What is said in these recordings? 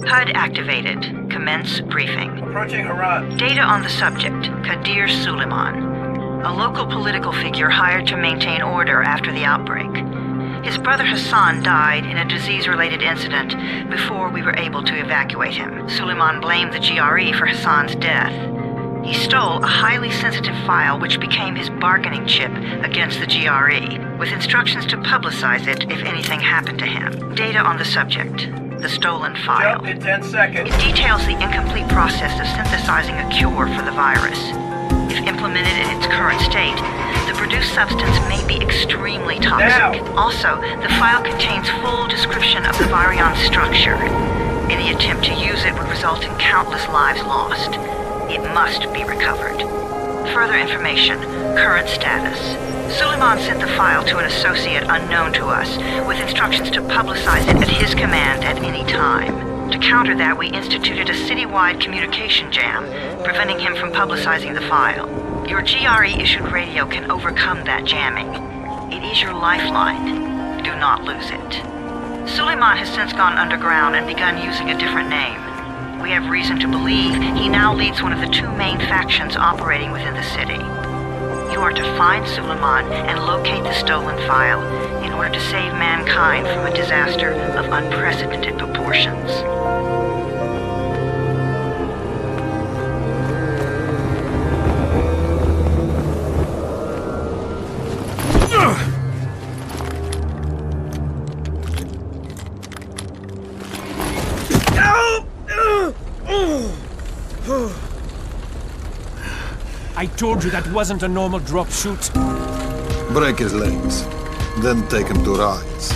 HUD activated. Commence briefing. Approaching Haran. Data on the subject, Kadir Suleiman, a local political figure hired to maintain order after the outbreak. His brother Hassan died in a disease-related incident before we were able to evacuate him. Suleiman blamed the GRE for Hassan's death. He stole a highly sensitive file which became his bargaining chip against the GRE, with instructions to publicize it if anything happened to him. Data on the subject, the stolen file. Jump in 10 seconds. It details the incomplete process of synthesizing a cure for the virus. If implemented in its current state, the produced substance may be extremely toxic. Now. Also, the file contains full description of the virion's structure. Any attempt to use it would result in countless lives lost. It must be recovered. Further information, current status. Suleiman sent the file to an associate unknown to us, with instructions to publicize it at his command at any time. To counter that, we instituted a citywide communication jam, preventing him from publicizing the file. Your GRE-issued radio can overcome that jamming. It is your lifeline. Do not lose it. Suleiman has since gone underground and begun using a different name. We have reason to believe he now leads one of the two main factions operating within the city. You are to find Suleiman and locate the stolen file in order to save mankind from a disaster of unprecedented proportions. I told you that wasn't a normal drop shoot. Break his legs, then take him to rise.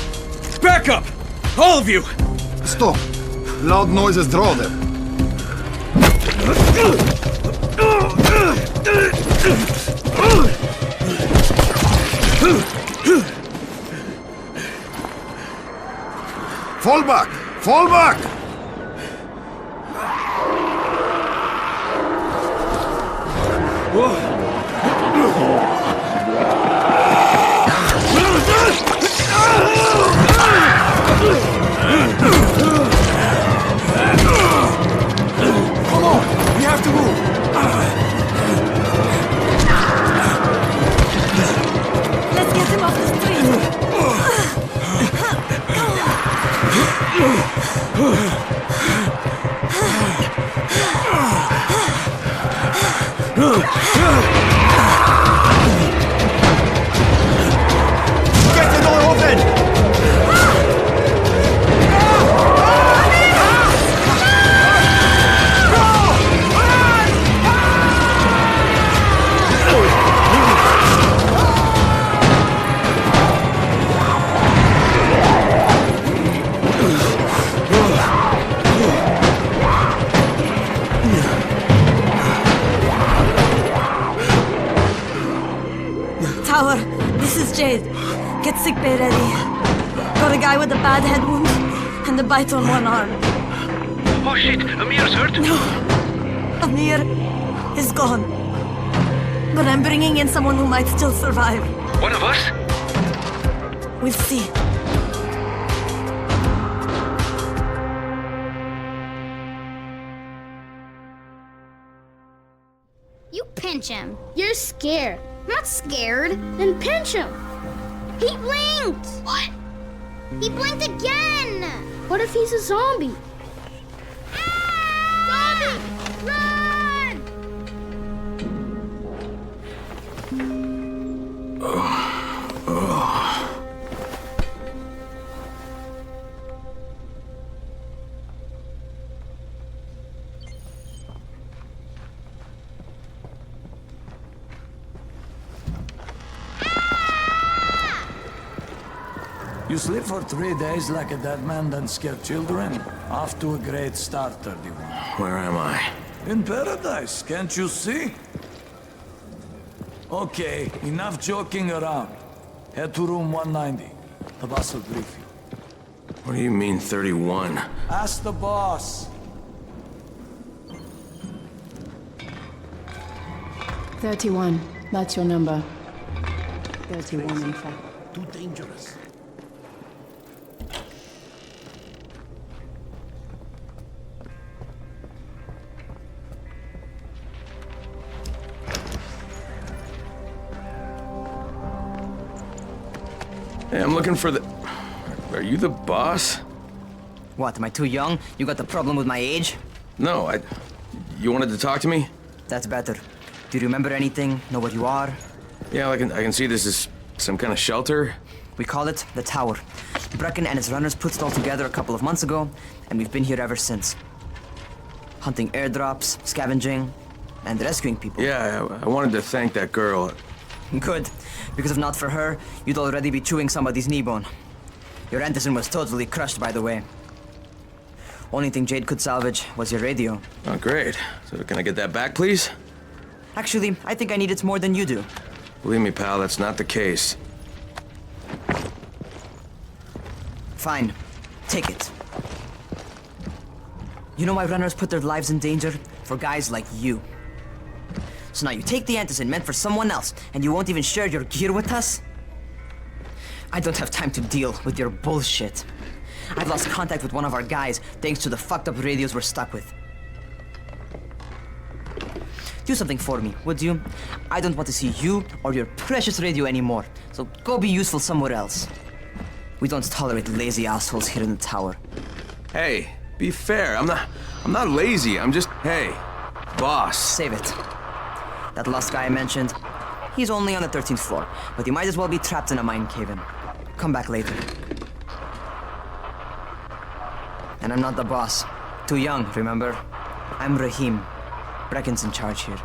Back up! All of you! Stop! Loud noises draw them. Fall back! Fall back! Come on! We have to move! Let's get him off the street! Get the door open! Tower, this is Jade. Get sickbay ready. Got a guy with a bad head wound and a bite on one arm. Oh shit, Amir's hurt? No, Amir is gone. But I'm bringing in someone who might still survive. One of us? We'll see. You pinch him. You're scared. I'm not scared. Then pinch him. He blinked! What? He blinked again! What if he's a zombie? Ah! Zombie! Run! You sleep for 3 days like a dead man, then scare children? Off to a great start, 31. Where am I? In paradise, can't you see? Okay, enough joking around. Head to room 190. The boss will brief you. What do you mean, 31? Ask the boss. 31. That's your number. 31, in fact. Too dangerous. I'm looking for the... Are you the boss? What, am I too young? You got the problem with my age? No, You wanted to talk to me? That's better. Do you remember anything? Know where you are? Yeah, I can see this is some kind of shelter. We call it the Tower. Brecken and his runners put it all together a couple of months ago, and we've been here ever since. Hunting airdrops, scavenging, and rescuing people. Yeah, I wanted to thank that girl. Good, because if not for her, you'd already be chewing somebody's knee bone. Your Anderson was totally crushed, by the way. Only thing Jade could salvage was your radio. Oh, great. So can I get that back, please? Actually, I think I need it more than you do. Believe me, pal, that's not the case. Fine. Take it. You know why runners put their lives in danger? For guys like you. So now you take the Anderson meant for someone else, and you won't even share your gear with us? I don't have time to deal with your bullshit. I've lost contact with one of our guys thanks to the fucked up radios we're stuck with. Do something for me, would you? I don't want to see you or your precious radio anymore, so go be useful somewhere else. We don't tolerate lazy assholes here in the tower. Hey, be fair. I'm not lazy. I'm just, hey, boss. Save it. That last guy I mentioned, he's only on the 13th floor, but he might as well be trapped in a mine cave-in. Come back later. And I'm not the boss. Too young, remember? I'm Rahim. Brecken's in charge here.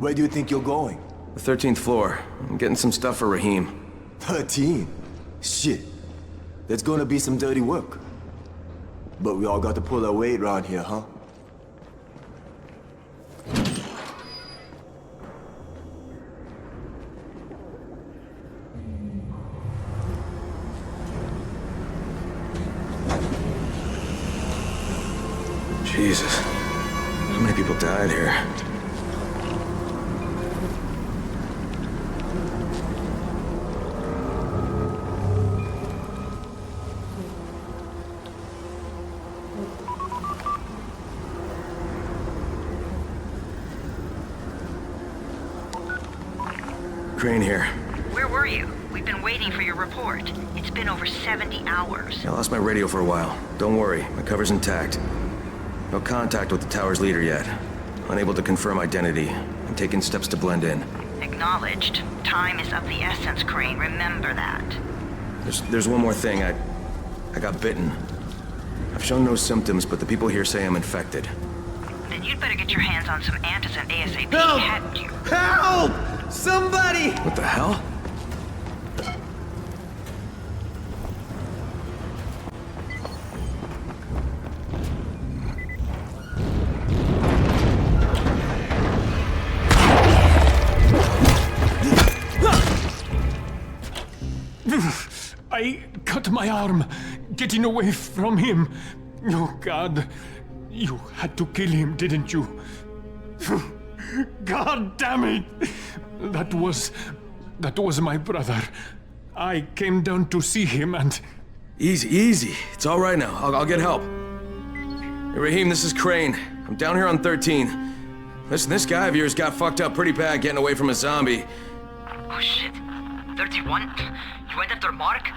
Where do you think you're going? The 13th floor. I'm getting some stuff for Rahim. 13? Shit. There's gonna be some dirty work. But we all got to pull our weight around here, huh? Jesus. How many people died here? Crane here. Where were you? We've been waiting for your report. It's been over 70 hours. I lost my radio for a while. Don't worry, my cover's intact. No contact with the tower's leader yet. Unable to confirm identity. I'm taking steps to blend in. Acknowledged. Time is of the essence, Crane. Remember that. There's one more thing. I got bitten. I've shown no symptoms, but the people here say I'm infected. Then you'd better get your hands on some antizin ASAP, Help! hadn't you? Help! Somebody! What the hell? I cut my arm, getting away from him. Oh, God. You had to kill him, didn't you? God damn it! That was my brother. I came down to see him and... Easy. It's all right now. I'll get help. Hey, Rahim, this is Crane. I'm down here on 13. Listen, this guy of yours got fucked up pretty bad getting away from a zombie. Oh, shit. 31? You went after Mark?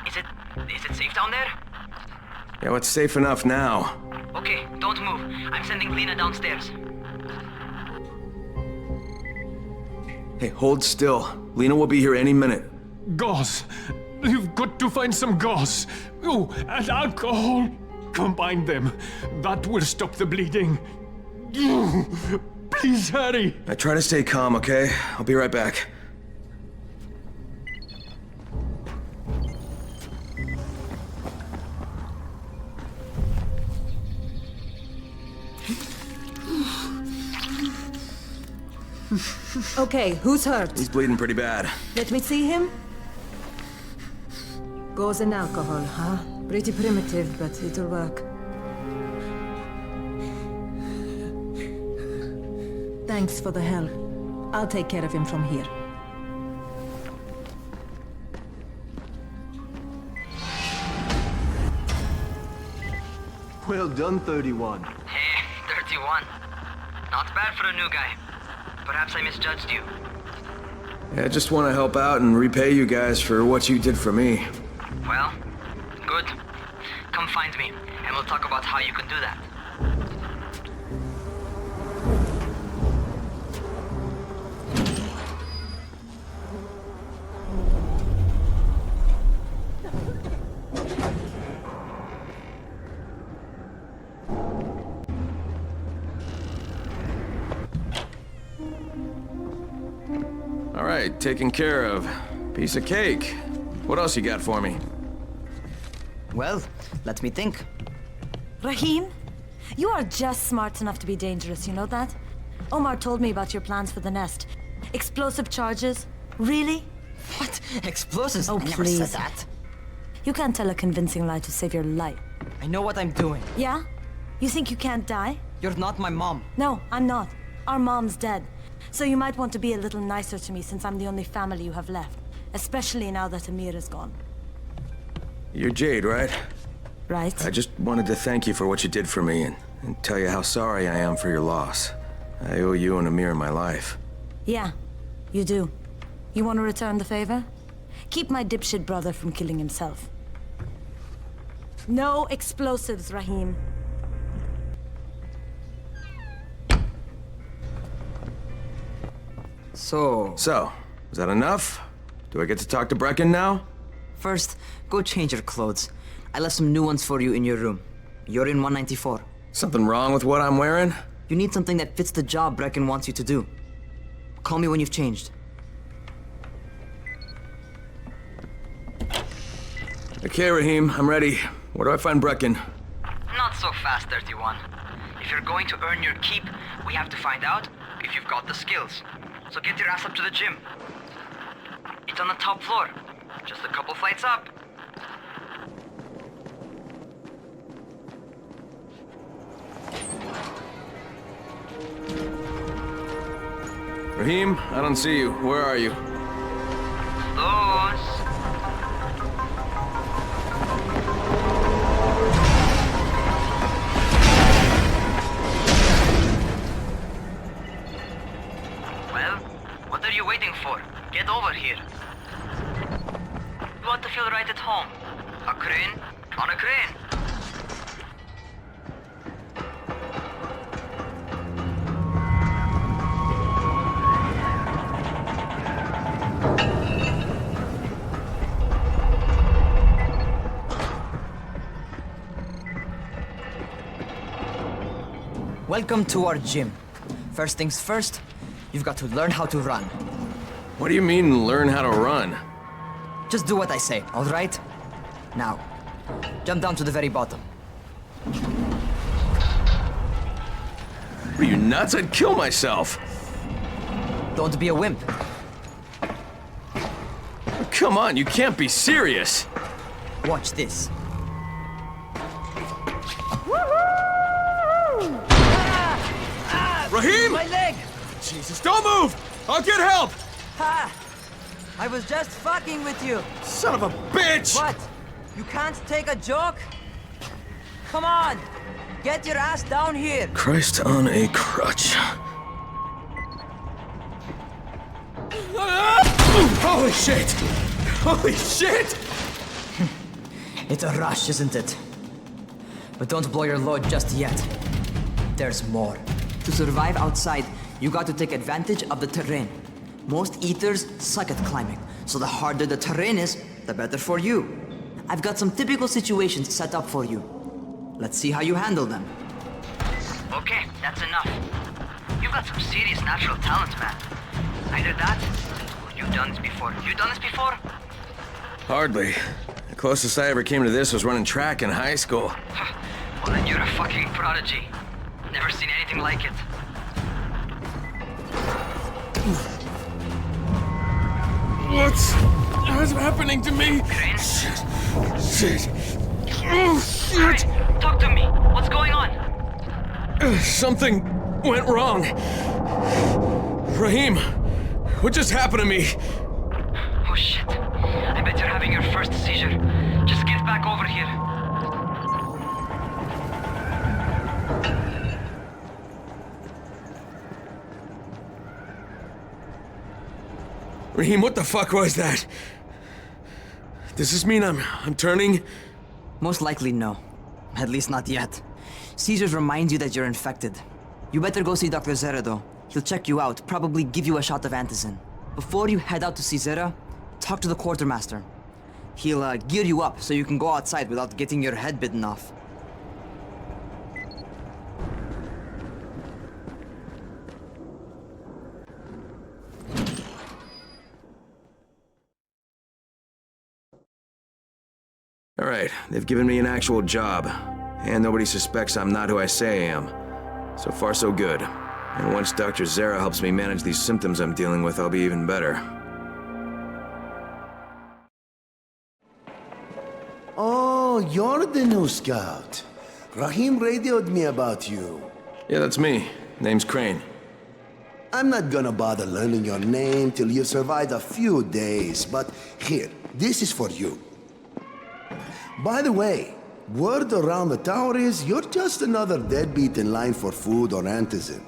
Is it safe down there? Yeah, well, it's safe enough now. Okay, don't move. I'm sending Lena downstairs. Hey, hold still. Lena will be here any minute. Gauze. You've got to find some gauze. Oh, and alcohol. Combine them. That will stop the bleeding. Please hurry. I try to stay calm, okay? I'll be right back. Okay, who's hurt? He's bleeding pretty bad. Let me see him. Gauze and alcohol, huh? Pretty primitive, but it'll work. Thanks for the help. I'll take care of him from here. Well done, 31. Hey, 31. Not bad for a new guy. Perhaps I misjudged you. I just want to help out and repay you guys for what you did for me. Well, good. Come find me, and we'll talk about how you can do that. All right, taken care of. Piece of cake. What else you got for me? Well, let me think. Rahim, you are just smart enough to be dangerous, you know that? Omar told me about your plans for the nest. Explosive charges? Really? What? Explosives? Oh, I never please. said that. You can't tell a convincing lie to save your life. I know what I'm doing. Yeah? You think you can't die? You're not my mom. No, I'm not. Our mom's dead. So you might want to be a little nicer to me since I'm the only family you have left. Especially now that Amir is gone. You're Jade, right? Right. I just wanted to thank you for what you did for me and tell you how sorry I am for your loss. I owe you and Amir my life. Yeah, you do. You want to return the favor? Keep my dipshit brother from killing himself. No explosives, Rahim. So, is that enough? Do I get to talk to Brecken now? first, go change your clothes. I left some new ones for you in your room. You're in 194. Something wrong with what I'm wearing? You need something that fits the job Brecken wants you to do. Call me when you've changed. Okay, Rahim, I'm ready. Where do I find Brecken? Not so fast, 31. If you're going to earn your keep, we have to find out if you've got the skills. So get your ass up to the gym. It's on the top floor. Just a couple flights up. Rahim, I don't see you. Where are you? Those. Well, what are you waiting for? Get over here. You want to feel right at home? A crane on a crane. Welcome to our gym. First things first, you've got to learn how to run. What do you mean, learn how to run? Just do what I say, all right? Now, jump down to the very bottom. Are you nuts? I'd kill myself. Don't be a wimp. Come on, you can't be serious. Watch this. Rahim! My leg! Jesus, don't move! I'll get help! Ha! I was just fucking with you. Son of a bitch! What? You can't take a joke? Come on! Get your ass down here! Christ on a crutch. Holy shit! Holy shit! It's a rush, isn't it? But don't blow your load just yet. There's more. To survive outside, you got to take advantage of the terrain. Most eaters suck at climbing, so the harder the terrain is, the better for you. I've got some typical situations set up for you. Let's see how you handle them. Okay, that's enough. You've got some serious natural talent, man. Either that, or you've done this before. You done this before? Hardly. The closest I ever came to this was running track in high school. Well, then you're a fucking prodigy. Never seen anything like it. What's happening to me? Crane? Shit. Oh, shit. Crane, talk to me. What's going on? Something went wrong. Rahim, what just happened to me? Oh shit. I bet you're having your first seizure. Just get back over here. Raheem, what the fuck was that? Does this mean I'm turning? Most likely no. At least not yet. Caesars reminds you that you're infected. You better go see Dr. Zera though. He'll check you out, probably give you a shot of antizin. Before you head out to see Zera, talk to the quartermaster. He'll gear you up so you can go outside without getting your head bitten off. All right, they've given me an actual job. And nobody suspects I'm not who I say I am. So far, so good. And once Dr. Zera helps me manage these symptoms I'm dealing with, I'll be even better. Oh, you're the new scout. Rahim radioed me about you. Yeah, that's me. Name's Crane. I'm not gonna bother learning your name till you've survived a few days, but here, this is for you. By the way, word around the tower is you're just another deadbeat in line for food or antizin.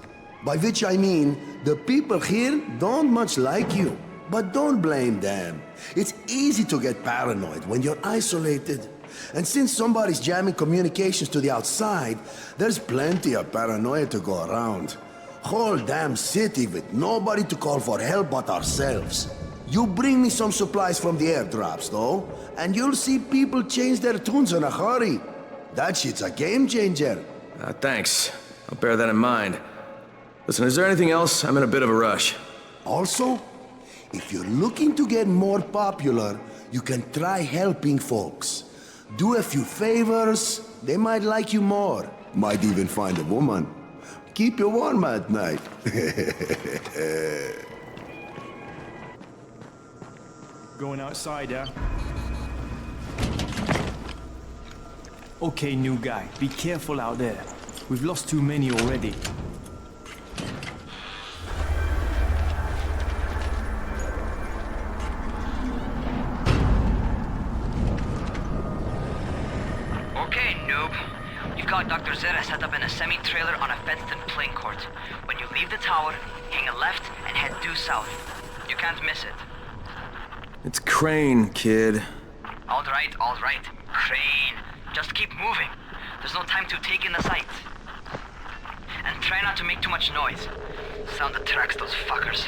By which I mean, the people here don't much like you. But don't blame them. It's easy to get paranoid when you're isolated. And since somebody's jamming communications to the outside, there's plenty of paranoia to go around. Whole damn city with nobody to call for help but ourselves. You bring me some supplies from the airdrops, though, and you'll see people change their tunes in a hurry. That shit's a game changer. Thanks. I'll bear that in mind. Listen, is there anything else? I'm in a bit of a rush. Also, if you're looking to get more popular, you can try helping folks. Do a few favors, they might like you more. Might even find a woman. Keep you warm at night. Going outside, yeah? Okay, new guy, be careful out there. We've lost too many already. Okay, noob. You've got Dr. Zera set up in a semi-trailer on a fenced-in playing court. When you leave the tower, hang a left and head due south. You can't miss it. It's Crane, kid. All right. Crane. Just keep moving. There's no time to take in the sights. And try not to make too much noise. Sound attracts those fuckers.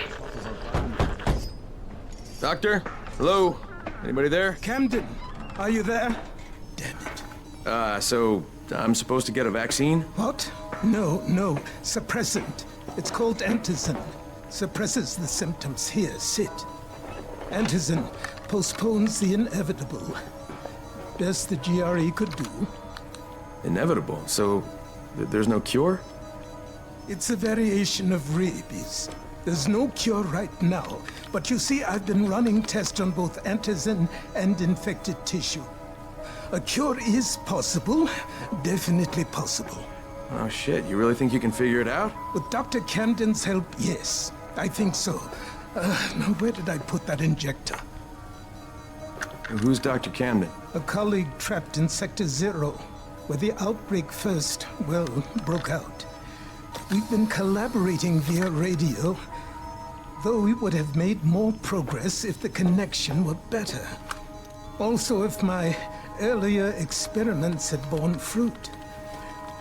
Doctor? Hello? Anybody there? Camden, are you there? So I'm supposed to get a vaccine? What? No. Suppressant. It's called antizin. Suppresses the symptoms. Here, sit. Antizin postpones the inevitable. Best the GRE could do. Inevitable? So there's no cure? It's a variation of rabies. There's no cure right now, but you see, I've been running tests on both antizin and infected tissue. A cure is possible, definitely possible. Oh shit, you really think you can figure it out? With Dr. Camden's help, yes, I think so. Now where did I put that injector? Who's Dr. Camden? A colleague trapped in Sector 0, where the outbreak first, broke out. We've been collaborating via radio, though we would have made more progress if the connection were better. Also, if my earlier experiments had borne fruit.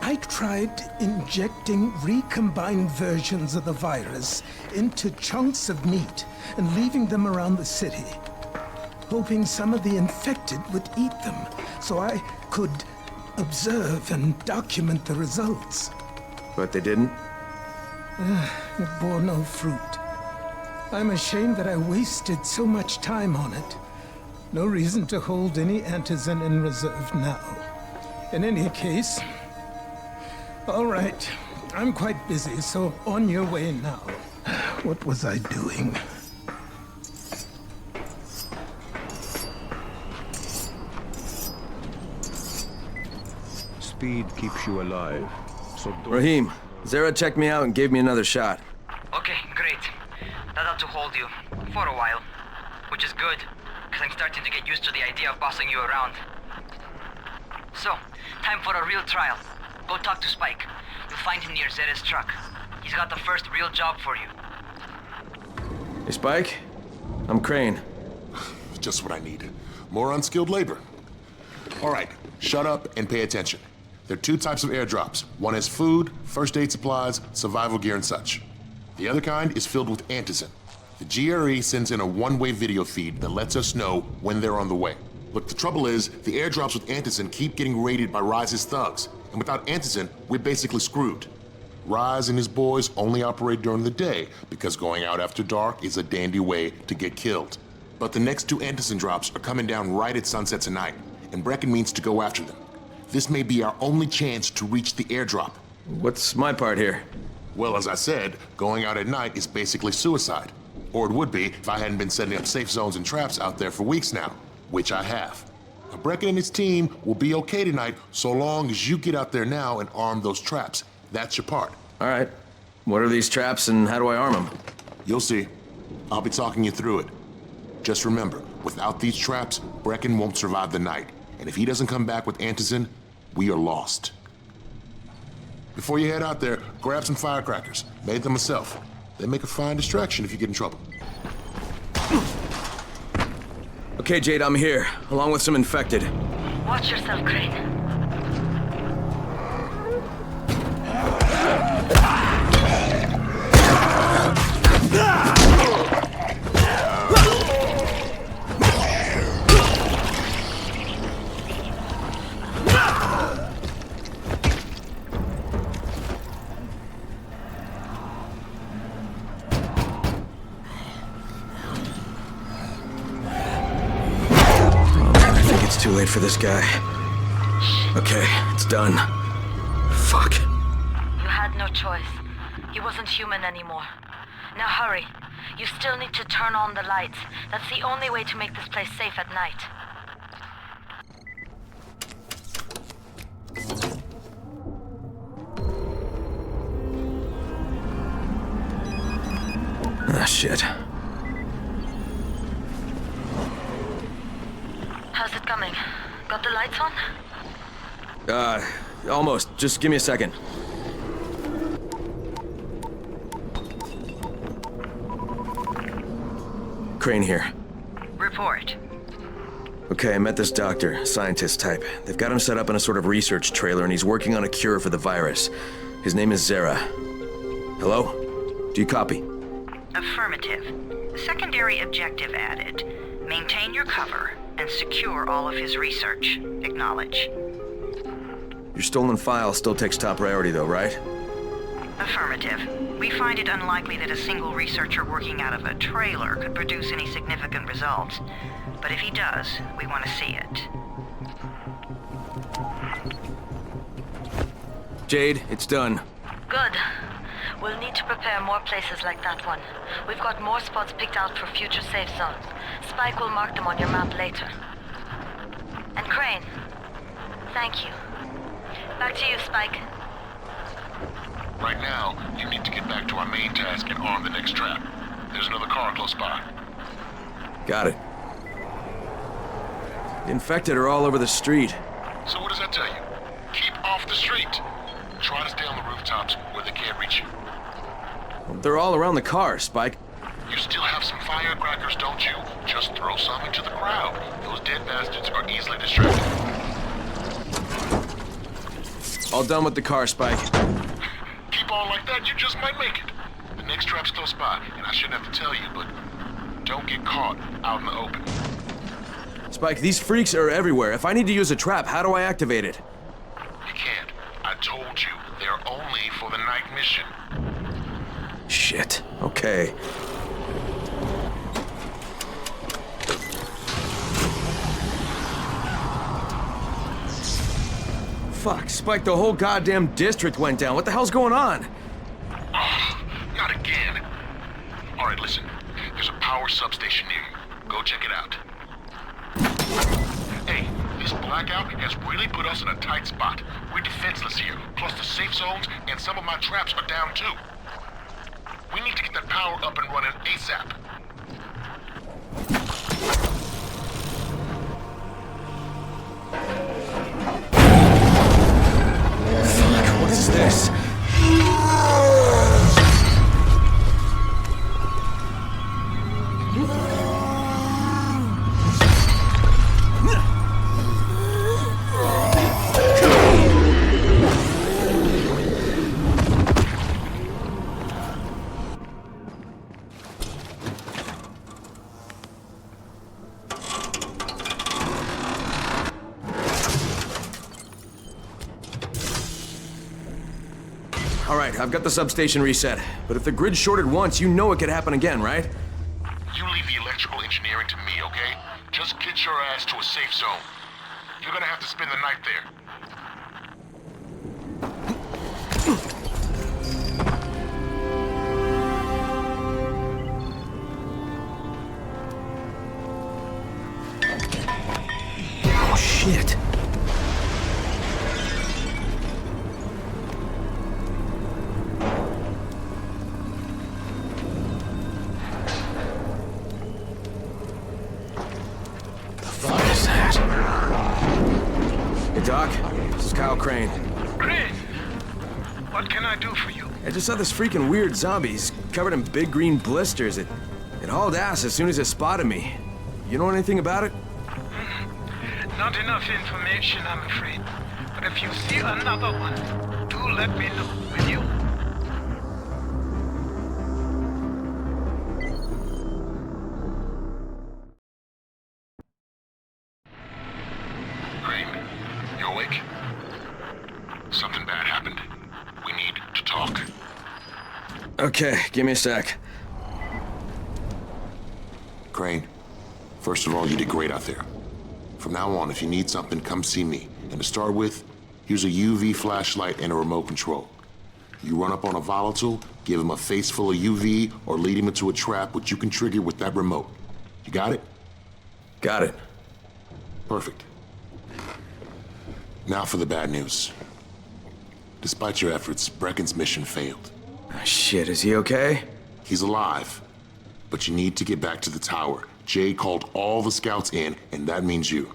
I tried injecting recombined versions of the virus into chunks of meat and leaving them around the city, hoping some of the infected would eat them so I could observe and document the results. But they didn't? It bore no fruit. I'm ashamed that I wasted so much time on it. No reason to hold any antizin in reserve now. In any case, all right, I'm quite busy, so on your way now. What was I doing? Speed keeps you alive, so don't... Raheem, Zera checked me out and gave me another shot. Okay, great. That ought to hold you, for a while. Which is good, because I'm starting to get used to the idea of bossing you around. So, time for a real trial. Go talk to Spike. You'll find him near Zera's truck. He's got the first real job for you. Hey, Spike? I'm Crane. Just what I need. More unskilled labor. All right, shut up and pay attention. There are two types of airdrops. One is food, first aid supplies, survival gear, and such. The other kind is filled with antizin. The GRE sends in a one-way video feed that lets us know when they're on the way. Look, the trouble is, the airdrops with antizin keep getting raided by Rise's thugs, and without antizin, we're basically screwed. Rise and his boys only operate during the day because going out after dark is a dandy way to get killed. But the next two antizin drops are coming down right at sunset tonight, and Brecken means to go after them. This may be our only chance to reach the airdrop. What's my part here? Well, as I said, going out at night is basically suicide. Or it would be if I hadn't been setting up safe zones and traps out there for weeks now, which I have. Now, Brecken and his team will be okay tonight so long as you get out there now and arm those traps. That's your part. All right. What are these traps and how do I arm them? You'll see. I'll be talking you through it. Just remember, without these traps, Brecken won't survive the night. And if he doesn't come back with antizin, we are lost. Before you head out there, grab some firecrackers. Made them myself. They make a fine distraction if you get in trouble. Okay, Jade, I'm here, along with some infected. Watch yourself, Crane. Too late for this guy. Okay, it's done. Fuck. You had no choice. He wasn't human anymore. Now hurry. You still need to turn on the lights. That's the only way to make this place safe at night. Ah, shit. How's it coming? Got the lights on? Almost. Just give me a second. Crane here. Report. Okay, I met this doctor, scientist type. They've got him set up in a sort of research trailer and he's working on a cure for the virus. His name is Zera. Hello? Do you copy? Affirmative. Secondary objective added. Maintain your cover and secure all of his research. Acknowledge. Your stolen file still takes top priority though, right? Affirmative. We find it unlikely that a single researcher working out of a trailer could produce any significant results. But if he does, we want to see it. Jade, it's done. Good. We'll need to prepare more places like that one. We've got more spots picked out for future safe zones. Spike will mark them on your map later. And Crane, thank you. Back to you, Spike. Right now, you need to get back to our main task and arm the next trap. There's another car close by. Got it. The infected are all over the street. So what does that tell you? Keep off the street. Try to stay on the rooftops where they can't reach you. They're all around the car, Spike. You still have some firecrackers, don't you? Just throw some into the crowd. Those dead bastards are easily distracted. All done with the car, Spike. Keep on like that, you just might make it. The next trap's close by, and I shouldn't have to tell you, but don't get caught out in the open. Spike, these freaks are everywhere. If I need to use a trap, how do I activate it? You can't. I told you, they're only for the night mission. Shit. Okay. Fuck, Spike, the whole goddamn district went down. What the hell's going on? Oh, not again. All right, listen. There's a power substation near you. Go check it out. Hey, this blackout has really put us in a tight spot. We're defenseless here, plus the safe zones and some of my traps are down too. We need to get that power up and running ASAP. Fuck, what is this? All right, I've got the substation reset. But if the grid shorted once, you know it could happen again, right? You leave the electrical engineering to me, okay? Just get your ass to a safe zone. You're gonna have to spend the night there. Oh, shit. Doc, this is Kyle Crane. Crane! What can I do for you? I just saw this freaking weird zombie. He's covered in big green blisters. It hauled ass as soon as it spotted me. You know anything about it? Not enough information, I'm afraid. But if you see another one, do let me know, will you? You awake? Something bad happened. We need to talk. Okay, give me a sec. Crane, first of all, you did great out there. From now on, if you need something, come see me. And to start with, use a UV flashlight and a remote control. You run up on a volatile, give him a face full of UV, or lead him into a trap which you can trigger with that remote. You got it? Got it. Perfect. Now for the bad news. Despite your efforts, Brecken's mission failed. Oh, shit, is he okay? He's alive, but you need to get back to the tower. Jay called all the scouts in, and that means you.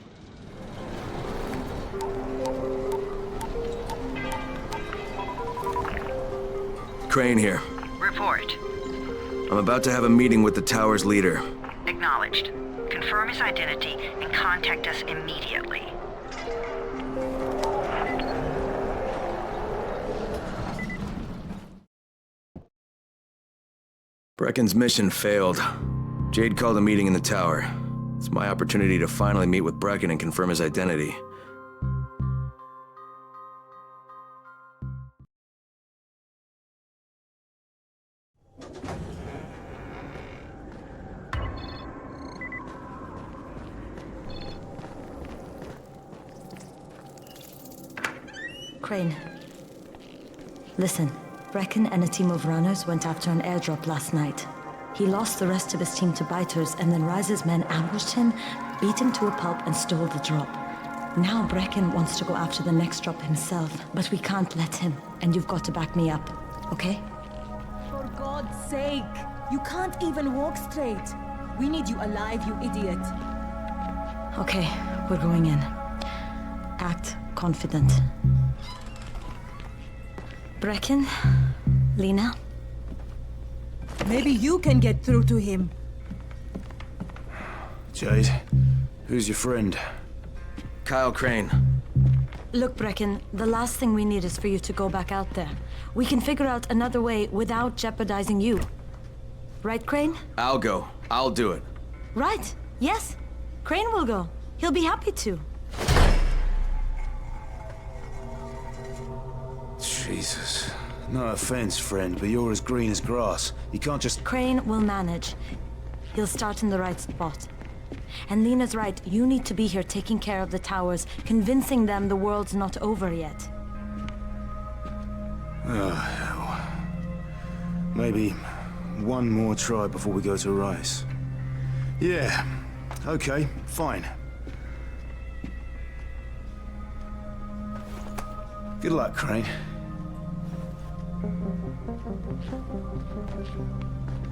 Crane here. Report. I'm about to have a meeting with the tower's leader. Acknowledged. Confirm his identity and contact us immediately. Brecken's mission failed. Jade called a meeting in the tower. It's my opportunity to finally meet with Brecken and confirm his identity. Crane. Listen, Brecken and a team of runners went after an airdrop last night. He lost the rest of his team to biters, and then Rise's men ambushed him, beat him to a pulp, and stole the drop. Now Brecken wants to go after the next drop himself, but we can't let him, and you've got to back me up, okay? For God's sake! You can't even walk straight! We need you alive, you idiot! Okay, we're going in. Act confident. Brecken, Lena? Maybe you can get through to him. Jade, who's your friend? Kyle Crane. Look, Brecken, the last thing we need is for you to go back out there. We can figure out another way without jeopardizing you. Right, Crane? I'll go. I'll do it. Right. Yes. Crane will go. He'll be happy to. Jesus. No offense, friend, but you're as green as grass. You can't just... Crane will manage. He'll start in the right spot. And Lena's right, you need to be here taking care of the towers, convincing them the world's not over yet. Oh, hell. Maybe one more try before we go to Rice. Yeah, okay, fine. Good luck, Crane.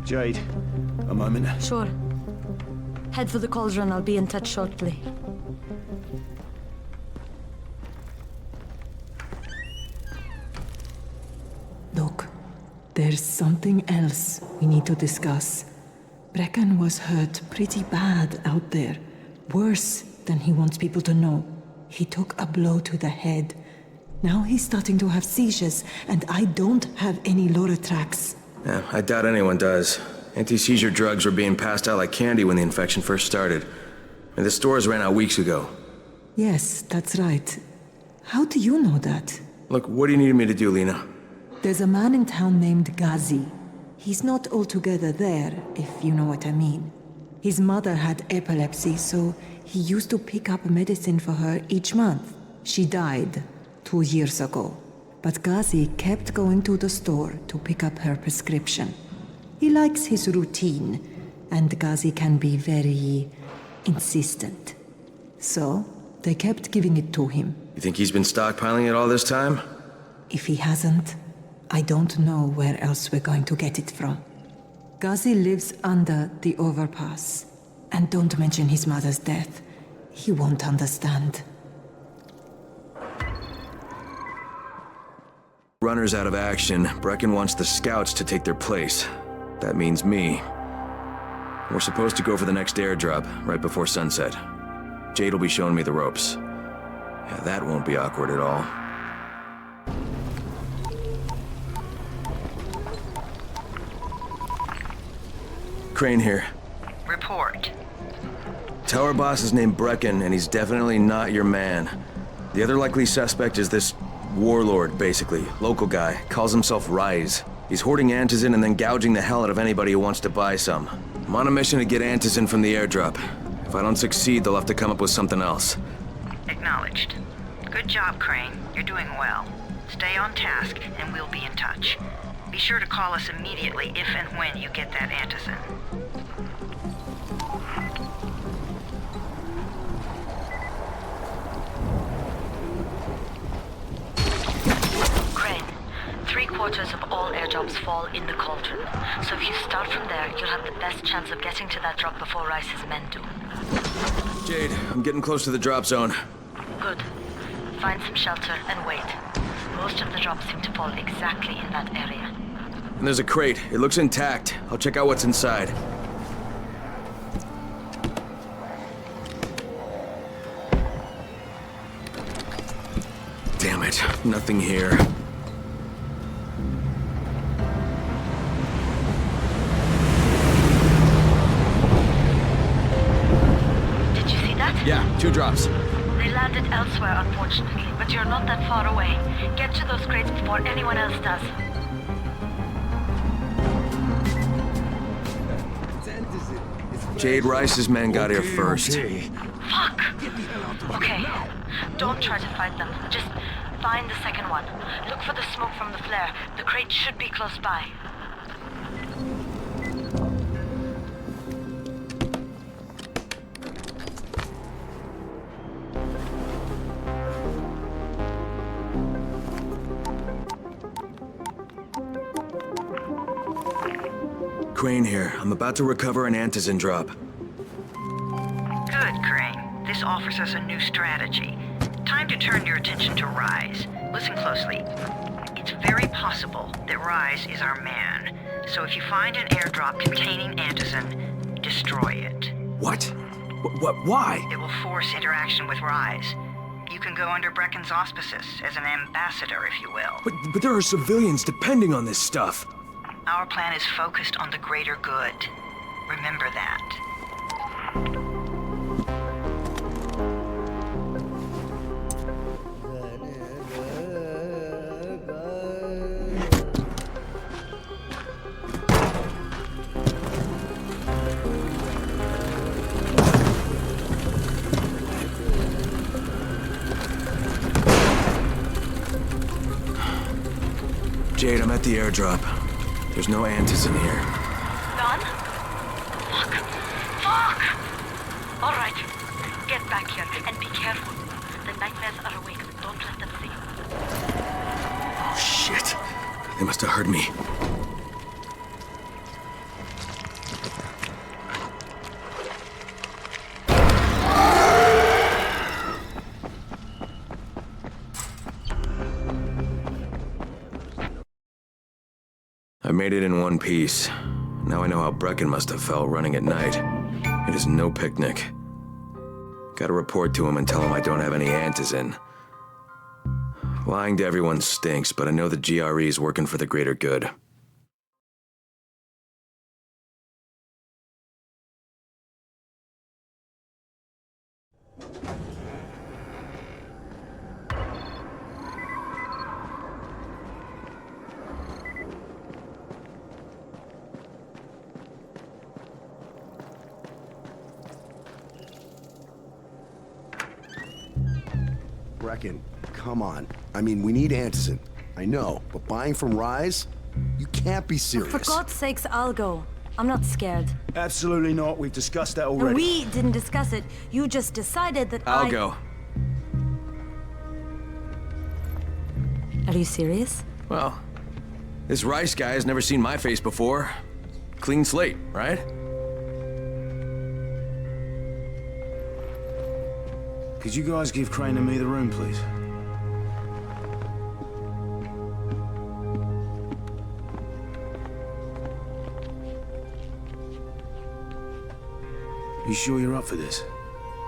Jade, a moment. Sure. Head for the cauldron. I'll be in touch shortly. Look, there's something else we need to discuss. Brecken was hurt pretty bad out there. Worse than he wants people to know. He took a blow to the head. Now he's starting to have seizures, and I don't have any Loratrax. Yeah, I doubt anyone does. Anti-seizure drugs were being passed out like candy when the infection first started. And the stores ran out weeks ago. Yes, that's right. How do you know that? Look, what do you need me to do, Lena? There's a man in town named Ghazi. He's not altogether there, if you know what I mean. His mother had epilepsy, so he used to pick up medicine for her each month. She died 2 years ago, but Ghazi kept going to the store to pick up her prescription. He likes his routine, and Ghazi can be very insistent. So, they kept giving it to him. You think he's been stockpiling it all this time? If he hasn't, I don't know where else we're going to get it from. Ghazi lives under the overpass. And don't mention his mother's death. He won't understand. Runner's out of action. Brecken wants the scouts to take their place. That means me. We're supposed to go for the next airdrop, right before sunset. Jade will be showing me the ropes. Yeah, that won't be awkward at all. Crane here. Report. Tower boss is named Brecken, and he's definitely not your man. The other likely suspect is this warlord, basically. Local guy. Calls himself Rise. He's hoarding antizin and then gouging the hell out of anybody who wants to buy some. I'm on a mission to get antizin from the airdrop. If I don't succeed, they'll have to come up with something else. Acknowledged. Good job, Crane. You're doing well. Stay on task, and we'll be in touch. Be sure to call us immediately if and when you get that antizin. Crane, 3/4 of all airdrops fall in the cauldron. So if you start from there, you'll have the best chance of getting to that drop before Rice's men do. Jade, I'm getting close to the drop zone. Good. Find some shelter and wait. Most of the drops seem to fall exactly in that area. And there's a crate. It looks intact. I'll check out what's inside. Damn it. Nothing here. Did you see that? Yeah, 2 drops. They landed elsewhere, unfortunately, but you're not that far away. Get to those crates before anyone else does. Jade Rice's men got here first. Fuck! Okay, don't try to fight them. Just find the second one. Look for the smoke from the flare. The crate should be close by. Crane here. I'm about to recover an antizin drop. Good, Crane. This offers us a new strategy. Time to turn your attention to Rise. Listen closely. It's very possible that Rise is our man. So if you find an airdrop containing antizin, destroy it. What? Why? It will force interaction with Rise. You can go under Brecken's auspices as an ambassador, if you will. But there are civilians depending on this stuff. Our plan is focused on the greater good. Remember that. Jade, I'm at the airdrop. There's no antizin here. Done? Fuck. Fuck! All right. Get back here and be careful. The nightmares are awake. Don't let them see you. Oh, shit. They must have heard me. I made it in one piece. Now I know how Brecken must have felt running at night. It is no picnic. Gotta report to him and tell him I don't have any antizin. Lying to everyone stinks, but I know the GRE is working for the greater good. Brecken, come on. I mean, we need Anderson. I know, but buying from Rise? You can't be serious. For God's sakes, I'll go. I'm not scared. Absolutely not. We've discussed that already. And we didn't discuss it. You just decided that I'll go. Are you serious? Well, this Rice guy has never seen my face before. Clean slate, right? Could you guys give Crane and me the room, please? You sure you're up for this?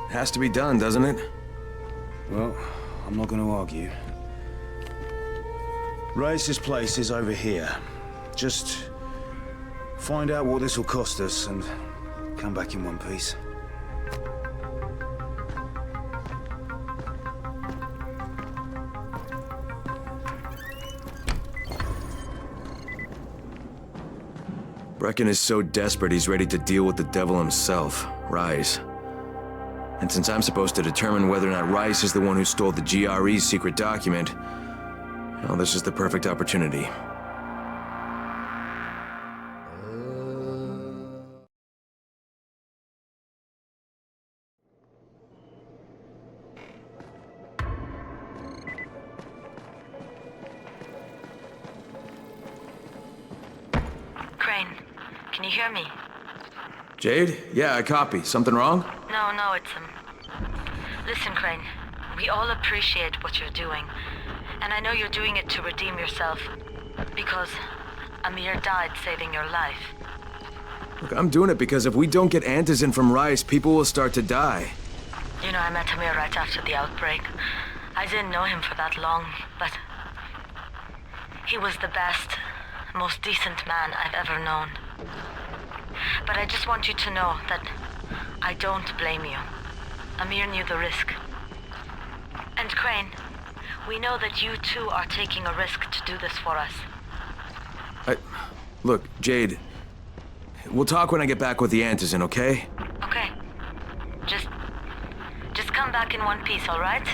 It has to be done, doesn't it? Well, I'm not going to argue. Race's place is over here. Just find out what this will cost us and come back in one piece. Brecken is so desperate he's ready to deal with the devil himself, Rise. And since I'm supposed to determine whether or not Rice is the one who stole the GRE's secret document, well, this is the perfect opportunity. Crane, can you hear me? Jade? Yeah, I copy. Something wrong? No, it's Listen, Crane, we all appreciate what you're doing. And I know you're doing it to redeem yourself. Because Amir died saving your life. Look, I'm doing it because if we don't get Antizin from Rice, people will start to die. You know, I met Amir right after the outbreak. I didn't know him for that long, but he was the best, most decent man I've ever known. But I just want you to know that I don't blame you. Amir knew the risk. And Crane, we know that you too are taking a risk to do this for us. Look, Jade, we'll talk when I get back with the Antizin, okay? Okay. Just come back in one piece, all right?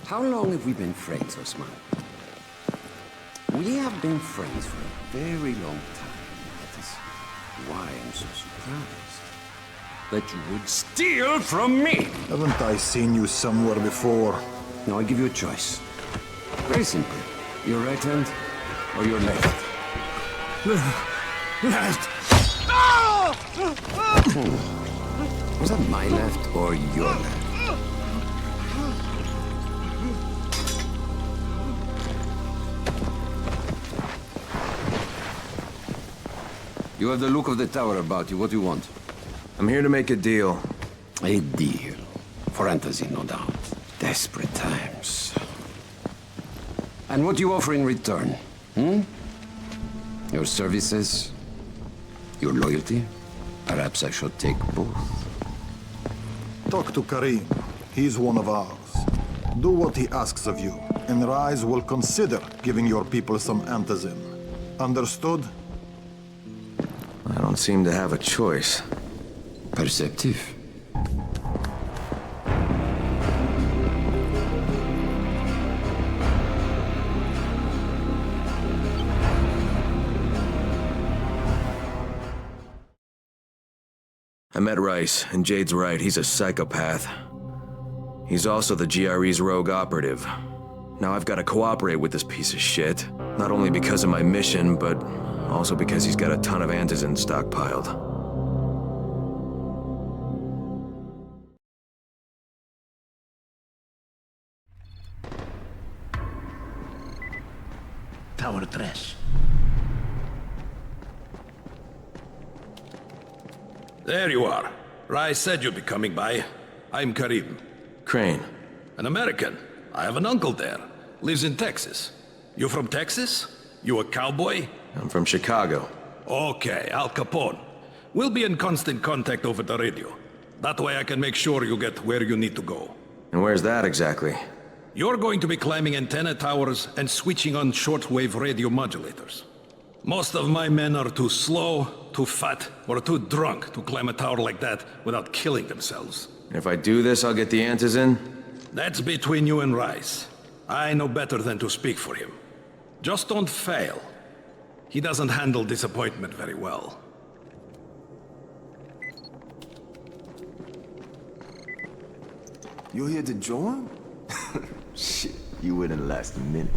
How long have we been friends, Osman? We have been friends for a very long time. That is why I'm so surprised that you would steal from me. Haven't I seen you somewhere before? Now I give you a choice. Very simple. Your right hand or your left? Left. Was that my left or your left? You have the look of the tower about you. What do you want? I'm here to make a deal. A deal? For Antizin, no doubt. Desperate times. And what do you offer in return? Your services? Your loyalty? Perhaps I should take both. Talk to Karim. He's one of ours. Do what he asks of you, and Rise will consider giving your people some Antizin. Understood? I don't seem to have a choice. Perceptive. I met Rice, and Jade's right, he's a psychopath. He's also the GRE's rogue operative. Now I've got to cooperate with this piece of shit, not only because of my mission, but also because he's got a ton of Antizin stockpiled. Tower 3. There you are. Rice said you'd be coming by. I'm Karim. Crane. An American. I have an uncle there. Lives in Texas. You from Texas? You a cowboy? I'm from Chicago. Okay, Al Capone. We'll be in constant contact over the radio. That way I can make sure you get where you need to go. And where's that exactly? You're going to be climbing antenna towers and switching on shortwave radio modulators. Most of my men are too slow, too fat, or too drunk to climb a tower like that without killing themselves. If I do this, I'll get the antizin? That's between you and Rice. I know better than to speak for him. Just don't fail. He doesn't handle disappointment very well. You're here to join? Shit, you wouldn't last a minute.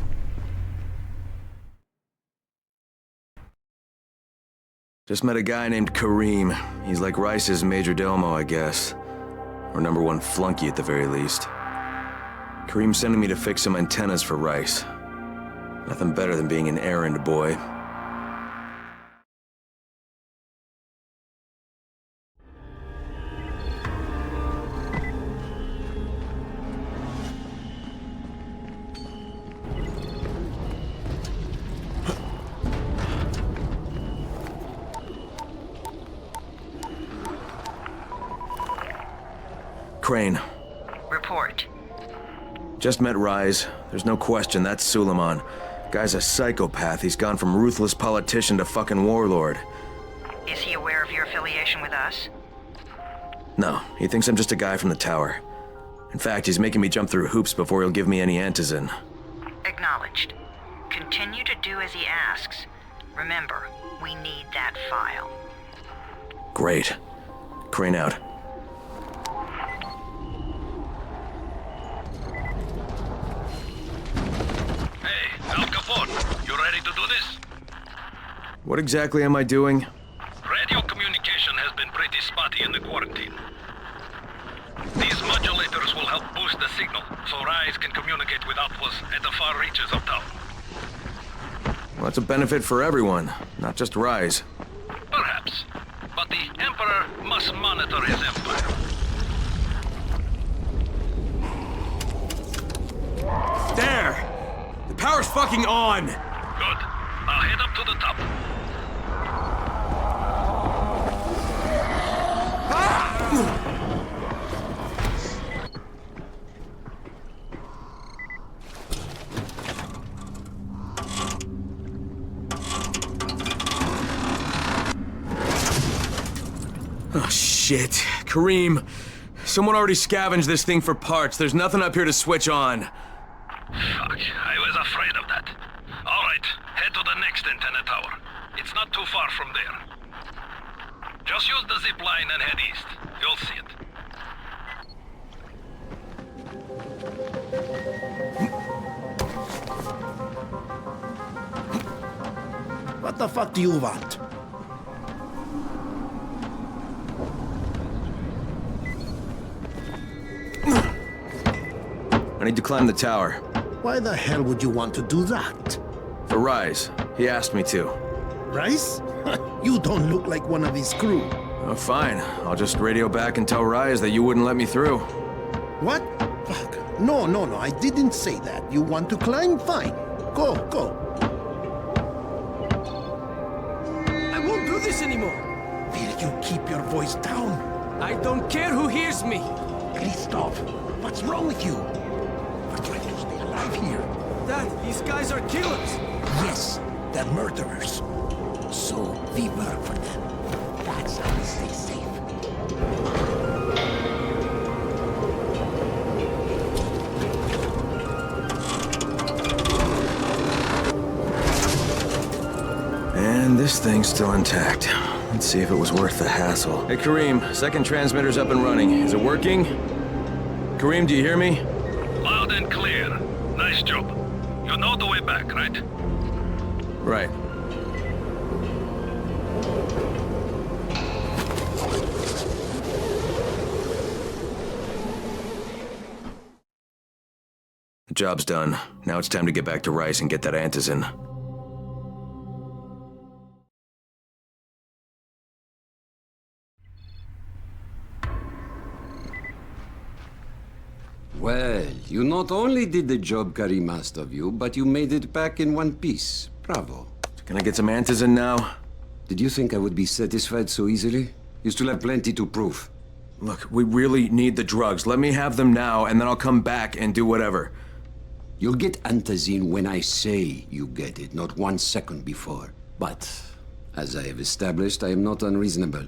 Just met a guy named Kareem. He's like Rice's major domo, I guess. Or number one flunky at the very least. Kareem's sending me to fix some antennas for Rice. Nothing better than being an errand boy. Crane. Report. Just met Rise. There's no question, that's Suleiman. Guy's a psychopath. He's gone from ruthless politician to fucking warlord. Is he aware of your affiliation with us? No, he thinks I'm just a guy from the tower. In fact, he's making me jump through hoops before he'll give me any antizin. Acknowledged. Continue to do as he asks. Remember, we need that file. Great. Crane out. Al Capone, you ready to do this? What exactly am I doing? Radio communication has been pretty spotty in the quarantine. These modulators will help boost the signal, so Rise can communicate with outposts at the far reaches of town. Well, that's a benefit for everyone, not just Rise. Perhaps, but the Emperor must monitor his empire. There! The power's fucking on! Good. Now head up to the top. Oh, shit. Kareem, someone already scavenged this thing for parts. There's nothing up here to switch on. Fuck, I was afraid of that. All right, head to the next antenna tower. It's not too far from there. Just use the zip line and head east. You'll see it. What the fuck do you want? I need to climb the tower. Why the hell would you want to do that? For Rise. He asked me to. Rice? You don't look like one of his crew. Oh, fine. I'll just radio back and tell Rise that you wouldn't let me through. What? Fuck. No, I didn't say that. You want to climb? Fine. Go. I won't do this anymore. Will you keep your voice down? I don't care who hears me. Christoph, what's wrong with you? We're trying to stay alive here. Dad, these guys are killers. Yes, they're murderers. So we work for them. That's how we stay safe. And this thing's still intact. Let's see if it was worth the hassle. Hey, Kareem, second transmitter's up and running. Is it working? Kareem, do you hear me? Loud and clear. Nice job. You know the way back, right? Right. The job's done. Now it's time to get back to Rice and get that antizin. Well, you not only did the job Karim asked of you, but you made it back in one piece. Bravo. Can I get some antizin now? Did you think I would be satisfied so easily? You still have plenty to prove. Look, we really need the drugs. Let me have them now, and then I'll come back and do whatever. You'll get antizin when I say you get it, not 1 second before. But, as I have established, I am not unreasonable.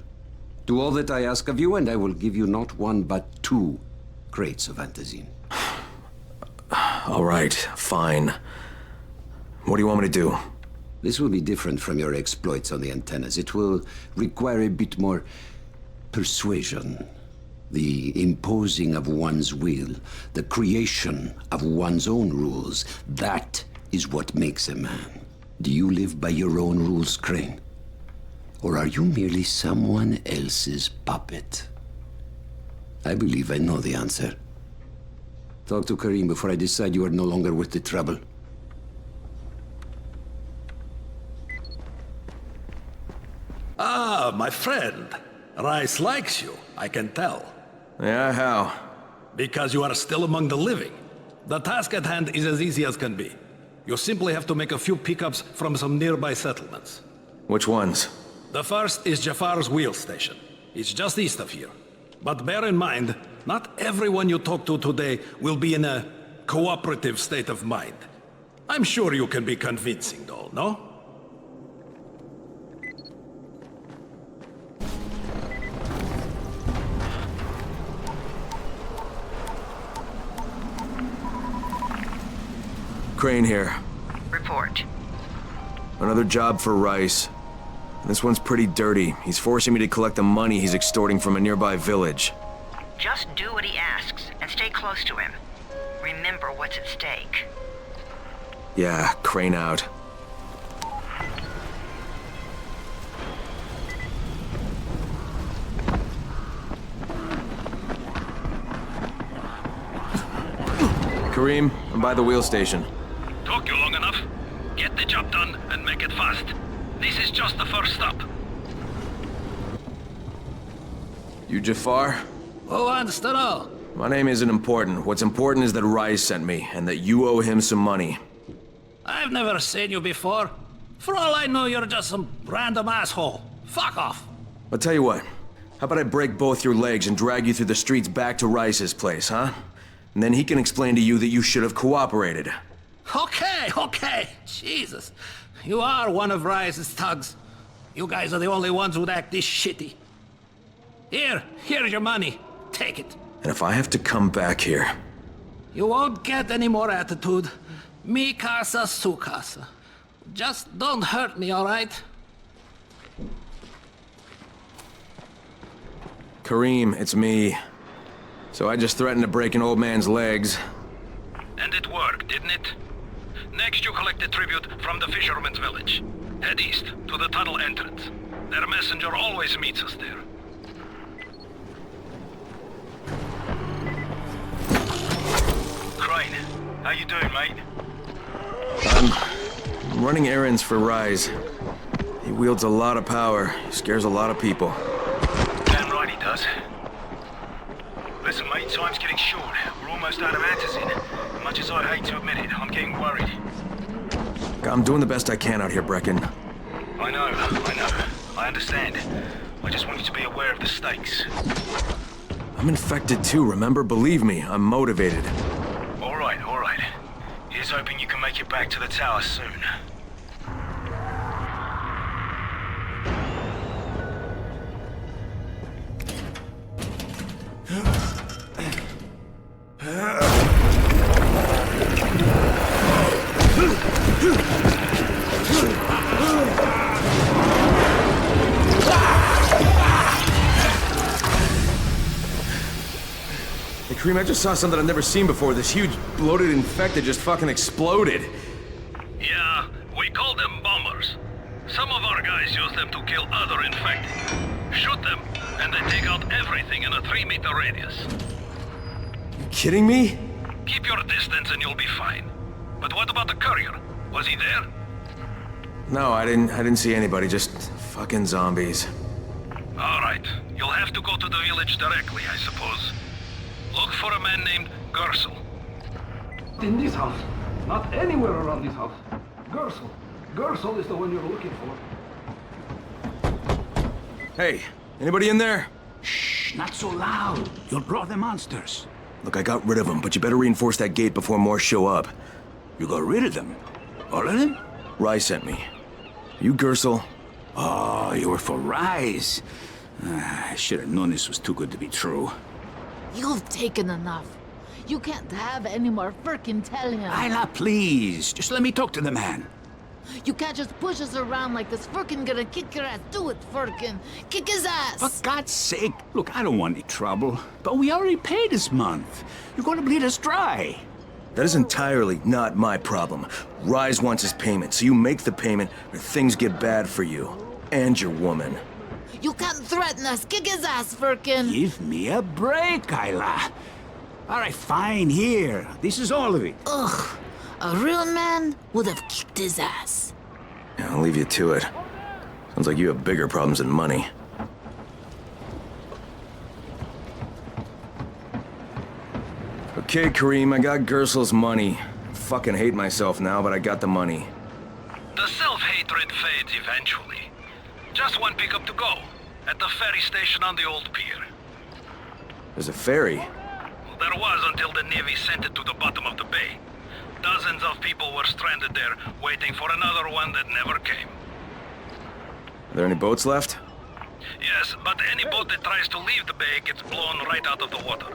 Do all that I ask of you, and I will give you not one, but 2 crates of antizin. All right, fine. What do you want me to do? This will be different from your exploits on the antennas. It will require a bit more persuasion. The imposing of one's will, the creation of one's own rules. That is what makes a man. Do you live by your own rules, Crane? Or are you merely someone else's puppet? I believe I know the answer. Talk to Karim before I decide you are no longer worth the trouble. Ah, my friend. Rice likes you, I can tell. Yeah, how? Because you are still among the living. The task at hand is as easy as can be. You simply have to make a few pickups from some nearby settlements. Which ones? The first is Jafar's wheel station. It's just east of here. But bear in mind, not everyone you talk to today will be in a cooperative state of mind. I'm sure you can be convincing, though, no? Crane here. Report. Another job for Rice. This one's pretty dirty. He's forcing me to collect the money he's extorting from a nearby village. Just do what he asks, and stay close to him. Remember what's at stake. Yeah, Crane out. Karim, I'm by the wheel station. Took you long enough. Get the job done and make it fast. This is just the first stop. You Jafar? Who wants to know? My name isn't important. What's important is that Rice sent me, and that you owe him some money. I've never seen you before. For all I know, you're just some random asshole. Fuck off. I'll tell you what. How about I break both your legs and drag you through the streets back to Rice's place, huh? And then he can explain to you that you should have cooperated. Okay. Jesus. You are one of Rice's thugs. You guys are the only ones who'd act this shitty. Here's your money. Take it. And if I have to come back here... You won't get any more attitude. Mi casa, su casa. Just don't hurt me, all right? Karim, it's me. So I just threatened to break an old man's legs. And it worked, didn't it? Next you collect the tribute from the fisherman's village. Head east to the tunnel entrance. Their messenger always meets us there. Crane, how you doing, mate? I'm running errands for Rise. He wields a lot of power. He scares a lot of people. Damn right he does. Listen, mate, time's getting short. We're almost out of antizin. Much as I'd hate to admit it, I'm getting worried. I'm doing the best I can out here, Brecken. I know. I understand. I just want you to be aware of the stakes. I'm infected too, remember? Believe me, I'm motivated. All right. Here's hoping you can make it back to the tower soon. Hey, Karim, I just saw something I've never seen before. This huge, bloated infected just fucking exploded. Yeah, we call them bombers. Some of our guys use them to kill other infected. Shoot them, and they take out everything in a 3-meter radius. You kidding me? Keep your distance and you'll be fine. But what about the courier? Was he there? No, I didn't see anybody, just fucking zombies. All right, you'll have to go to the village directly, I suppose. Look for a man named Gersel. In this house. Not anywhere around this house. Gersel is the one you're looking for. Hey, anybody in there? Shh, not so loud. You'll draw the monsters. Look, I got rid of them, but you better reinforce that gate before more show up. You got rid of them? All of them? Rice sent me. You Gersel? Oh, you were for Rise. I should have known this was too good to be true. You've taken enough. You can't have any more frickin' telling him. Isla, please. Just let me talk to the man. You can't just push us around like this. Furkin gonna kick your ass. Do it, Furkin. Kick his ass. For God's sake. Look, I don't want any trouble. But we already paid this month. You're gonna bleed us dry. That is entirely not my problem. Rise wants his payment, so you make the payment or things get bad for you. And your woman. You can't threaten us. Kick his ass, Furkin. Give me a break, Isla. All right, fine, here. This is all of it. Ugh. A real man would have kicked his ass. Yeah, I'll leave you to it. Sounds like you have bigger problems than money. Okay, Kareem, I got Gersel's money. I fucking hate myself now, but I got the money. The self-hatred fades eventually. Just one pickup to go. At the ferry station on the old pier. There's a ferry? Well, there was until the Navy sent it to the bottom of the bay. Dozens of people were stranded there, waiting for another one that never came. Are there any boats left? Yes, but any boat that tries to leave the bay gets blown right out of the water.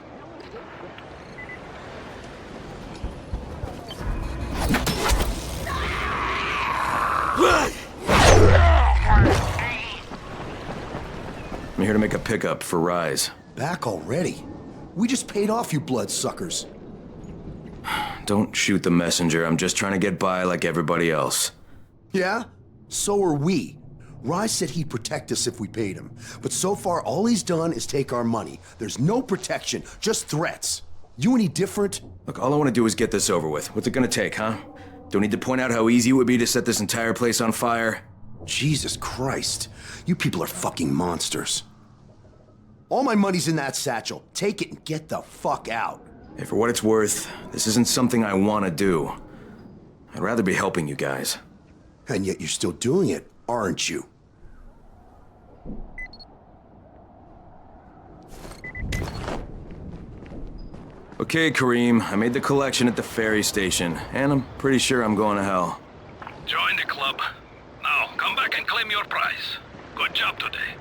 I'm here to make a pickup for Rise. Back already? We just paid off, you bloodsuckers. Don't shoot the messenger. I'm just trying to get by like everybody else. Yeah? So are we. Rise said he'd protect us if we paid him. But so far, all he's done is take our money. There's no protection, just threats. You any different? Look, all I want to do is get this over with. What's it gonna take, huh? Don't need to point out how easy it would be to set this entire place on fire? Jesus Christ. You people are fucking monsters. All my money's in that satchel. Take it and get the fuck out. Hey, for what it's worth, this isn't something I want to do. I'd rather be helping you guys. And yet you're still doing it, aren't you? Okay, Kareem, I made the collection at the ferry station, and I'm pretty sure I'm going to hell. Join the club. Now, come back and claim your prize. Good job today.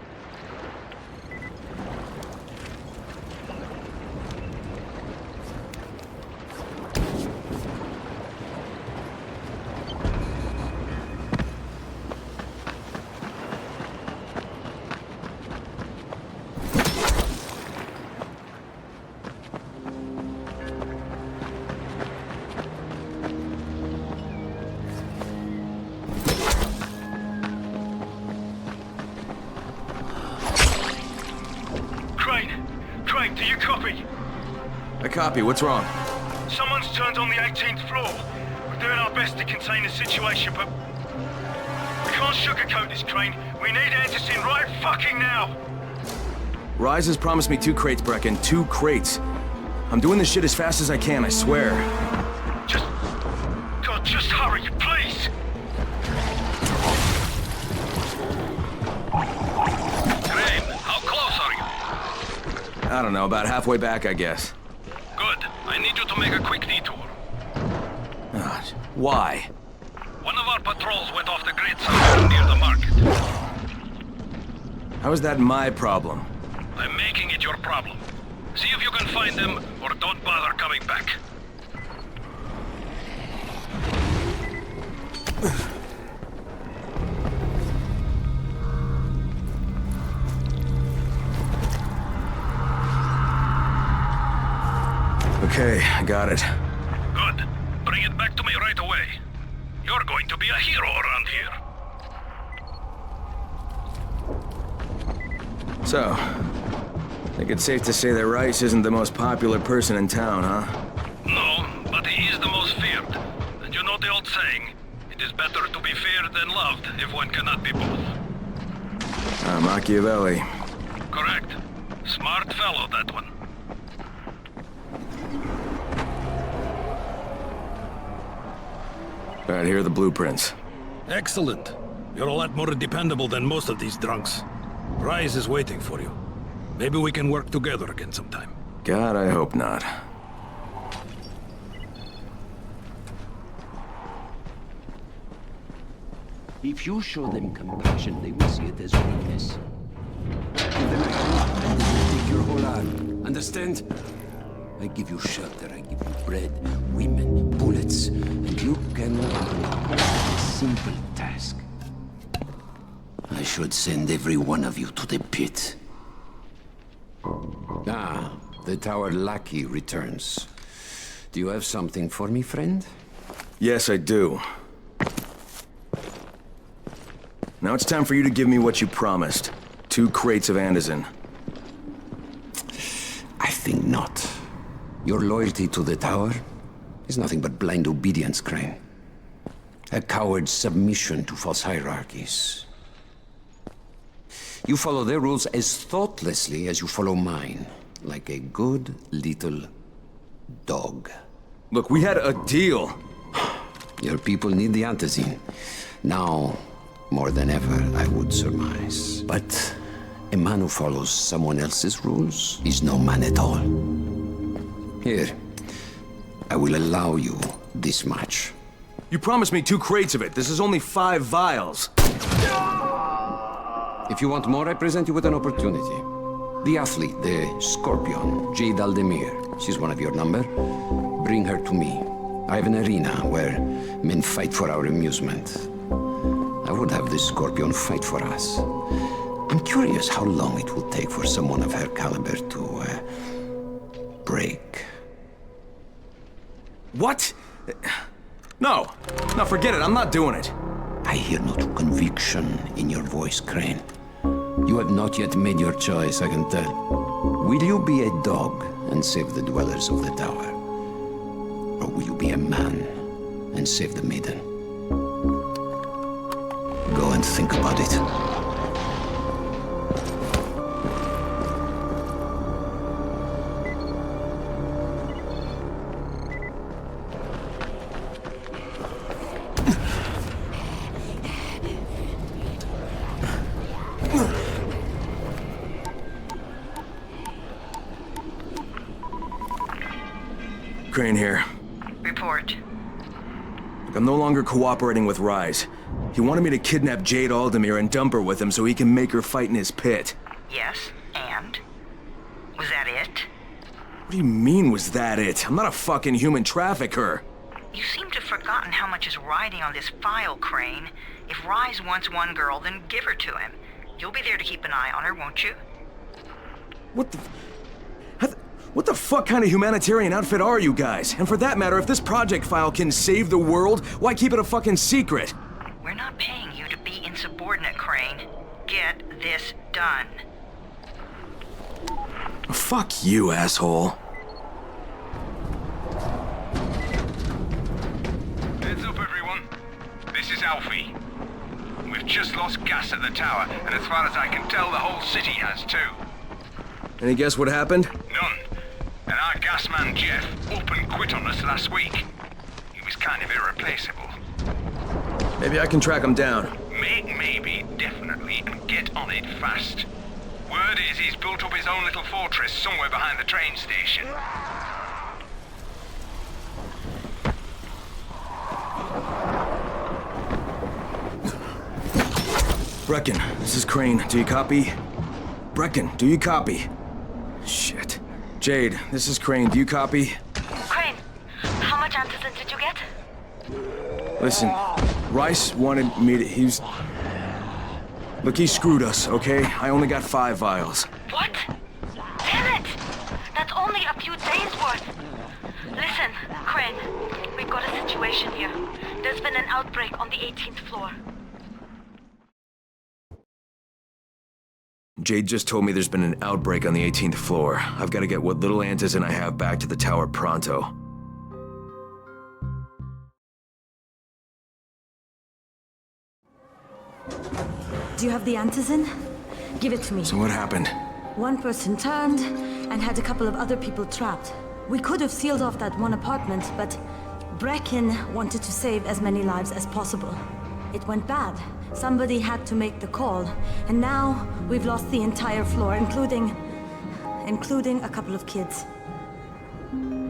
Crane, do you copy? I copy. What's wrong? Someone's turned on the 18th floor. We're doing our best to contain the situation, but we can't sugarcoat this, Crane. We need answers in right fucking now. Rise has promised me 2 crates, Brecken. 2 crates. I'm doing this shit as fast as I can, I swear. Just hurry, please. Crane, how close are you? I don't know, about halfway back, I guess. Good. I need you to make a quick detour. Why? One of our patrols went off the grid somewhere near the market. How is that my problem? I'm making it your problem. See if you can find them, or don't bother coming back. Okay, I got it. Good. Bring it back to me right away. You're going to be a hero around here. So, I think it's safe to say that Rice isn't the most popular person in town, huh? No, but he is the most feared. And you know the old saying, it is better to be feared than loved if one cannot be both. Machiavelli. Correct. Smart fellow, that one. All right, here are the blueprints. Excellent. You're a lot more dependable than most of these drunks. Rise is waiting for you. Maybe we can work together again sometime. God, I hope not. If you show them compassion, they will see it as weakness. Give them a hand, and they will take your whole arm. Understand? I give you shelter, I give you bread, women, bullets, and you can accomplish a simple task. I should send every one of you to the pit. Ah, the tower lackey returns. Do you have something for me, friend? Yes, I do. Now it's time for you to give me what you promised. 2 crates of Anderson. I think not. Your loyalty to the tower is nothing but blind obedience, Crane. A coward's submission to false hierarchies. You follow their rules as thoughtlessly as you follow mine. Like a good little dog. Look, we had a deal. Your people need the antizin. Now, more than ever, I would surmise. But a man who follows someone else's rules is no man at all. Here, I will allow you this much. You promised me 2 crates of it. This is only 5 vials. If you want more, I present you with an opportunity. The athlete, the Scorpion, Jade Aldemir. She's one of your number. Bring her to me. I have an arena where men fight for our amusement. I would have the Scorpion fight for us. I'm curious how long it will take for someone of her caliber to, break. What? No. No, forget it. I'm not doing it. I hear no conviction in your voice, Crane. You have not yet made your choice, I can tell. Will you be a dog and save the dwellers of the tower? Or will you be a man and save the maiden? Go and think about it. Crane here. Report. I'm no longer cooperating with Rise. He wanted me to kidnap Jade Aldemir and dump her with him so he can make her fight in his pit. Yes, and? Was that it? What do you mean, was that it? I'm not a fucking human trafficker. You seem to have forgotten how much is riding on this file, Crane. If Rise wants one girl, then give her to him. You'll be there to keep an eye on her, won't you? What the fuck kind of humanitarian outfit are you guys? And for that matter, if this project file can save the world, why keep it a fucking secret? We're not paying you to be insubordinate, Crane. Get this done. Fuck you, asshole. Heads up, everyone. This is Alfie. We've just lost gas at the tower, and as far as I can tell, the whole city has too. Any guess what happened? None. And our gas man, Jeff, up and quit on us last week. He was kind of irreplaceable. Maybe I can track him down. Maybe, definitely, and get on it fast. Word is he's built up his own little fortress somewhere behind the train station. Brecken, this is Crane. Do you copy? Brecken, do you copy? Shit. Jade, this is Crane. Do you copy? Crane, how much antizin did you get? Listen, Rice wanted me to... Look, he screwed us, okay? I only got 5 vials. What? Damn it! That's only a few days worth. Listen, Crane, we've got a situation here. There's been an outbreak on the 18th floor. Jade just told me there's been an outbreak on the 18th floor. I've got to get what little antizin I have back to the tower pronto. Do you have the antizin? Give it to me. So what happened? One person turned and had a couple of other people trapped. We could have sealed off that one apartment, but Brecken wanted to save as many lives as possible. It went bad. Somebody had to make the call, and now we've lost the entire floor, including a couple of kids.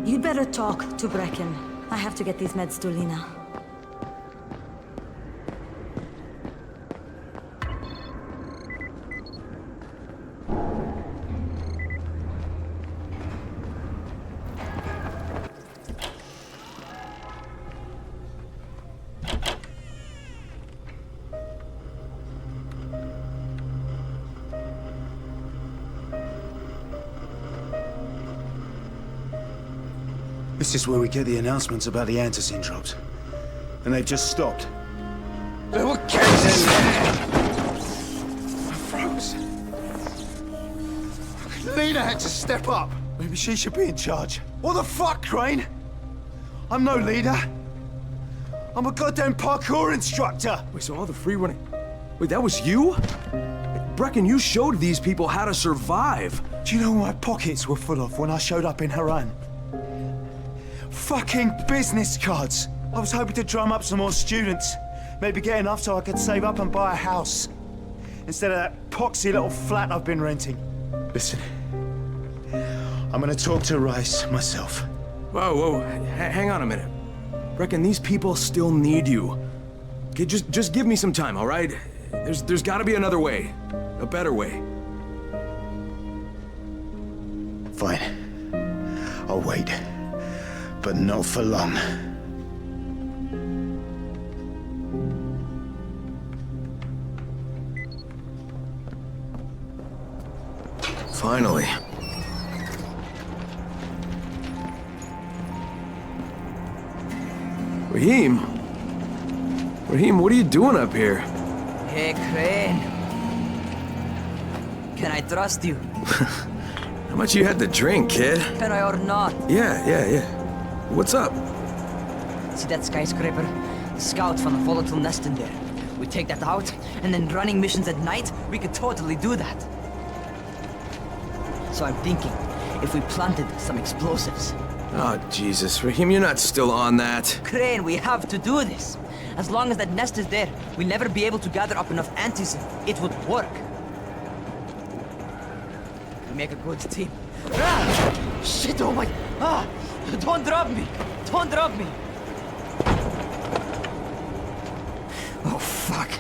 You'd better talk to Brecken. I have to get these meds to Lena. This is where we get the announcements about the antizin drops. And they've just stopped. There were kids in there! I froze. Lena had to step up. Maybe she should be in charge. What the fuck, Crane? I'm no leader. I'm a goddamn parkour instructor. Wait, so all the free running... Wait, that was you? Brecken, you showed these people how to survive. Do you know what my pockets were full of when I showed up in Haran? Fucking business cards. I was hoping to drum up some more students. Maybe get enough so I could save up and buy a house. Instead of that poxy little flat I've been renting. Listen, I'm gonna talk to Rice myself. Whoa, hang on a minute. Brecken, these people still need you. Okay, just give me some time, all right? There's gotta be another way. A better way. Fine. I'll wait. But not for long. Finally. Raheem, what are you doing up here? Hey, Crane. Can I trust you? How much you had to drink, kid? Can I or not? Yeah. What's up? See that skyscraper? The scouts found a volatile nest in there. We take that out, and then running missions at night, we could totally do that. So I'm thinking, if we planted some explosives. Oh, Jesus. Raheem, you're not still on that. Crane, we have to do this. As long as that nest is there, we'll never be able to gather up enough antizin. It would work. We make a good team. Ah! Shit, oh my... Ah! Don't drop me! Don't drop me! Oh, fuck.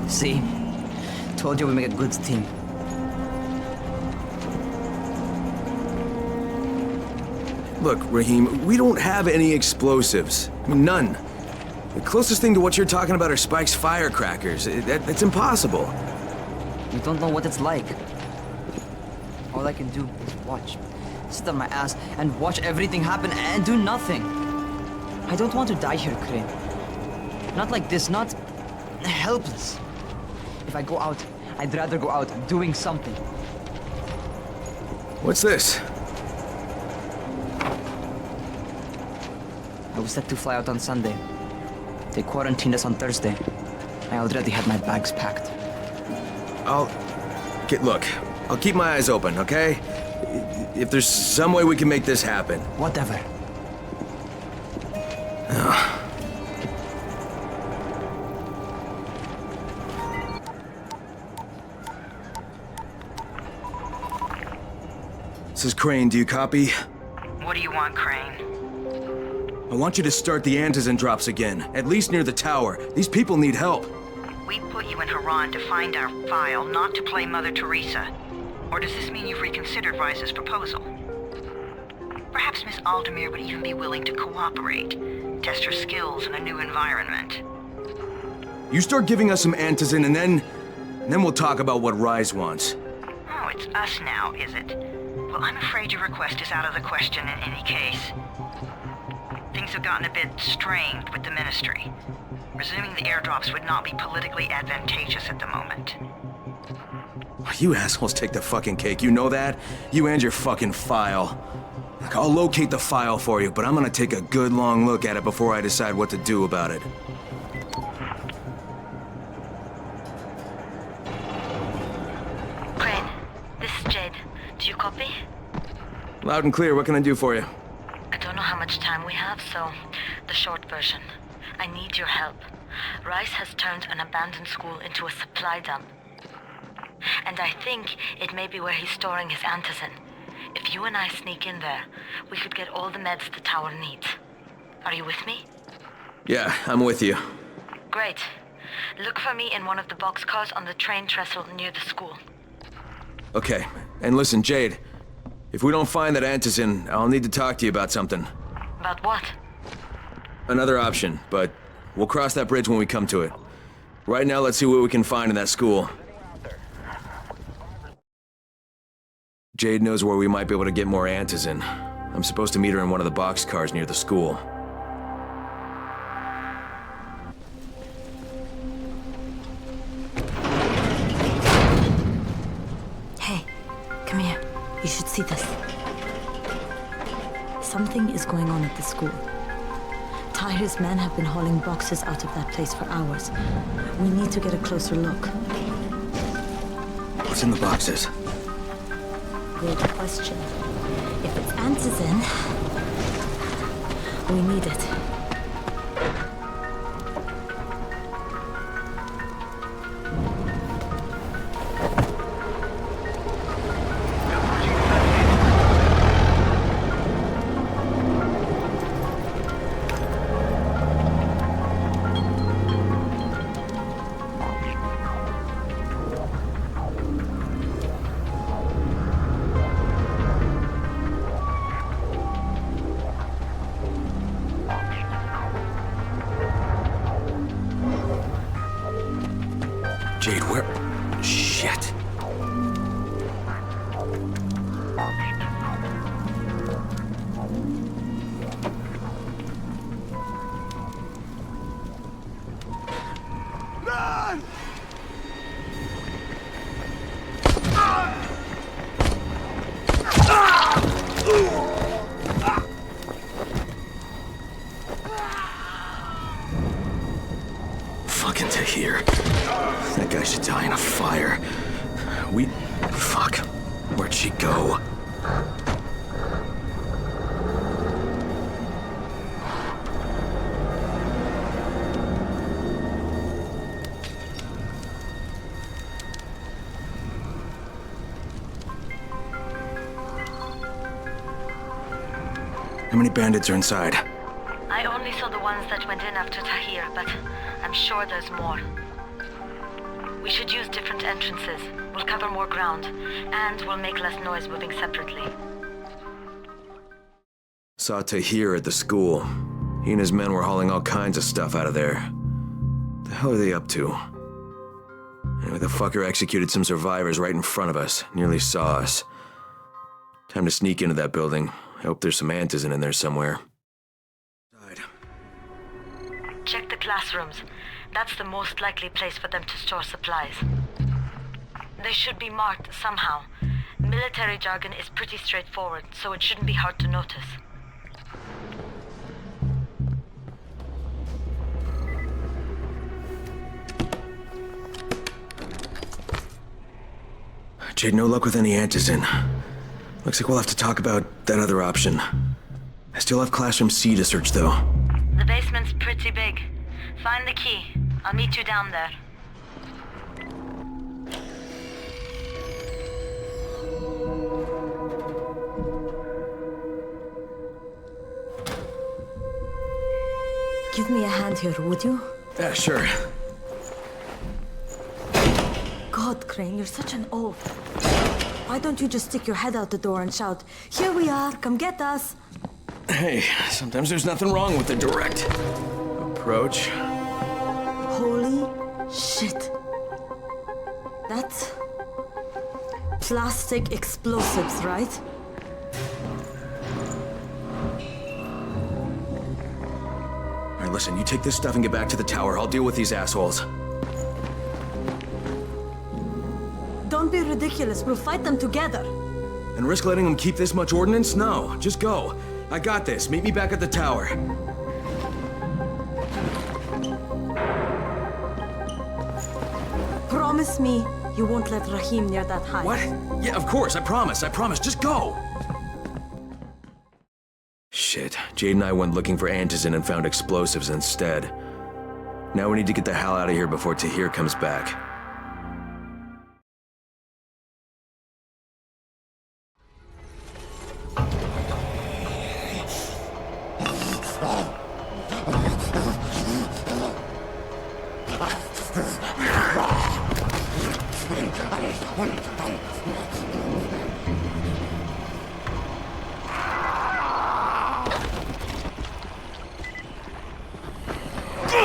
See? Told you we make a good team. Look, Raheem, we don't have any explosives. I mean, none. The closest thing to what you're talking about are Spike's firecrackers. That's impossible. You don't know what it's like. All I can do is watch. Sit on my ass and watch everything happen and do nothing. I don't want to die here, Crane. Not like this, not helpless. If I go out, I'd rather go out doing something. What's this? I was set to fly out on Sunday. They quarantined us on Thursday. I already had my bags packed. Look, I'll keep my eyes open, okay? If there's some way we can make this happen. Whatever. This is Crane, do you copy? What do you want, Crane? I want you to start the antizin drops again, at least near the tower. These people need help. We put you in Haran to find our file, not to play Mother Teresa. Or does this mean you've reconsidered Rice's proposal? Perhaps Miss Aldemir would even be willing to cooperate, test her skills in a new environment. You start giving us some antizin and then we'll talk about what Rise wants. Oh, it's us now, is it? Well, I'm afraid your request is out of the question in any case. Things have gotten a bit strained with the Ministry. Resuming the airdrops would not be politically advantageous at the moment. You assholes take the fucking cake, you know that? You and your fucking file. Look, I'll locate the file for you, but I'm gonna take a good long look at it before I decide what to do about it. Crane, this is Jade. Do you copy? Loud and clear, what can I do for you? I don't know how much time we have, so the short version. I need your help. Rice has turned an abandoned school into a supply dump. And I think it may be where he's storing his antizin. If you and I sneak in there, we could get all the meds the tower needs. Are you with me? Yeah, I'm with you. Great. Look for me in one of the boxcars on the train trestle near the school. Okay, and listen, Jade. If we don't find that antizin, I'll need to talk to you about something. About what? Another option, but we'll cross that bridge when we come to it. Right now, let's see what we can find in that school. Jade knows where we might be able to get more antizin. I'm supposed to meet her in one of the boxcars near the school. Hey, come here. You should see this. Something is going on at the school. Tahir's men have been hauling boxes out of that place for hours. We need to get a closer look. What's in the boxes? Good question. If it's antizin, we need it. Jade, where? Shit. Run! Fucking Tahir. That guy should die in a fire. Fuck. Where'd she go? How many bandits are inside? I only saw the ones that went in after Tahir, but I'm sure there's more. We should use different entrances. We'll cover more ground, and we'll make less noise moving separately. Saw Tahir at the school. He and his men were hauling all kinds of stuff out of there. The hell are they up to? Anyway, the fucker executed some survivors right in front of us. Nearly saw us. Time to sneak into that building. I hope there's some antizin in there somewhere. Check the classrooms. That's the most likely place for them to store supplies. They should be marked somehow. Military jargon is pretty straightforward, so it shouldn't be hard to notice. Jade, no luck with any antizin. Looks like we'll have to talk about that other option. I still have Classroom C to search, though. The basement's pretty big. Find the key. I'll meet you down there. Give me a hand here, would you? Yeah, sure. God, Crane, you're such an oaf. Why don't you just stick your head out the door and shout, "Here we are, come get us"? Hey, sometimes there's nothing wrong with the direct approach. Holy shit. That's plastic explosives, right? All right, listen, you take this stuff and get back to the tower. I'll deal with these assholes. Don't be ridiculous. We'll fight them together. And risk letting them keep this much ordnance? No, just go. I got this. Meet me back at the tower. Promise me you won't let Rahim near that hive. What? Yeah, of course. I promise. Just go. Shit. Jade and I went looking for antizin and found explosives instead. Now we need to get the hell out of here before Tahir comes back.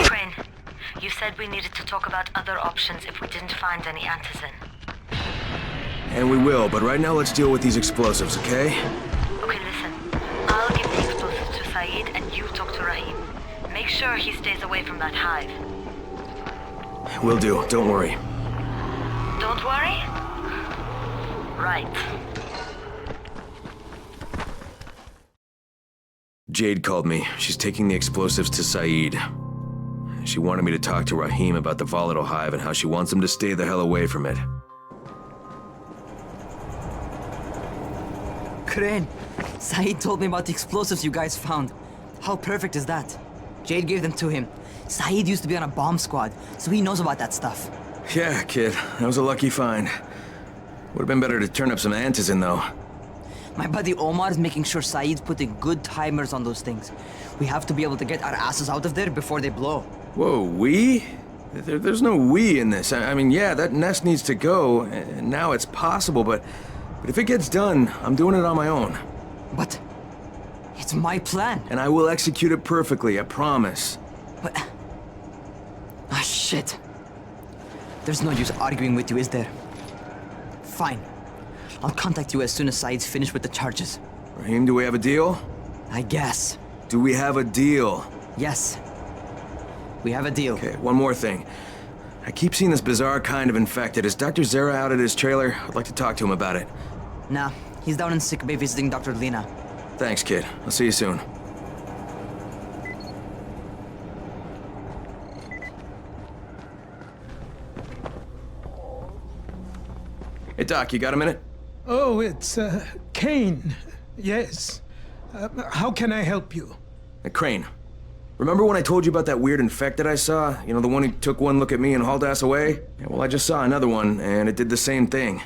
Crane, you said we needed to talk about other options if we didn't find any antizin. And we will, but right now let's deal with these explosives, okay? Okay, listen. Make sure he stays away from that hive. Will do, don't worry. Don't worry? Right. Jade called me. She's taking the explosives to Saeed. She wanted me to talk to Rahim about the volatile hive and how she wants him to stay the hell away from it. Crane, Saeed told me about the explosives you guys found. How perfect is that? Jade gave them to him. Saeed used to be on a bomb squad, so he knows about that stuff. Yeah, kid. That was a lucky find. Would've been better to turn up some antizin, though. My buddy Omar is making sure Saeed's putting good timers on those things. We have to be able to get our asses out of there before they blow. Whoa, we? There's no we in this. I mean, yeah, that nest needs to go, and now it's possible, but if it gets done, I'm doing it on my own. But it's my plan. And I will execute it perfectly, I promise. But... ah, shit. There's no use arguing with you, is there? Fine. I'll contact you as soon as Saeed's finished with the charges. Rahim, do we have a deal? I guess. Do we have a deal? Yes. We have a deal. Okay, one more thing. I keep seeing this bizarre kind of infected. Is Dr. Zera out at his trailer? I'd like to talk to him about it. Nah, he's down in sick bay visiting Dr. Lena. Thanks, kid. I'll see you soon. Hey, Doc, you got a minute? Oh, it's, Kane. Yes. How can I help you? Crane. Remember when I told you about that weird infected I saw? You know, the one who took one look at me and hauled ass away? Yeah, well, I just saw another one, and it did the same thing.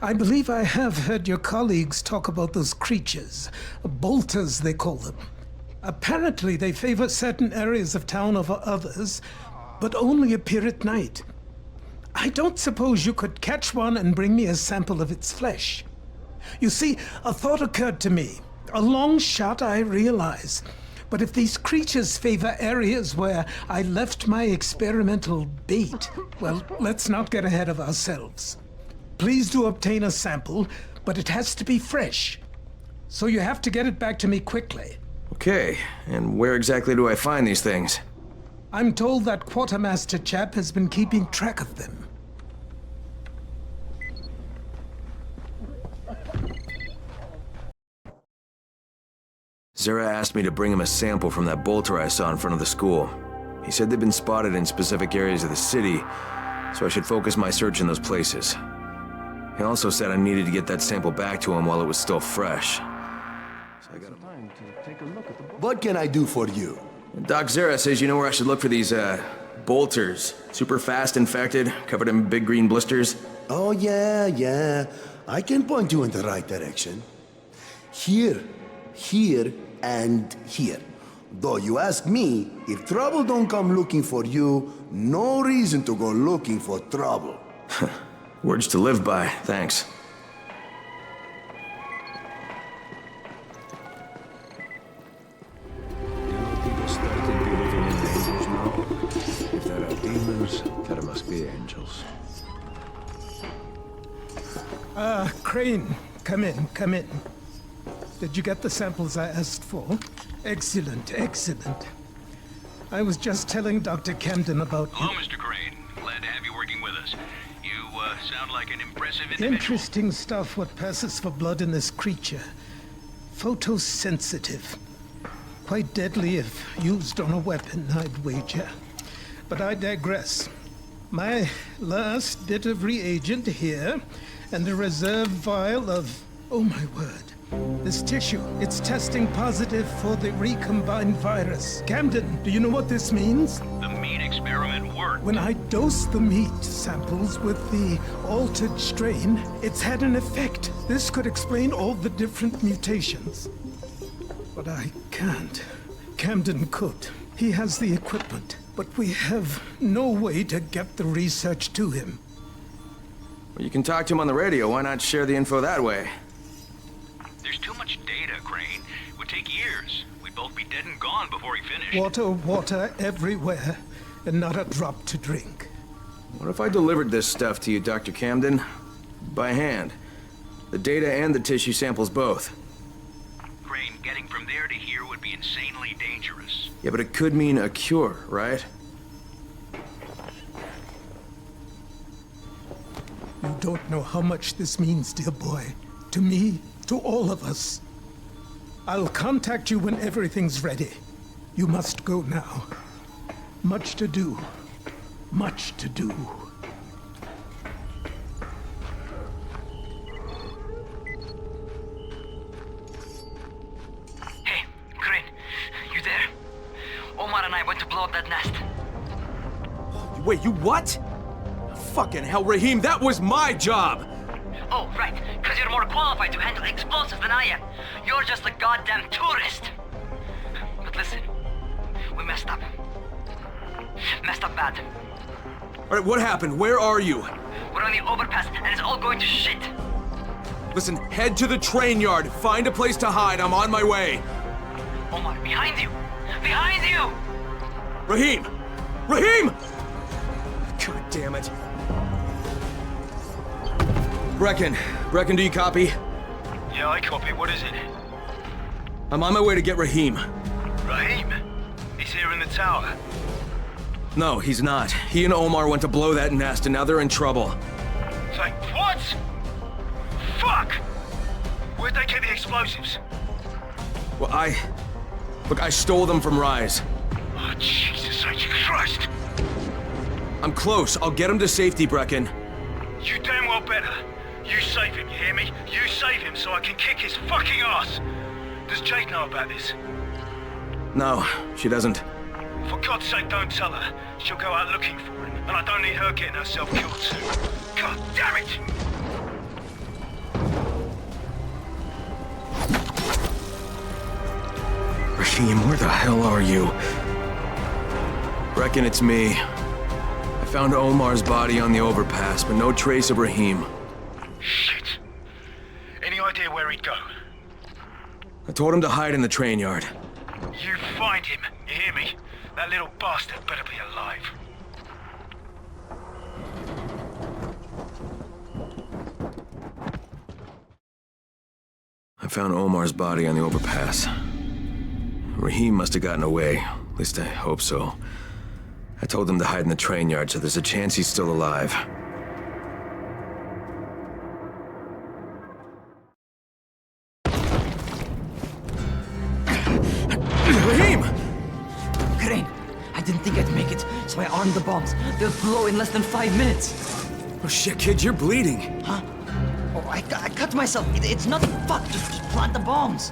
I believe I have heard your colleagues talk about those creatures. Bolters, they call them. Apparently, they favor certain areas of town over others, but only appear at night. I don't suppose you could catch one and bring me a sample of its flesh. You see, a thought occurred to me. A long shot, I realize. But if these creatures favor areas where I left my experimental bait, well, let's not get ahead of ourselves. Please do obtain a sample, but it has to be fresh. So you have to get it back to me quickly. Okay, and where exactly do I find these things? I'm told that quartermaster chap has been keeping track of them. Zera asked me to bring him a sample from that bolter I saw in front of the school. He said they'd been spotted in specific areas of the city, so I should focus my search in those places. He also said I needed to get that sample back to him while it was still fresh. So I got time to take a look at the What can I do for you? Doc Zera says you know where I should look for these, bolters. Super fast infected, covered in big green blisters. Oh, yeah. I can point you in the right direction. Here, and here. Though you ask me, if trouble don't come looking for you, no reason to go looking for trouble. Words to live by, thanks. People started believing in angels now. If there are demons, there must be angels. Crane, come in. Did you get the samples I asked for? Excellent. I was just telling Dr. Camden about Hello, Mr. Crane. Glad to have you working with us. You, sound like an impressive individual. Interesting stuff what passes for blood in this creature. Photosensitive. Quite deadly if used on a weapon, I'd wager. But I digress. My last bit of reagent here, and a reserve vial of... oh my word. This tissue, it's testing positive for the recombined virus. Camden, do you know what this means? The meat experiment worked. When I dosed the meat samples with the altered strain, it's had an effect. This could explain all the different mutations. But I can't. Camden could. He has the equipment, but we have no way to get the research to him. Well, you can talk to him on the radio. Why not share the info that way? There's too much data, Crane. It would take years. We'd both be dead and gone before he finished. Water everywhere, and not a drop to drink. What if I delivered this stuff to you, Dr. Camden? By hand. The data and the tissue samples both. Crane, getting from there to here would be insanely dangerous. Yeah, but it could mean a cure, right? You don't know how much this means, dear boy. To me, to all of us. I'll contact you when everything's ready. You must go now. Much to do. Much to do. Hey, Crane, you there? Omar and I went to blow up that nest. Wait, you what? Fucking hell, Raheem, that was my job! Oh, right, because you're more qualified to handle explosives than I am. You're just a goddamn tourist. But listen, we messed up. Messed up bad. Alright, what happened? Where are you? We're on the overpass, and it's all going to shit. Listen, head to the train yard. Find a place to hide. I'm on my way. Omar, behind you! Behind you! Raheem! Raheem! God damn it. Brecken, do you copy? Yeah, I copy. What is it? I'm on my way to get Raheem. Raheem? He's here in the tower. No, he's not. He and Omar went to blow that nest, and now they're in trouble. Say, what? Fuck! Where'd they get the explosives? Well, Look, I stole them from Rise. Oh, Jesus H. Christ! I'm close. I'll get him to safety, Brecken. You damn well better. You save him, you hear me? You save him so I can kick his fucking ass! Does Jade know about this? No, she doesn't. For God's sake, don't tell her. She'll go out looking for him, and I don't need her getting herself killed too. God damn it! Raheem, where the hell are you? Brecken, it's me. I found Omar's body on the overpass, but no trace of Raheem. Shit. Any idea where he'd go? I told him to hide in the train yard. You find him, you hear me? That little bastard better be alive. I found Omar's body on the overpass. Raheem must have gotten away. At least I hope so. I told him to hide in the train yard, so there's a chance he's still alive. Raheem! Crane, I didn't think I'd make it, so I armed the bombs. They'll blow in less than 5 minutes. Oh shit, kid, you're bleeding. Huh? Oh, I cut myself. It's nothing. Fuck, just plant the bombs.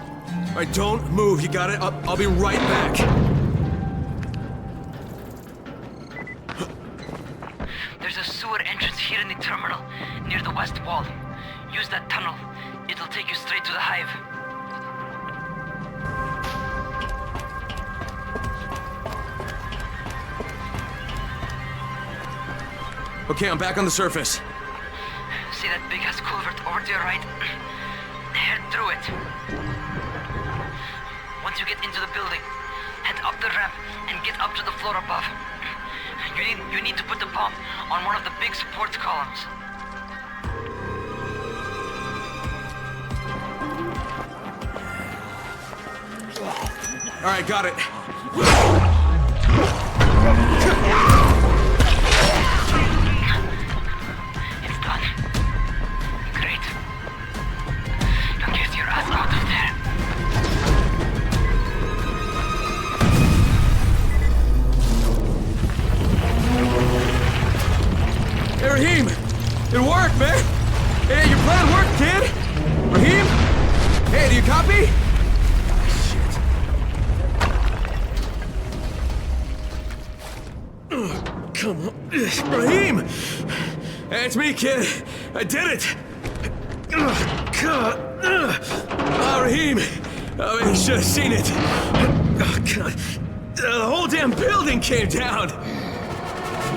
All right, don't move. You got it? I'll be right back. There's a sewer entrance here in the terminal, near the west wall. Use that tunnel. It'll take you straight to the hive. Okay, I'm back on the surface. See that big-ass culvert over to your right? Head through it. Once you get into the building, head up the ramp and get up to the floor above. You need to put the bomb on one of the big support columns. All right, got it. It's done. Great. Now get your ass out of there. Hey, Raheem! It worked, man! Hey, your plan worked, kid! Raheem? Hey, do you copy? Shit. Come on. Raheem! Hey, it's me, kid. I did it! God. Raheem! Oh, you should have seen it. Oh, God. The whole damn building came down!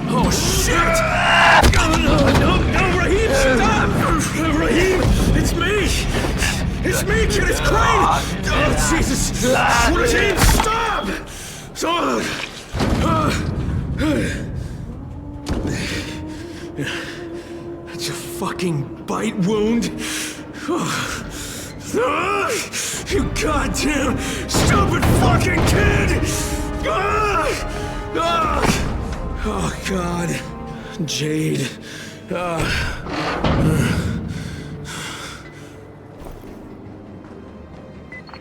Oh, shit! No, Raheem, stop! Raheem, it's me! It's me, kid, it's Crane! Oh, Jesus! Raheem, stop! That's a fucking bite wound. You goddamn stupid fucking kid! Ah! Ah! Oh, God. Jade.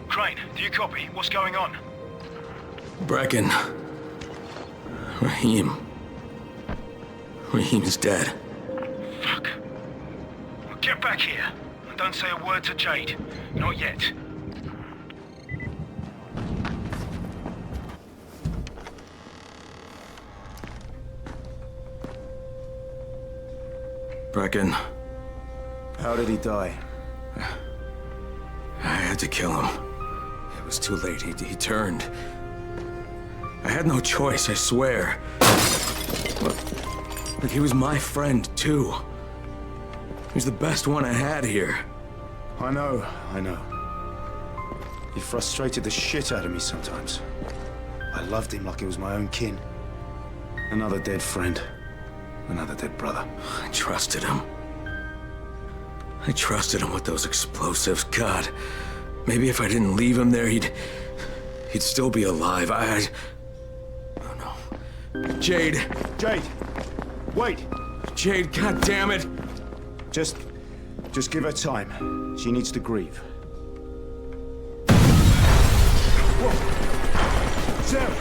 Crane, do you copy? What's going on? Brecken. Raheem. Raheem is dead. Fuck. Well, get back here. And don't say a word to Jade. Not yet. Brecken. How did he die? I had to kill him. It was too late. He turned. I had no choice, I swear. But he was my friend, too. He was the best one I had here. I know. He frustrated the shit out of me sometimes. I loved him like he was my own kin. Another dead friend. Another dead brother. I trusted him. I trusted him with those explosives. God, maybe if I didn't leave him there, he'd still be alive. Oh no. Jade. Jade! Wait! Jade, god damn it! Just give her time. She needs to grieve. Whoa! Sarah!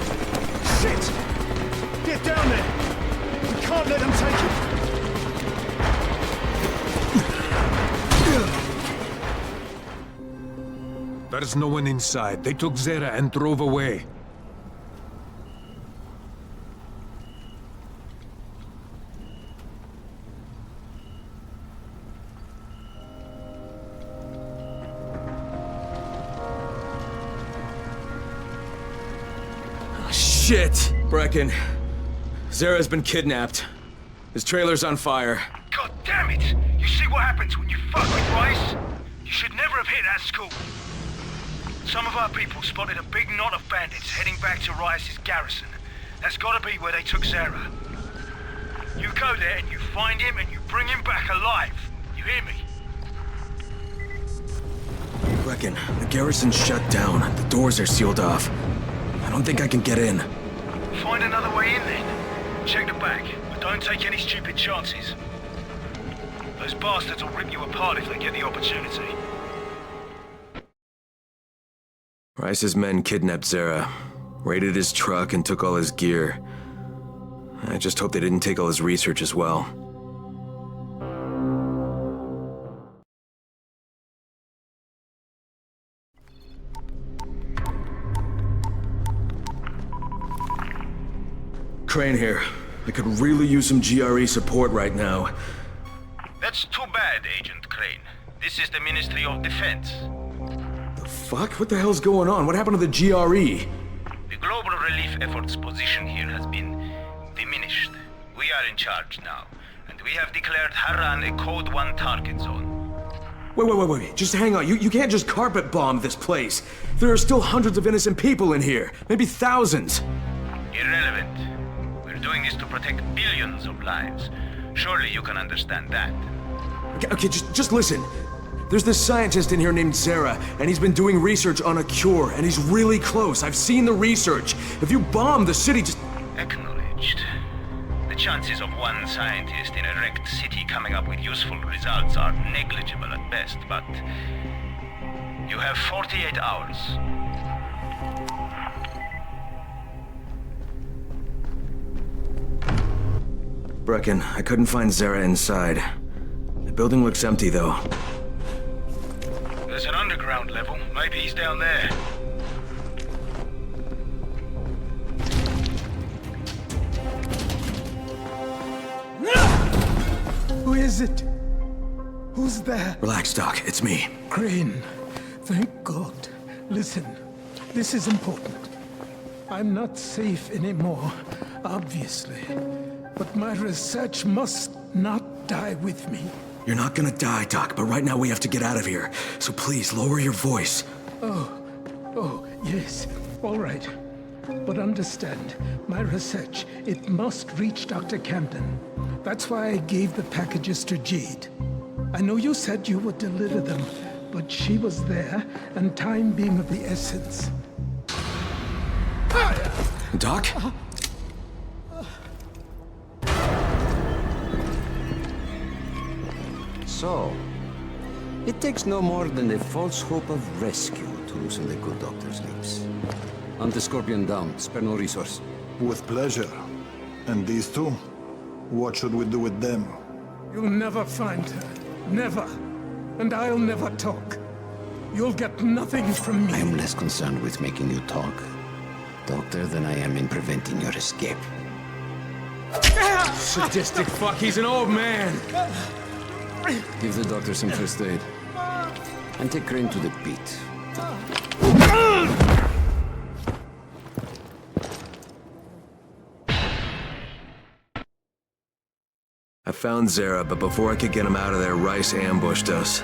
Shit! Get down there! We can't let them take it! There's no one inside. They took Zera and drove away. Shit! Brecken. Zera's been kidnapped. His trailer's on fire. God damn it! You see what happens when you fuck with Rice? You should never have hit that school. Some of our people spotted a big knot of bandits heading back to Rice's garrison. That's gotta be where they took Zera. You go there and you find him and you bring him back alive. You hear me? Brecken, the garrison's shut down. The doors are sealed off. I don't think I can get in. Find another way in then. Check the back, but don't take any stupid chances. Those bastards will rip you apart if they get the opportunity. Rice's men kidnapped Zera, raided his truck, and took all his gear. I just hope they didn't take all his research as well. Crane here. I could really use some GRE support right now. That's too bad, Agent Crane. This is the Ministry of Defense. The fuck? What the hell's going on? What happened to the GRE? The global relief effort's position here has been diminished. We are in charge now, and we have declared Harran a Code 1 target zone. Wait. Just hang on. You can't just carpet bomb this place. There are still hundreds of innocent people in here. Maybe thousands. Irrelevant. We're doing this to protect billions of lives. Surely you can understand that. Okay, just listen. There's this scientist in here named Zera, and he's been doing research on a cure, and he's really close. I've seen the research. If you bomb the city, just... Acknowledged. The chances of one scientist in a wrecked city coming up with useful results are negligible at best, but... you have 48 hours. Brecken, I couldn't find Zera inside. The building looks empty, though. There's an underground level. Maybe he's down there. Who is it? Who's there? Relax, Doc. It's me. Crane. Thank God. Listen, this is important. I'm not safe anymore, obviously. But my research must not die with me. You're not gonna die, Doc, but right now we have to get out of here. So please, lower your voice. Oh, yes. All right. But understand, my research, it must reach Dr. Camden. That's why I gave the packages to Jade. I know you said you would deliver them, but she was there, and time being of the essence. Doc? So, it takes no more than a false hope of rescue to loosen the good doctor's lips. Hunt the Scorpion down. Spare no resource. With pleasure. And these two? What should we do with them? You'll never find her. Never. And I'll never talk. You'll get nothing from me. I am less concerned with making you talk, Doctor, than I am in preventing your escape. Sadistic fuck, he's an old man! Give the doctor some first aid. And take Crane to the pit. I found Zara, but before I could get him out of there, Rice ambushed us.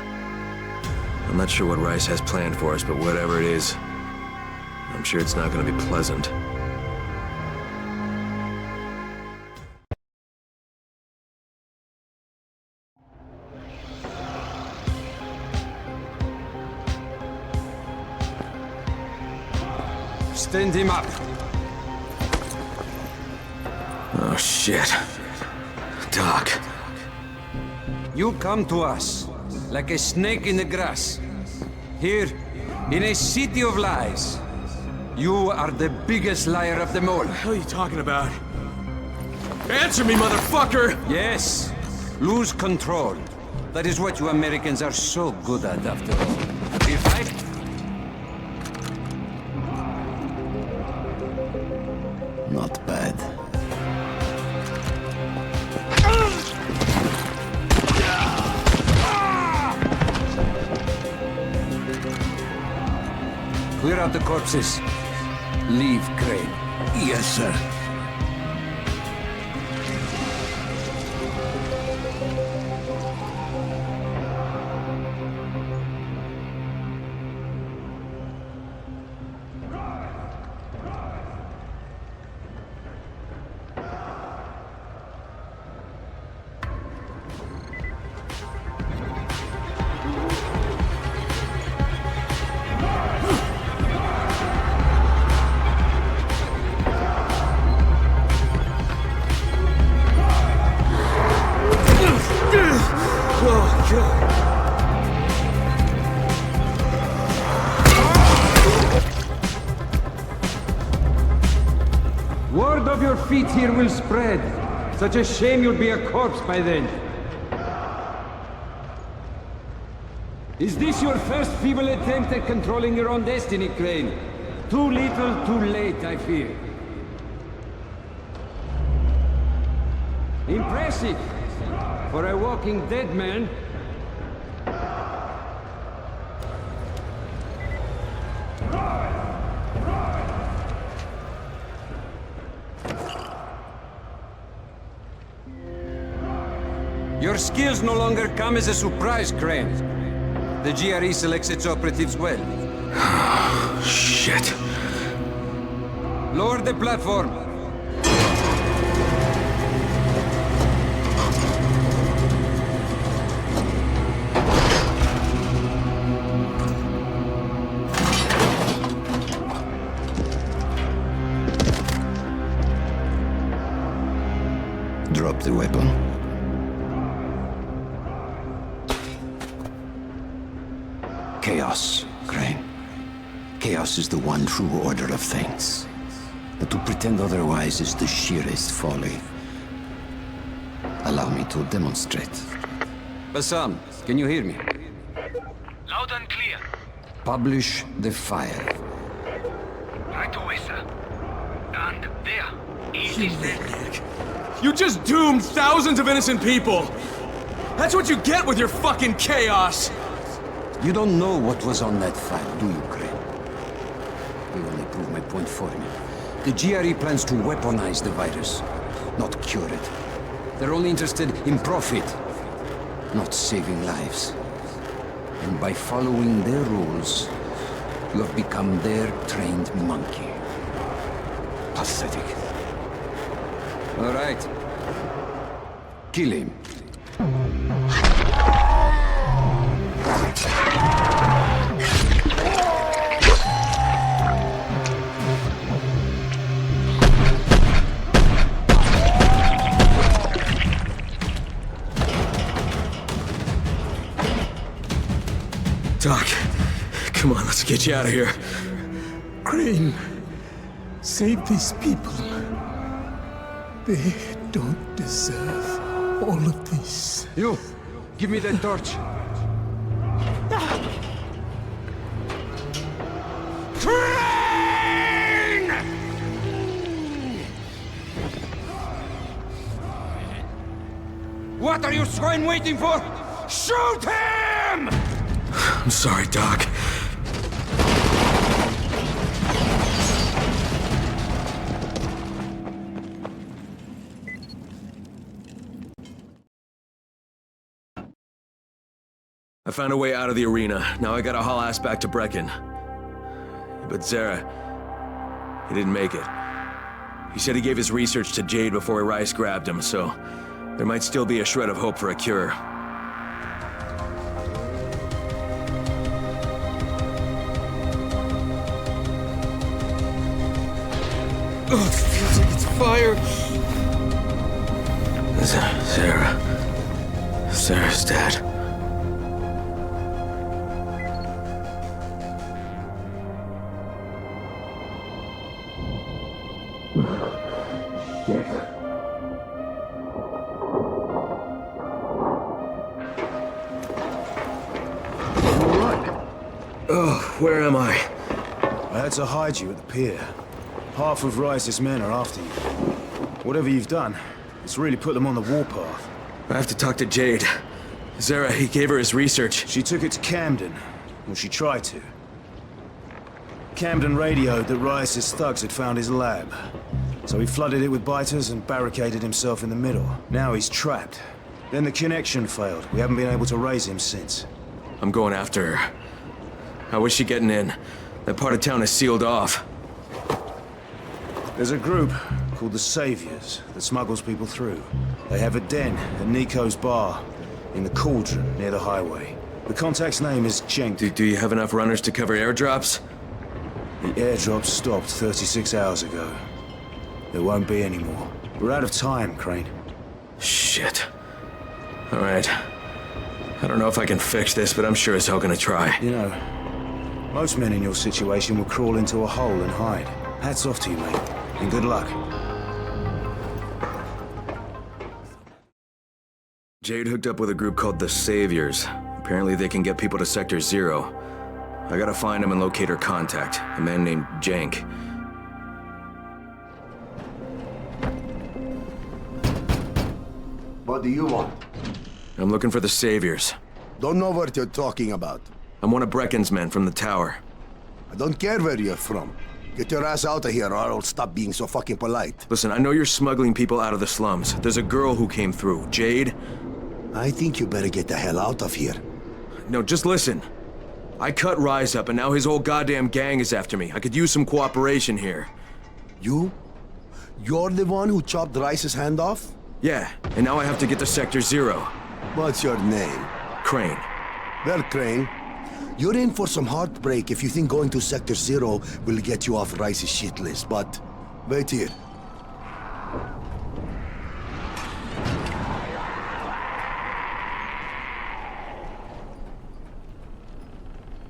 I'm not sure what Rice has planned for us, but whatever it is, I'm sure it's not gonna be pleasant. Stand him up. Oh, shit. Doc. You come to us like a snake in the grass. Here, in a city of lies. You are the biggest liar of them all. What the hell are you talking about? Answer me, motherfucker! Yes. Lose control. That is what you Americans are so good at, after all. We fight? Not bad. Clear out the corpses. Leave Crane. Yes, sir. Word of your feet here will spread. Such a shame you'll be a corpse by then. Is this your first feeble attempt at controlling your own destiny, Crane? Too little, too late, I fear. Impressive. For a walking dead man. Your skills no longer come as a surprise, Crane. The GRE selects its operatives well. Shit. Lower the platform. Drop the weapon. Chaos, Crane. Chaos is the one true order of things. But to pretend otherwise is the sheerest folly. Allow me to demonstrate. Bassam, can you hear me? Loud and clear. Publish the file. Right away, sir. And there. Easy set. You just doomed thousands of innocent people! That's what you get with your fucking chaos! You don't know what was on that file, do you, Crane? You only prove my point for me. The GRE plans to weaponize the virus, not cure it. They're only interested in profit, not saving lives. And by following their rules, you have become their trained monkey. Pathetic. All right. Kill him. Doc, come on, let's get you out of here. Crane, save these people. They don't deserve all of this. You, give me that torch. Crane! What are you swine waiting for? Shoot him! I'm sorry, Doc. I found a way out of the arena. Now I gotta haul ass back to Brecken. But Zara, he didn't make it. He said he gave his research to Jade before Rice grabbed him, so there might still be a shred of hope for a cure. Oh, it feels like it's fire. Sarah's dead. Oh, where am I? I had to hide you at the pier. Half of Rice's men are after you. Whatever you've done, it's really put them on the warpath. I have to talk to Jade. Zara, he gave her his research. She took it to Camden. Well, she tried to. Camden radioed that Rice's thugs had found his lab. So he flooded it with biters and barricaded himself in the middle. Now he's trapped. Then the connection failed. We haven't been able to raise him since. I'm going after her. How is she getting in? That part of town is sealed off. There's a group called the Saviors that smuggles people through. They have a den at Nico's bar in the Cauldron near the highway. The contact's name is Jenk. Do you have enough runners to cover airdrops? The airdrop stopped 36 hours ago. There won't be any more. We're out of time, Crane. Shit. All right. I don't know if I can fix this, but I'm sure as hell gonna try. You know, most men in your situation would crawl into a hole and hide. Hats off to you, mate, and good luck. Jade hooked up with a group called the Saviors. Apparently they can get people to Sector 0. I gotta find him and locate her contact, a man named Jenk. What do you want? I'm looking for the Saviors. Don't know what you're talking about. I'm one of Brecken's men from the tower. I don't care where you're from. Get your ass out of here or I'll stop being so fucking polite. Listen, I know you're smuggling people out of the slums. There's a girl who came through, Jade. I think you better get the hell out of here. No, just listen. I cut Rise up and now his whole goddamn gang is after me. I could use some cooperation here. You? You're the one who chopped Rice's hand off? Yeah, and now I have to get to Sector 0. What's your name? Crane. Well, Crane, you're in for some heartbreak if you think going to Sector 0 will get you off Rice's shit list, but wait here.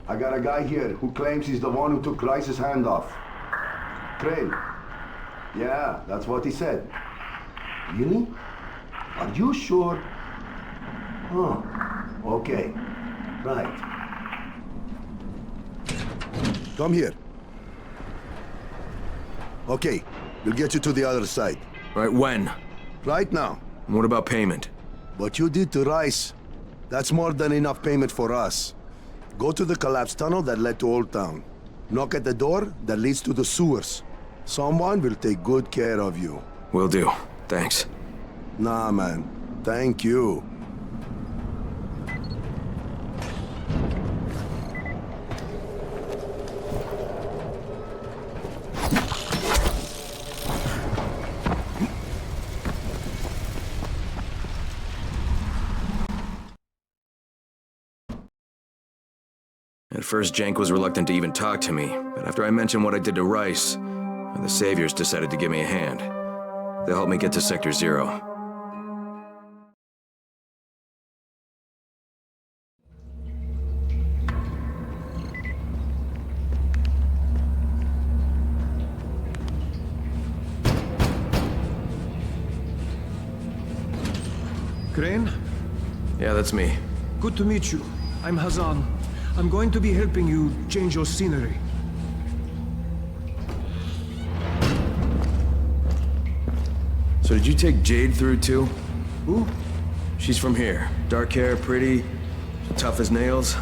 I got a guy here who claims he's the one who took Rice's hand off. Crane. Yeah, that's what he said. Really? Are you sure? Oh, okay. Right. Come here. Okay, we'll get you to the other side. Right, when? Right now. And what about payment? What you did to Rice, that's more than enough payment for us. Go to the collapsed tunnel that led to Old Town. Knock at the door that leads to the sewers. Someone will take good care of you. Will do. Thanks. Nah, man. Thank you. At first, Jenk was reluctant to even talk to me, but after I mentioned what I did to Rice, the Saviors decided to give me a hand. They'll help me get to Sector 0. Crane? Yeah, that's me. Good to meet you. I'm Hazan. I'm going to be helping you change your scenery. So did you take Jade through too? Who? She's from here. Dark hair, pretty, tough as nails.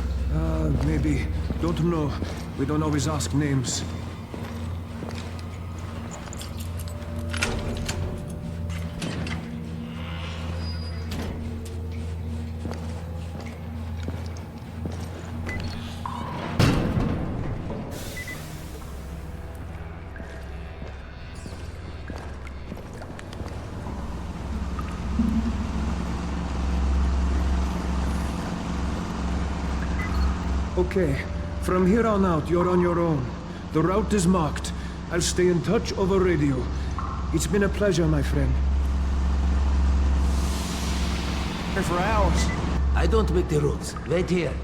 Maybe. Don't know. We don't always ask names. Okay, from here on out, you're on your own. The route is marked. I'll stay in touch over radio. It's been a pleasure, my friend. Here for hours. I don't make the rules. Wait here.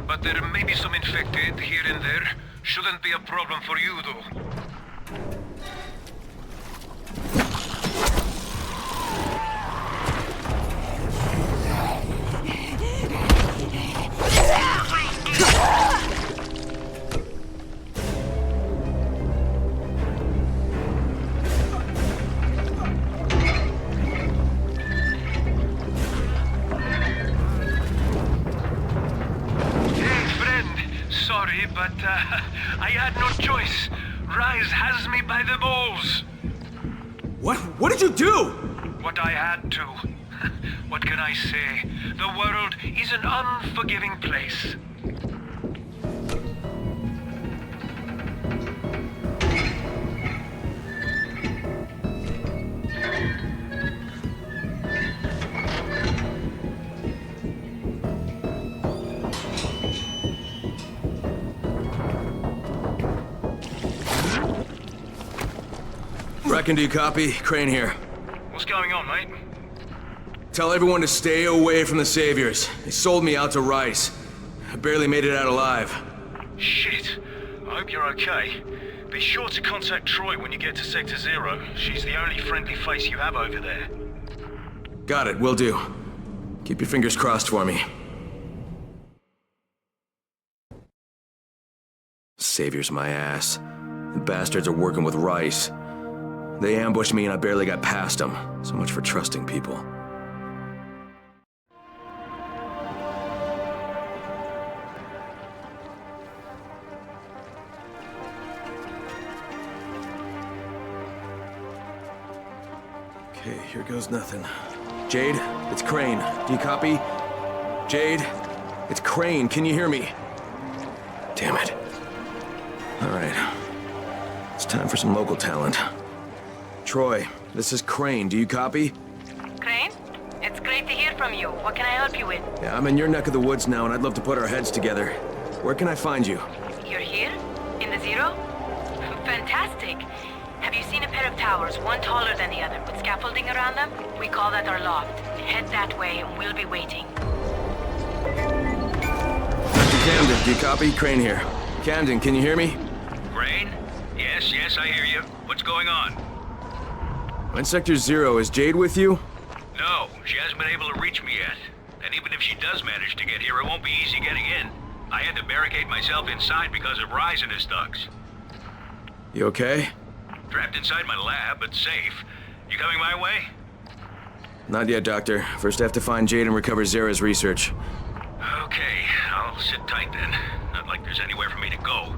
But there may be some infected here and there. Shouldn't be a problem for you, though. But I had no choice. Rise has me by the balls. What did you do? What I had to. What can I say? The world is an unforgiving place. Reckon, do you copy? Crane here. What's going on, mate? Tell everyone to stay away from the Saviors. They sold me out to Rice. I barely made it out alive. Shit. I hope you're okay. Be sure to contact Troy when you get to Sector 0. She's the only friendly face you have over there. Got it, will do. Keep your fingers crossed for me. Saviors my ass. The bastards are working with Rice. They ambushed me and I barely got past them. So much for trusting people. Okay, here goes nothing. Jade, it's Crane. Do you copy? Jade, it's Crane. Can you hear me? Damn it. All right. It's time for some local talent. Troy, this is Crane. Do you copy? Crane? It's great to hear from you. What can I help you with? Yeah, I'm in your neck of the woods now, and I'd love to put our heads together. Where can I find you? You're here? In the Zero? Fantastic. Have you seen a pair of towers, one taller than the other, with scaffolding around them? We call that our loft. Head that way, and we'll be waiting. Dr. Camden, do you copy? Crane here. Camden, can you hear me? Crane? Yes, I hear you. What's going on? I'm in Sector 0. Is Jade with you? No, she hasn't been able to reach me yet. And even if she does manage to get here, it won't be easy getting in. I had to barricade myself inside because of Rise and his thugs. You okay? Trapped inside my lab, but safe. You coming my way? Not yet, Doctor. First I have to find Jade and recover Zara's research. Okay, I'll sit tight then. Not like there's anywhere for me to go.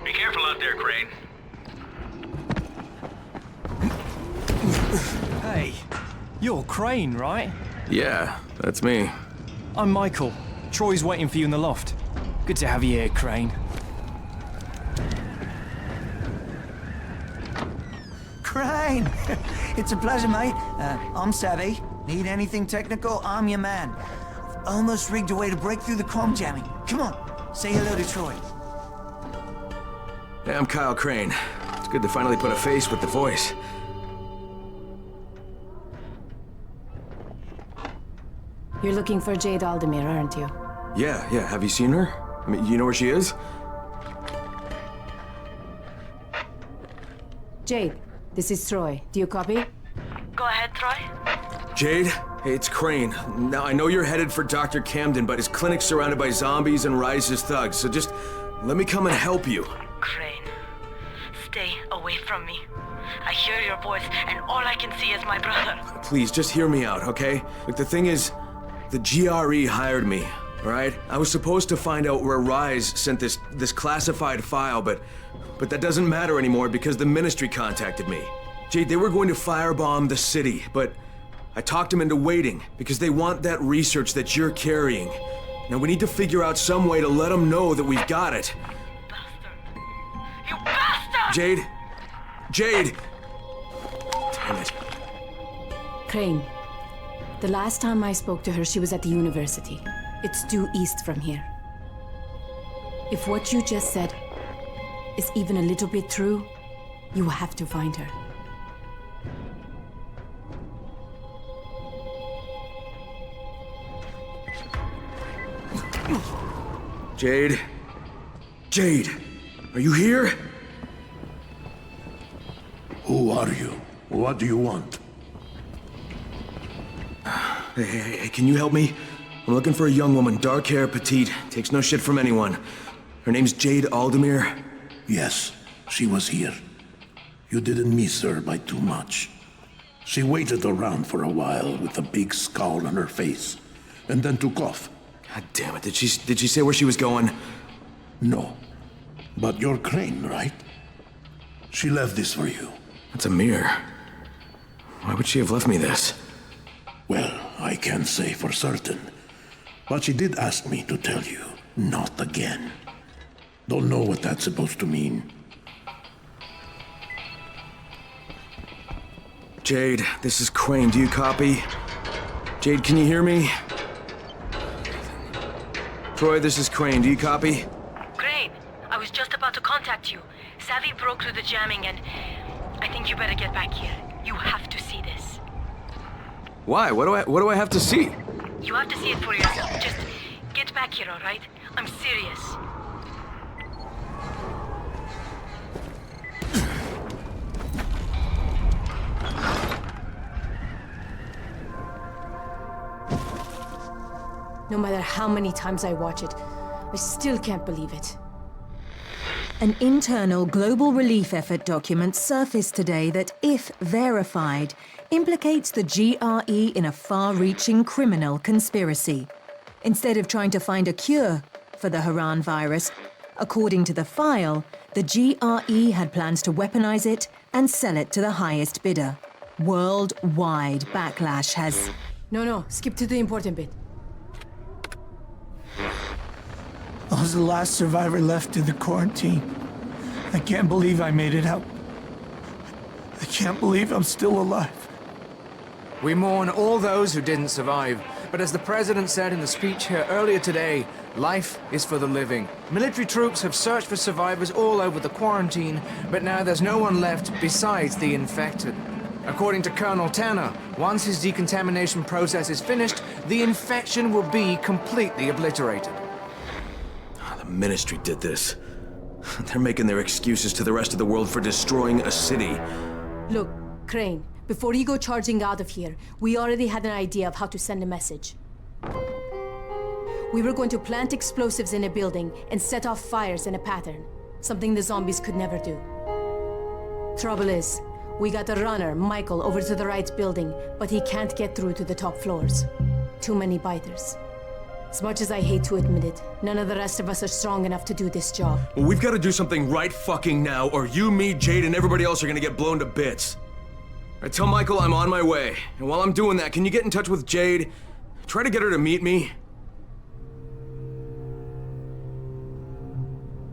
Be careful out there, Crane. Hey, you're Crane, right? Yeah, that's me. I'm Michael. Troy's waiting for you in the loft. Good to have you here, Crane. Crane! It's a pleasure, mate. I'm Savvy. Need anything technical, I'm your man. Almost rigged a way to break through the comm jamming. Come on, say hello to Troy. Hey, I'm Kyle Crane. It's good to finally put a face with the voice. You're looking for Jade Aldemir, aren't you? Yeah. Have you seen her? I mean, you know where she is? Jade, this is Troy. Do you copy? Go ahead, Troy. Jade? Hey, it's Crane. Now, I know you're headed for Dr. Camden, but his clinic's surrounded by zombies and Rise's thugs, so just let me come and help you. Crane, stay away from me. I hear your voice, and all I can see is my brother. Please, just hear me out, okay? Look, the thing is, the GRE hired me, all right? I was supposed to find out where Rise sent this classified file, but that doesn't matter anymore because the Ministry contacted me. Jade, they were going to firebomb the city, but I talked them into waiting because they want that research that you're carrying. Now we need to figure out some way to let them know that we've got it. You bastard! Jade! Damn it. Crane, the last time I spoke to her, she was at the university. It's due east from here. If what you just said is even a little bit true, you have to find her. Jade? Jade! Are you here? Who are you? What do you want? Hey, can you help me? I'm looking for a young woman, dark hair, petite, takes no shit from anyone. Her name's Jade Aldemir. Yes, she was here. You didn't miss her by too much. She waited around for a while with a big scowl on her face, and then took off. God damn it, did she say where she was going? No. But you're Crane, right? She left this for you. That's a mirror. Why would she have left me this? Well, I can't say for certain. But she did ask me to tell you, not again. Don't know what that's supposed to mean. Jade, this is Crane. Do you copy? Jade, can you hear me? Troy, this is Crane. Do you copy? Crane, I was just about to contact you. Savvy broke through the jamming and I think you better get back here. You have to see this. Why? What do I have to see? You have to see it for yourself. Just get back here, all right? I'm serious. No matter how many times I watch it, I still can't believe it. An internal global relief effort document surfaced today that, if verified, implicates the GRE in a far-reaching criminal conspiracy. Instead of trying to find a cure for the Haran virus, according to the file, the GRE had plans to weaponize it and sell it to the highest bidder. Worldwide backlash has... No, skip to the important bit. I was the last survivor left in the quarantine. I can't believe I made it out. I can't believe I'm still alive. We mourn all those who didn't survive, but as the President said in the speech here earlier today, life is for the living. Military troops have searched for survivors all over the quarantine, but now there's no one left besides the infected. According to Colonel Tanner, once his decontamination process is finished, the infection will be completely obliterated. The Ministry did this. They're making their excuses to the rest of the world for destroying a city. Look, Crane, before you go charging out of here, we already had an idea of how to send a message. We were going to plant explosives in a building and set off fires in a pattern, something the zombies could never do. Trouble is, we got the runner, Michael, over to the right building, but he can't get through to the top floors. Too many biters. As much as I hate to admit it, none of the rest of us are strong enough to do this job. Well, we've got to do something right fucking now, or you, me, Jade, and everybody else are gonna get blown to bits. All right, tell Michael I'm on my way. And while I'm doing that, can you get in touch with Jade? Try to get her to meet me.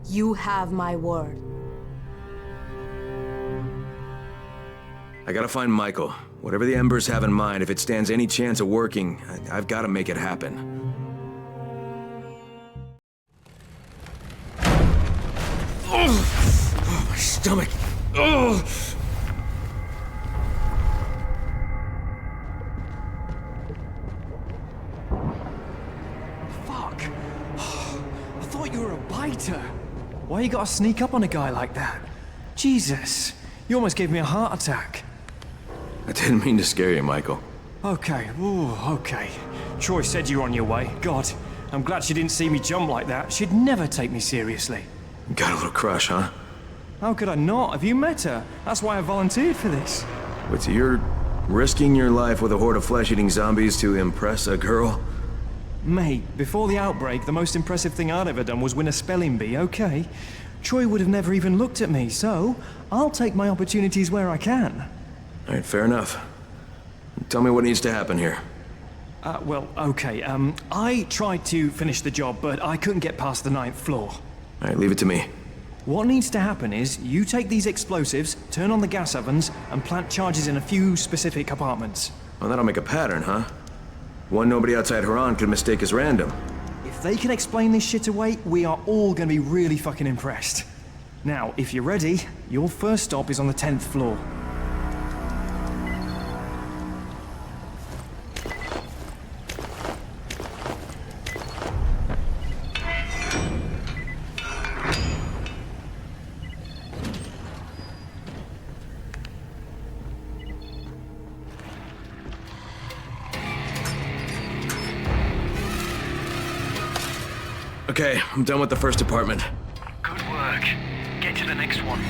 You have my word. I gotta find Michael. Whatever the Embers have in mind, if it stands any chance of working, I've gotta make it happen. Oh, my stomach. Oh. you gotta sneak up on a guy like that? Jesus, you almost gave me a heart attack. I didn't mean to scare you, Michael. Okay, ooh, okay. Troy said you were on your way. God, I'm glad she didn't see me jump like that. She'd never take me seriously. Got a little crush, huh? How could I not? Have you met her? That's why I volunteered for this. Wait, so you're risking your life with a horde of flesh-eating zombies to impress a girl? Mate, before the outbreak, the most impressive thing I'd ever done was win a spelling bee, okay? Troy would have never even looked at me, so I'll take my opportunities where I can. All right, fair enough. Tell me what needs to happen here. Well, okay, I tried to finish the job, but I couldn't get past the 9th floor. All right, leave it to me. What needs to happen is, you take these explosives, turn on the gas ovens, and plant charges in a few specific apartments. Well, that'll make a pattern, huh? One nobody outside Haran could mistake as random. If they can explain this shit away, we are all gonna be really fucking impressed. Now, if you're ready, your first stop is on the 10th floor. Okay, I'm done with the first apartment. Good work. Get to the next one.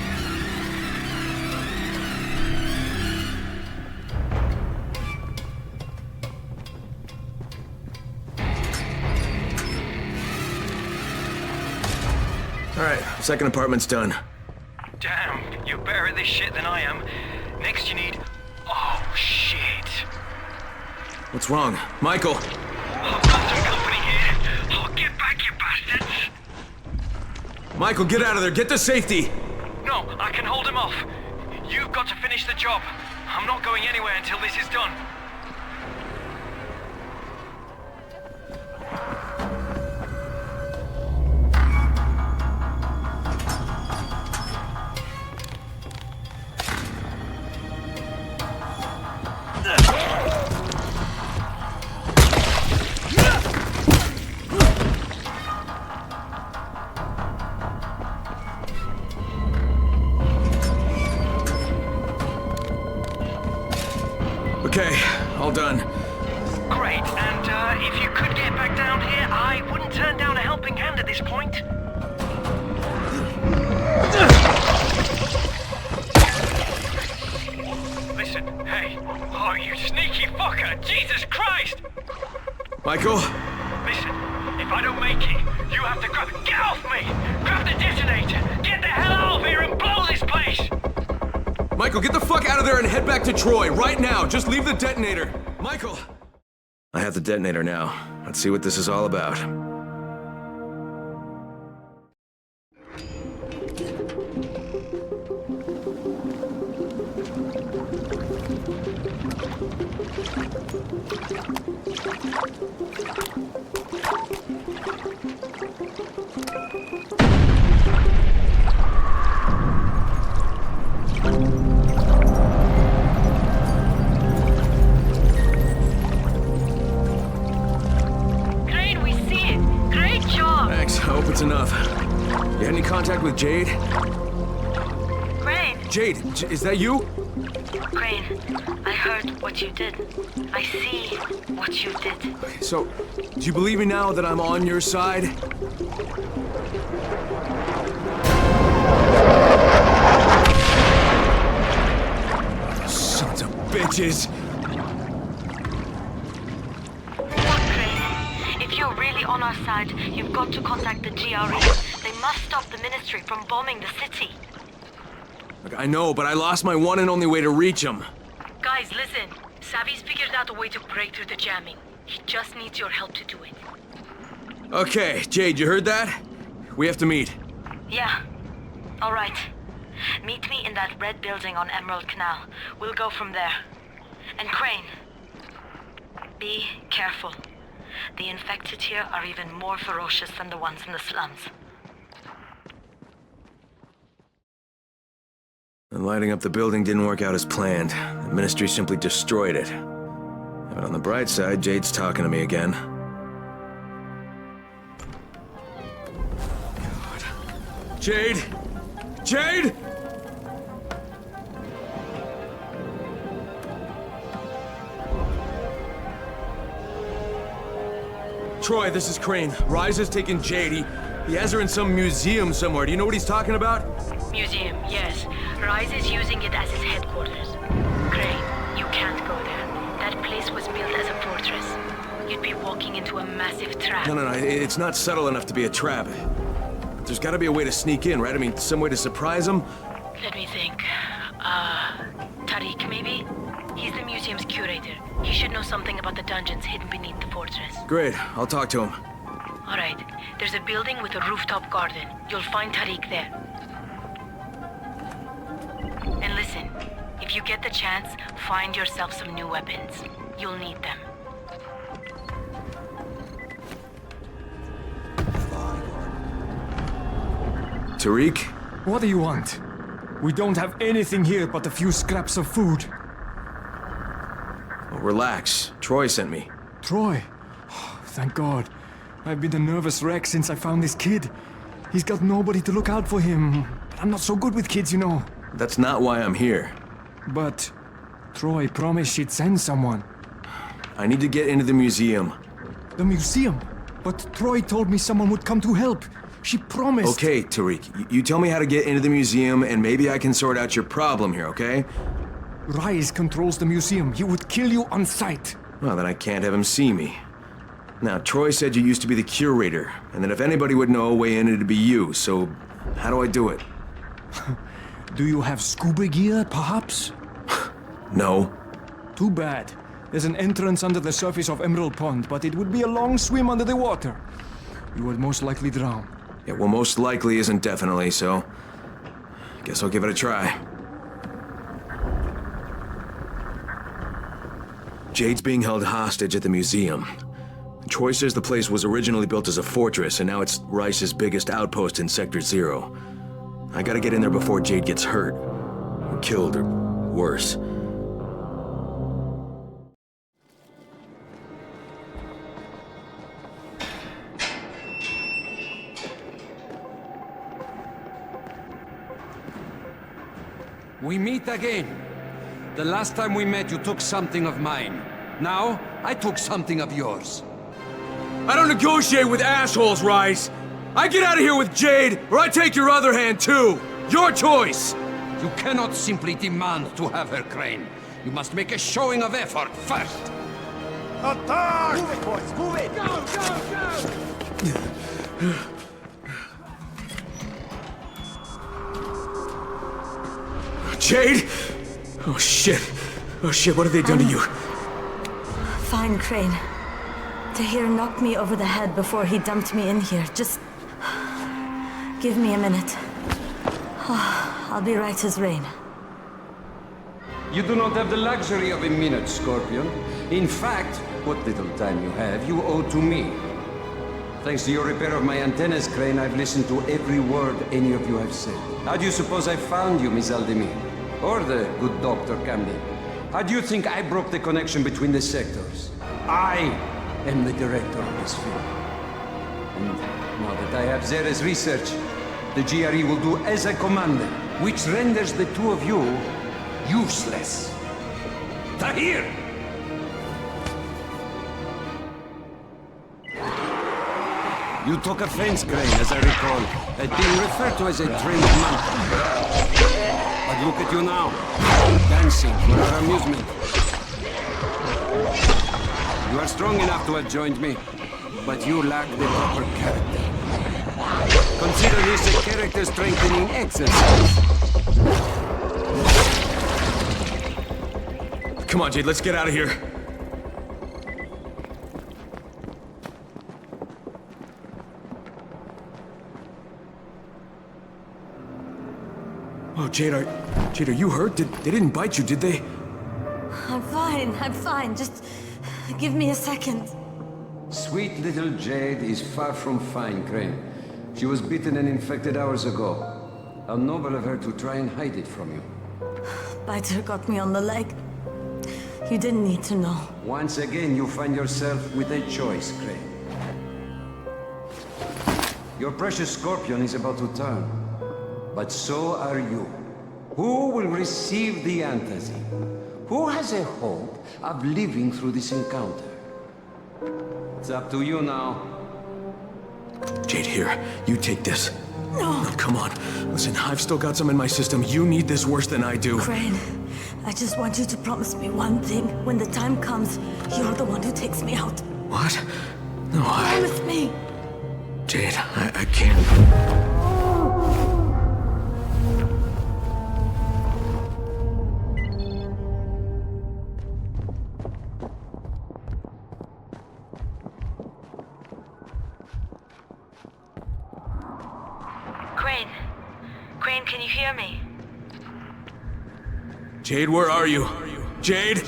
Alright, second apartment's done. Damn, you're better at this shit than I am. Next you need... Oh, shit. What's wrong? Michael! I've got some company here. Oh, get back, you bastards! Michael, get out of there! Get to safety! No, I can hold him off. You've got to finish the job. I'm not going anywhere until this is done. Okay, all done. Great, and if you could get back down here, I wouldn't turn down a helping hand at this point. Listen, hey. Oh, you sneaky fucker! Jesus Christ! Michael? Listen, if I don't make it, you have to grab... Get off me! Grab the detonator! Get the hell out of here and blow this place! Michael, get the fuck out of there and head back to Troy, right now! Just leave the detonator! Michael! I have the detonator now. Let's see what this is all about. Enough. You had any contact with Jade? Crane! Jade, is that you? Crane, I heard what you did. I see what you did. Okay, so, do you believe me now that I'm on your side? Sons of bitches! On our side, you've got to contact the GRE. They must stop the ministry from bombing the city. Look, I know, but I lost my one and only way to reach him. Guys, listen. Savvy's figured out a way to break through the jamming. He just needs your help to do it. Okay, Jade, you heard that? We have to meet. Yeah. All right. Meet me in that red building on Emerald Canal. We'll go from there. And Crane, be careful. The infected here are even more ferocious than the ones in the slums. And lighting up the building didn't work out as planned. The ministry simply destroyed it. But on the bright side, Jade's talking to me again. God. Jade? Jade? Troy, this is Crane. Rise has taken Jade. He has her in some museum somewhere. Do you know what he's talking about? Museum, yes. Rise is using it as his headquarters. Crane, you can't go there. That place was built as a fortress. You'd be walking into a massive trap. No, it's not subtle enough to be a trap. There's gotta be a way to sneak in, right? I mean, some way to surprise him? Let me think. Tariq, maybe? He's the museum's curator. He should know something about the dungeons hidden beneath the fortress. Great, I'll talk to him. All right. There's a building with a rooftop garden. You'll find Tariq there. And listen, if you get the chance, find yourself some new weapons. You'll need them. Tariq? What do you want? We don't have anything here but a few scraps of food. Oh, relax. Troy sent me. Troy? Oh, thank God. I've been a nervous wreck since I found this kid. He's got nobody to look out for him. But I'm not so good with kids, you know. That's not why I'm here. But Troy promised she'd send someone. I need to get into the museum. The museum? But Troy told me someone would come to help. She promised. Okay, Tariq. You tell me how to get into the museum, and maybe I can sort out your problem here, okay? Rise controls the museum. He would kill you on sight. Well, then I can't have him see me. Now, Troy said you used to be the curator, and that if anybody would know a way in, it'd be you, so how do I do it? Do you have scuba gear, perhaps? No. Too bad. There's an entrance under the surface of Emerald Pond, but it would be a long swim under the water. You would most likely drown. Yeah, well, most likely isn't definitely, so guess I'll give it a try. Jade's being held hostage at the museum. Troy says the place was originally built as a fortress, and now it's Rice's biggest outpost in Sector 0. I gotta get in there before Jade gets hurt. Or killed, or worse. We meet again. The last time we met, you took something of mine. Now, I took something of yours. I don't negotiate with assholes, Rice! I get out of here with Jade, or I take your other hand, too! Your choice! You cannot simply demand to have her, Crane. You must make a showing of effort first. Attack! Move it, boys! Move it! Go! Jade? Oh shit, what have they done to you? Fine, Crane. Tahir knocked me over the head before he dumped me in here. Just give me a minute. I'll be right as rain. You do not have the luxury of a minute, Scorpion. In fact, what little time you have, you owe to me. Thanks to your repair of my antennas, Crane, I've listened to every word any of you have said. How do you suppose I found you, Miss Aldemir? Or the good Dr. Camden? How do you think I broke the connection between the sectors? I am the director of this film. And now that I have Zera's research, the GRE will do as I commanded, which renders the two of you useless. Tahir! You took offense, Crane, as I recall, at being referred to as a trained monkey. But look at you now, dancing for our amusement. You are strong enough to have joined me, but you lack the proper character. Consider this a character-strengthening exercise. Come on, Jade, let's get out of here. Oh, Jade, are you hurt? They didn't bite you, did they? I'm fine. Just give me a second. Sweet little Jade is far from fine, Crane. She was bitten and infected hours ago. How noble of her to try and hide it from you. Biter got me on the leg. You didn't need to know. Once again, you find yourself with a choice, Crane. Your precious Scorpion is about to turn. but so are you. Who will receive the antazim? Who has a hope of living through this encounter? It's up to you now. Jade, here. You take this. No. No, come on. Listen, I've still got some in my system. You need this worse than I do. Crane, I just want you to promise me one thing. When the time comes, you're the one who takes me out. What? No, Promise me. Jade, I can't. Crane, can you hear me? Jade, where are you? Jade?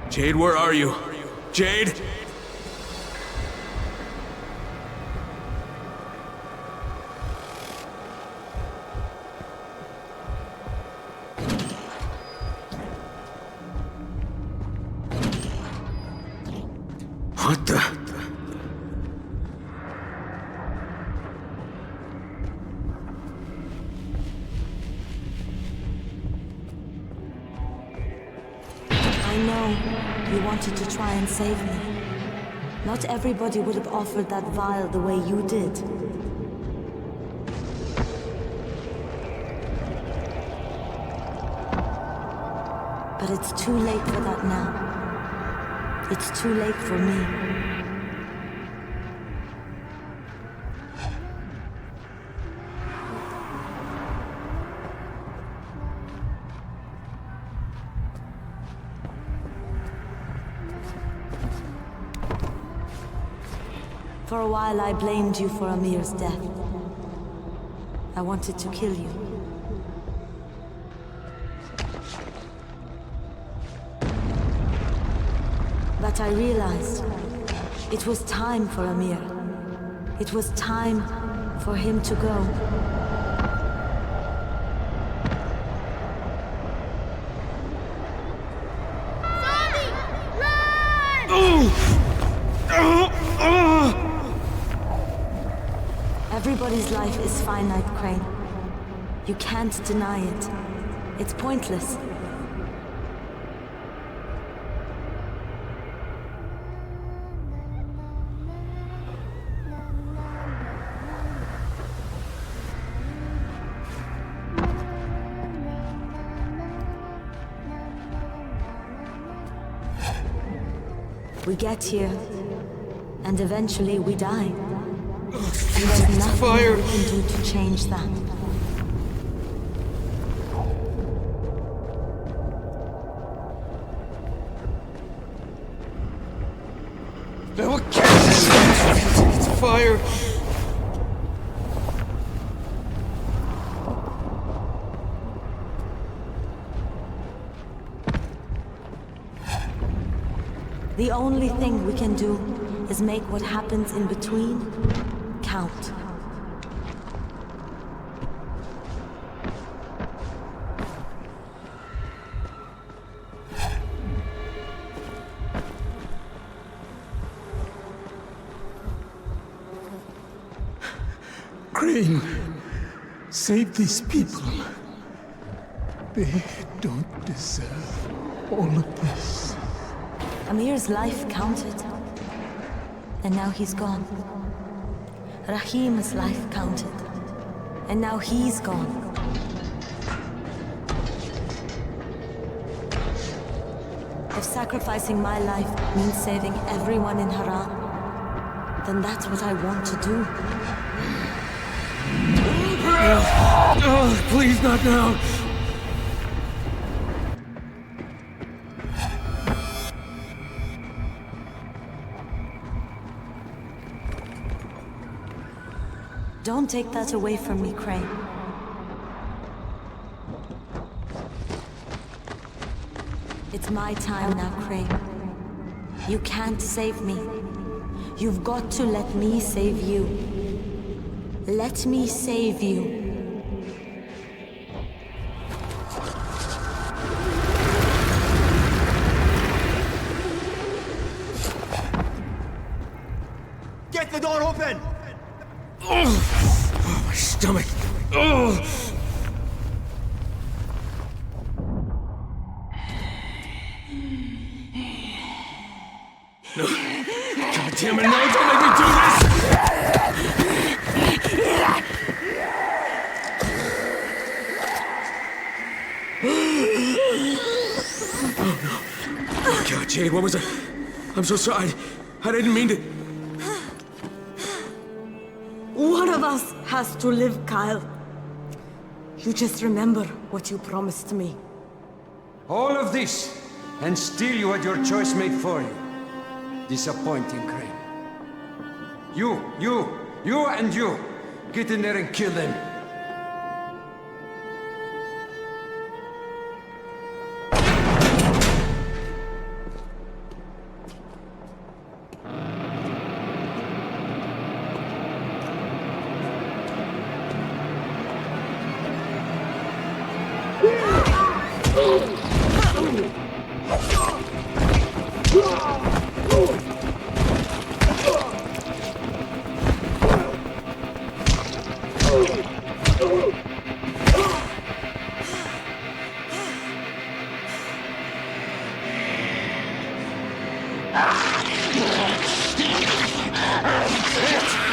Jade, where are you? Jade? What the? I know you wanted to try and save me. Not everybody would have offered that vial the way you did. But it's too late for that now. It's too late for me. For a while I blamed you for Amir's death. I wanted to kill you. But I realized it was time for Amir. It was time for him to go. Everybody's life is finite, Crane. You can't deny it. It's pointless. We get here, and eventually we die. And there's nothing we can do to change that. No, it's fire! The only thing we can do is make what happens in between count. Crane, save these people. They don't deserve all of this. Amir's life counted, and now he's gone. Rahim's life counted, and now he's gone. If sacrificing my life means saving everyone in Haram, then that's what I want to do. Oh, please, not now. Don't take that away from me, Crane. It's my time now, Crane. You can't save me. You've got to let me save you. Let me save you. Get the door open! Oh, my stomach. Oh. No. God damn it, no, don't make me do this! Oh no. Oh God, Jade, what was that? I'm so sorry. I didn't mean to. One of us has to live, Kyle. You just remember what you promised me. All of this, and still you had your choice made for you. Disappointing, Crane. You, and you. Get in there and kill them.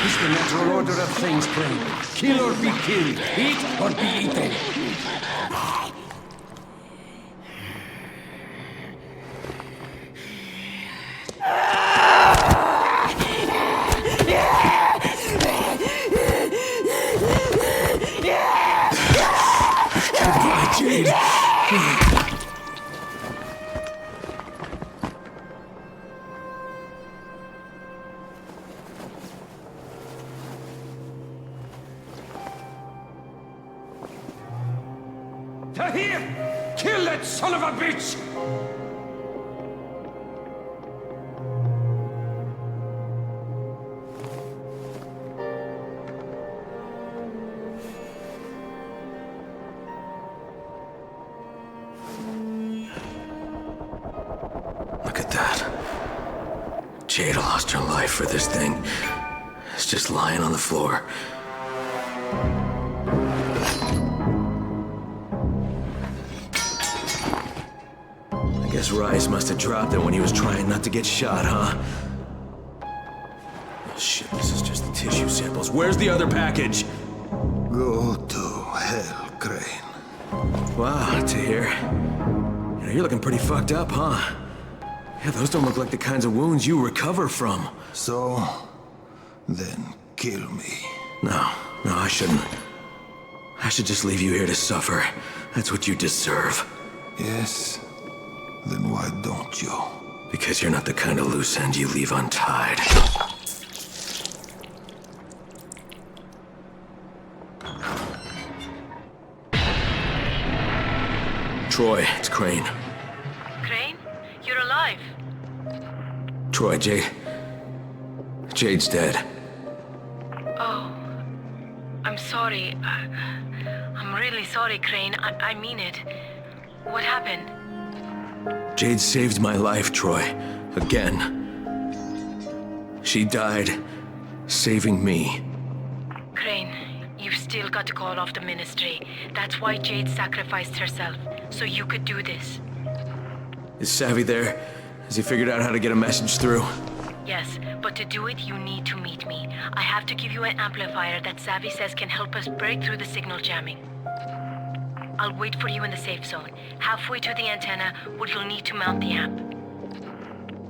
It's the natural order of things, Crane. Kill or be killed. Eat or be eaten. Goodbye, Jade. Tahir! Kill that son of a bitch! Look at that. Jade lost her life for this thing. It's just lying on the floor. I guess Rice must have dropped it when he was trying not to get shot, huh? Oh, shit, this is just the tissue samples. Where's the other package? Go to hell, Crane. Wow, Tahir. You're looking pretty fucked up, huh? Yeah, those don't look like the kinds of wounds you recover from. So, then kill me. No, I shouldn't. I should just leave you here to suffer. That's what you deserve. Yes? Then why don't you? Because you're not the kind of loose end you leave untied. Troy, it's Crane. Crane? You're alive. Troy, Jade's dead. Oh, I'm sorry. I'm really sorry, Crane. I mean it. What happened? Jade saved my life, Troy. Again. She died saving me. Crane, you've still got to call off the ministry. That's why Jade sacrificed herself, so you could do this. Is Savvy there? Has he figured out how to get a message through? Yes, but to do it, you need to meet me. I have to give you an amplifier that Savvy says can help us break through the signal jamming. I'll wait for you in the safe zone, halfway to the antenna, where you'll need to mount the amp.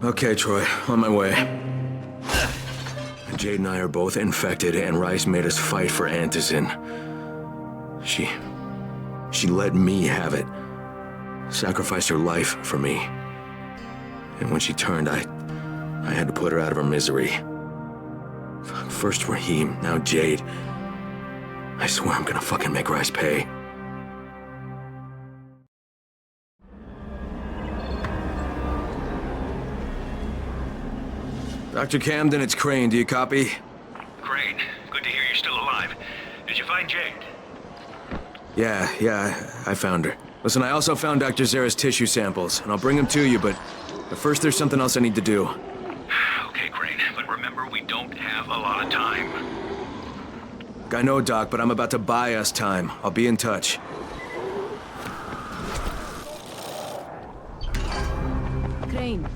Okay, Troy, on my way. Jade and I are both infected, and Rice made us fight for Antizin. She let me have it. Sacrificed her life for me. And when she turned, I had to put her out of her misery. First Raheem, now Jade. I swear I'm gonna fucking make Rice pay. Dr. Camden, it's Crane. Do you copy? Crane, good to hear you're still alive. Did you find Jade? Yeah, I found her. Listen, I also found Dr. Zera's tissue samples, and I'll bring them to you, but first there's something else I need to do. Okay, Crane, but remember, we don't have a lot of time. I know, Doc, but I'm about to buy us time. I'll be in touch. Crane,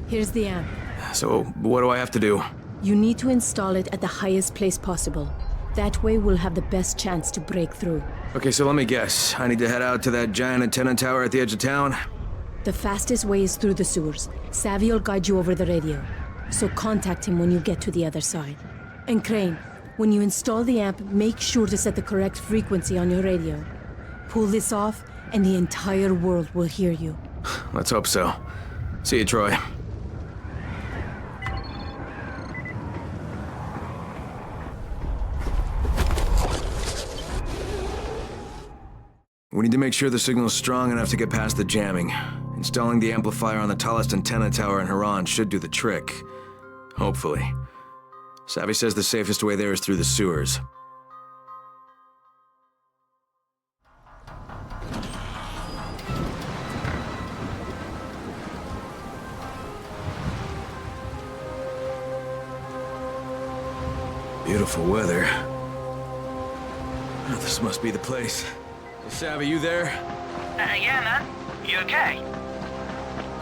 here's the amp. So, what do I have to do? You need to install it at the highest place possible. That way we'll have the best chance to break through. Okay, so let me guess. I need to head out to that giant antenna tower at the edge of town? The fastest way is through the sewers. Savvy will guide you over the radio. So contact him when you get to the other side. And Crane, when you install the amp, make sure to set the correct frequency on your radio. Pull this off, and the entire world will hear you. Let's hope so. See you, Troy. We need to make sure the signal's strong enough to get past the jamming. Installing the amplifier on the tallest antenna tower in Haran should do the trick. Hopefully. Savvy says the safest way there is through the sewers. Beautiful weather. Oh, this must be the place. Hey, Savvy, you there? Yeah, man. You okay?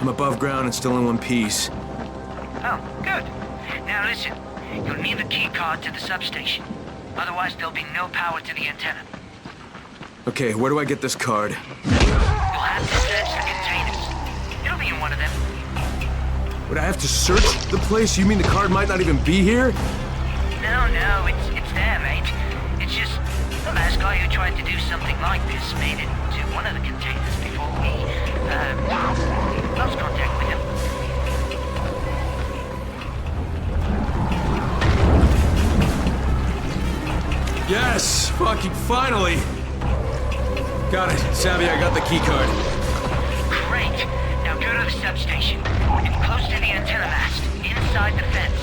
I'm above ground and still in one piece. Oh, good. Now listen, you'll need the key card to the substation. Otherwise, there'll be no power to the antenna. Okay, where do I get this card? You'll have to search the containers. It'll be in one of them. Would I have to search the place? You mean the card might not even be here? No, it's there, mate. It's just the last guy who tried to do something like this made it to one of the containers before we, lost contact with him. Yes! Fucking finally! Got it. Savvy, I got the key card. Great. Now go to the substation. It's close to the antenna mast, inside the fence.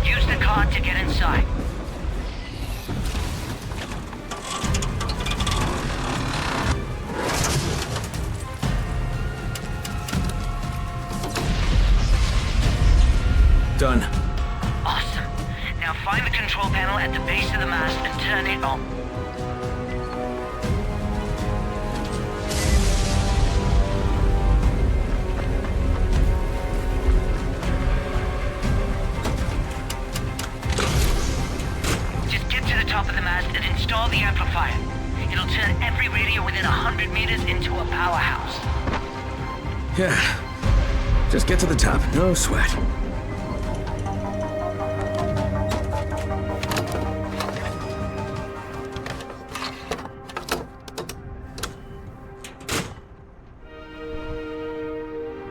Use the card to get inside. Done. Awesome. Now find the control panel at the base of the mast and turn it on. Just get to the top of the mast and install the amplifier. It'll turn every radio within 100 meters into a powerhouse. Yeah. Just get to the top. No sweat.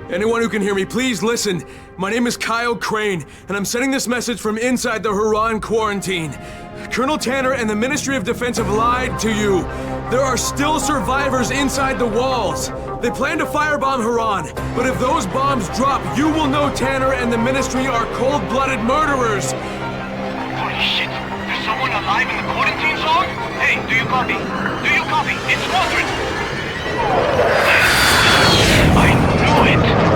Anyone who can hear me, please listen. My name is Kyle Crane, and I'm sending this message from inside the Haran quarantine. Colonel Tanner and the Ministry of Defense have lied to you. There are still survivors inside the walls. They plan to firebomb Haran, but if those bombs drop, you will know Tanner and the Ministry are cold-blooded murderers. Holy shit! There's someone alive in the quarantine zone? Hey, do you copy? Do you copy? It's Mordred! I knew it!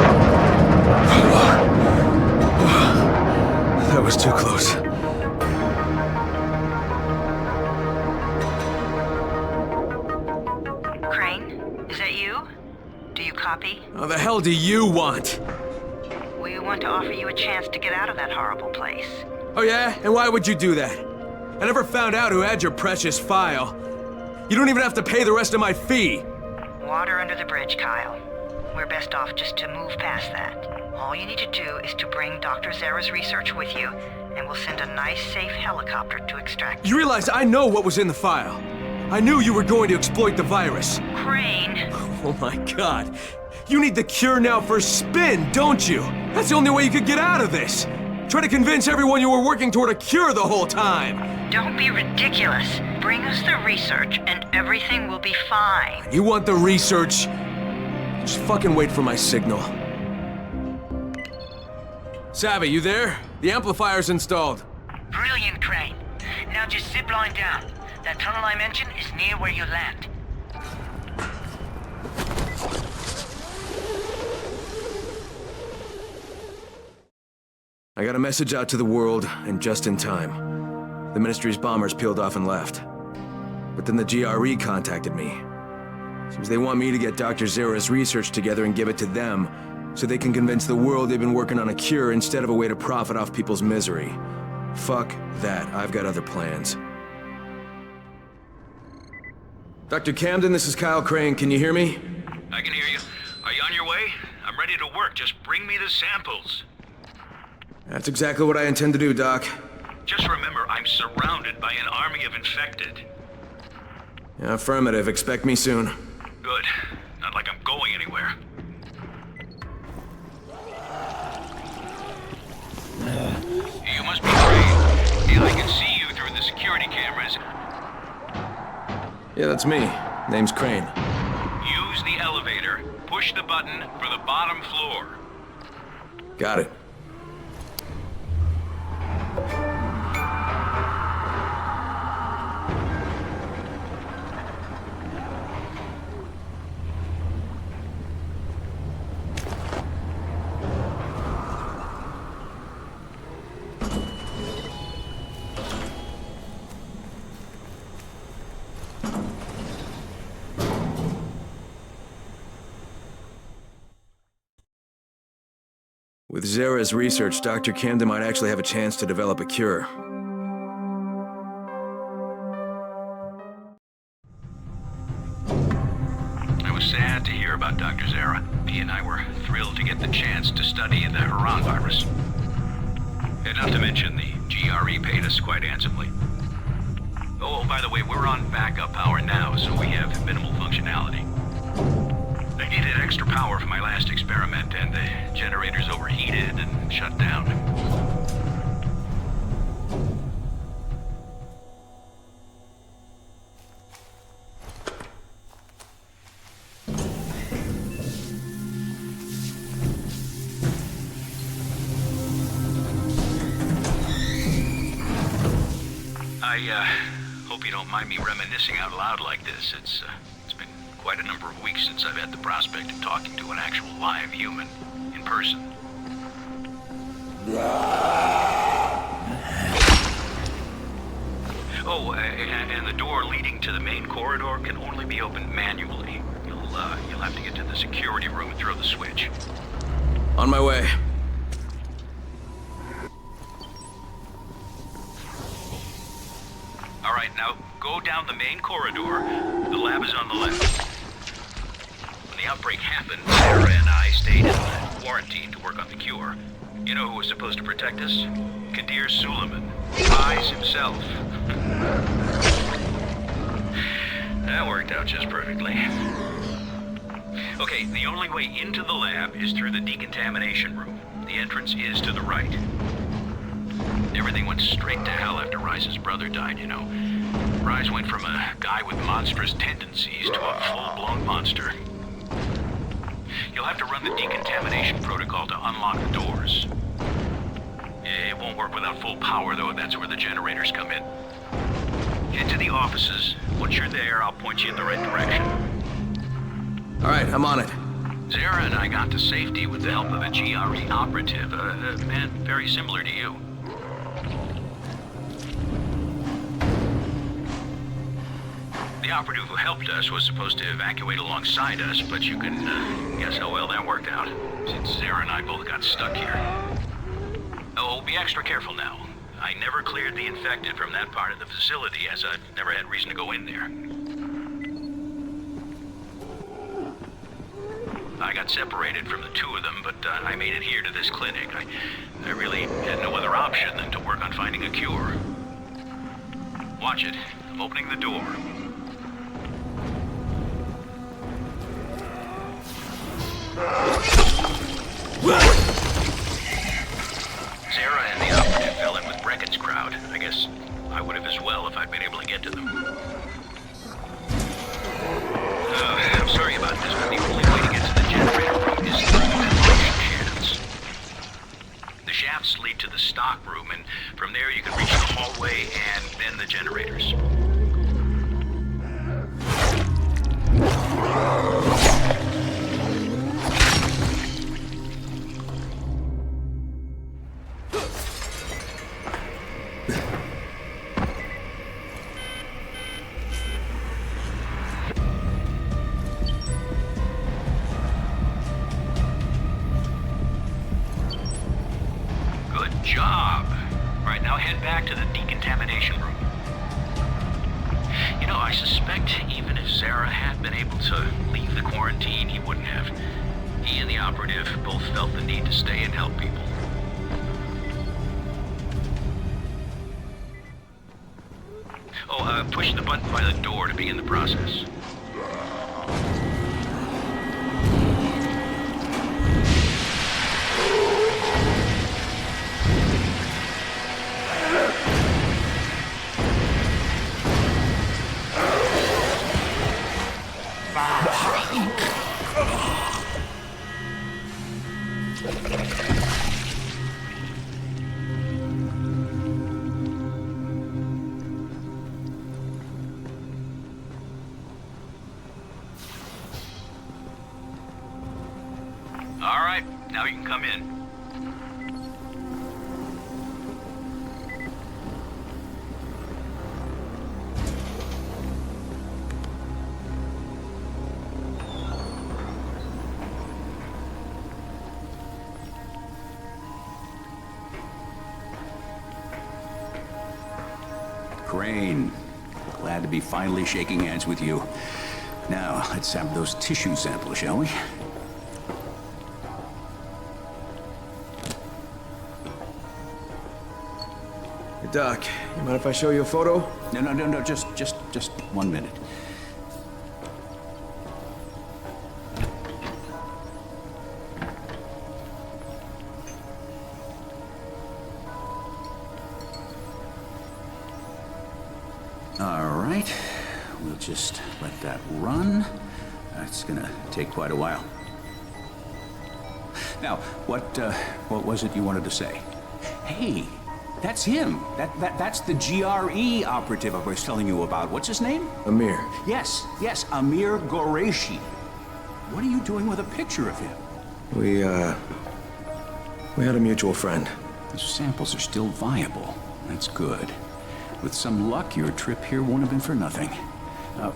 That was too close. Crane, is that you? Do you copy? What the hell do you want? We want to offer you a chance to get out of that horrible place. Oh yeah? And why would you do that? I never found out who had your precious file. You don't even have to pay the rest of my fee. Water under the bridge, Kyle. We're best off just to move past that. All you need to do is to bring Dr. Zara's research with you, and we'll send a nice, safe helicopter to extract you. You realize I know what was in the file. I knew you were going to exploit the virus. Crane! Oh my god. You need the cure now for spin, don't you? That's the only way you could get out of this. Try to convince everyone you were working toward a cure the whole time. Don't be ridiculous. Bring us the research, and everything will be fine. You want the research? Just fucking wait for my signal. Savvy, you there? The amplifier's installed. Brilliant, Crane. Now just zipline down. That tunnel I mentioned is near where you land. I got a message out to the world, and just in time. the Ministry's bombers peeled off and left. But then the GRE contacted me. Seems they want me to get Dr. Zera's research together and give it to them, so they can convince the world they've been working on a cure instead of a way to profit off people's misery. Fuck that. I've got other plans. Dr. Camden, this is Kyle Crane. Can you hear me? I can hear you. Are you on your way? I'm ready to work. Just bring me the samples. That's exactly what I intend to do, Doc. Just remember, I'm surrounded by an army of infected. Affirmative. Expect me soon. Good. Not like I'm going anywhere. You must be Crane. Yeah, I can see you through the security cameras. Yeah, that's me. Name's Crane. Use the elevator. Push the button for the bottom floor. Got it. With Zera's research, Dr. Camden might actually have a chance to develop a cure. I was sad to hear about Dr. Zera. He and I were thrilled to get the chance to study the Haran virus. And not to mention, the GRE paid us quite handsomely. Oh, by the way, we're on backup power now, so we have minimal functionality. I needed extra power for my last experiment, and the generators overheated and shut down. I hope you don't mind me reminiscing out loud like this. It's been quite a number of weeks since I've had the prospect of talking to an actual live human in person. Oh, and the door leading to the main corridor can only be opened manually. You'll have to get to the security room and throw the switch. On my way. All right, now go down the main corridor. The lab is on the left. When the outbreak happened, Sarah and I stayed in quarantine to work on the cure. You know who was supposed to protect us? Kadir Suleiman. Eyes himself. That worked out just perfectly. Okay, the only way into the lab is through the decontamination room. The entrance is to the right. Everything went straight to hell after Rice's brother died, you know. Rice went from a guy with monstrous tendencies to a full-blown monster. You'll have to run the decontamination protocol to unlock the doors. It won't work without full power, though. That's where the generators come in. Head to the offices. Once you're there, I'll point you in the right direction. All right, I'm on it. Zera and I got to safety with the help of a GRE operative, a man very similar to you. The operative who helped us was supposed to evacuate alongside us, but you can guess how well that worked out, since Zera and I both got stuck here. Oh, be extra careful now. I never cleared the infected from that part of the facility, as I've never had reason to go in there. I got separated from the two of them, but I made it here to this clinic. I really had no other option than to work on finding a cure. Watch it. I'm opening the door. Sarah and the operative fell in with Brecken's crowd. I guess I would have as well if I'd been able to get to them. I'm sorry about this, but the only way to get to the generator room is through the ventilation shafts. The shafts lead to the stock room, and from there you can reach the hallway and then the generators. been able to leave the quarantine, he wouldn't have. He and the operative both felt the need to stay and help people. Oh, push the button by the door to begin the process. All right, now you can come in. Crane, glad to be finally shaking hands with you. Now, let's have those tissue samples, shall we? Hey, Doc, you mind if I show you a photo? No, just 1 minute. All right, we'll just let that run. That's gonna take quite a while. Now, what was it you wanted to say? Hey, that's him. That's the GRE operative I was telling you about. What's his name? Amir. Yes, Amir Qureshi. What are you doing with a picture of him? We had a mutual friend. The samples are still viable. That's good. With some luck, your trip here won't have been for nothing.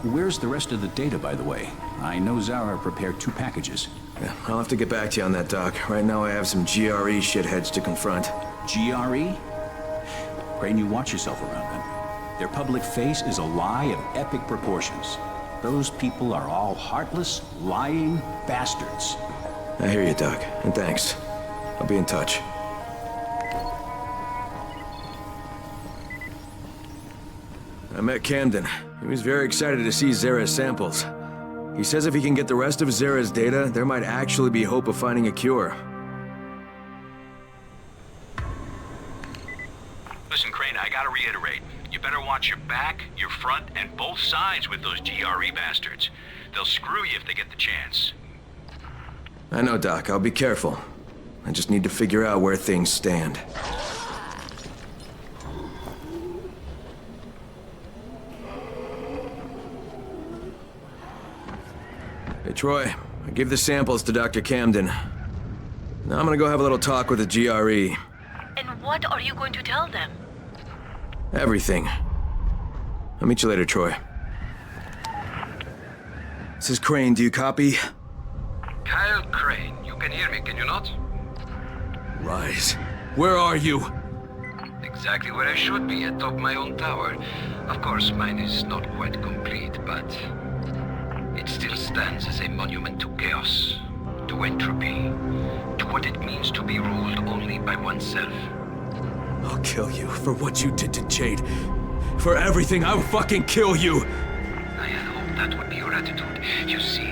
Where's the rest of the data, by the way? I know Zara prepared 2 packages. Yeah, I'll have to get back to you on that, Doc. Right now I have some GRE shitheads to confront. GRE? Crane, you watch yourself around them. Their public face is a lie of epic proportions. Those people are all heartless, lying bastards. I hear you, Doc, and thanks. I'll be in touch. I met Camden. He was very excited to see Zara's samples. He says if he can get the rest of Zara's data, there might actually be hope of finding a cure. Listen, Crane, I gotta reiterate. You better watch your back, your front, and both sides with those GRE bastards. They'll screw you if they get the chance. I know, Doc. I'll be careful. I just need to figure out where things stand. Hey, Troy. I gave the samples to Dr. Camden. Now I'm gonna go have a little talk with the GRE. And what are you going to tell them? Everything. I'll meet you later, Troy. This is Crane. Do you copy? Kyle Crane. You can hear me, can you not? Rise. Where are you? Exactly where I should be, atop my own tower. Of course, mine is not quite complete, but it still stands as a monument to chaos, to entropy, to what it means to be ruled only by oneself. I'll kill you for what you did to Jade. For everything, I'll fucking kill you! I had hoped that would be your attitude. You see,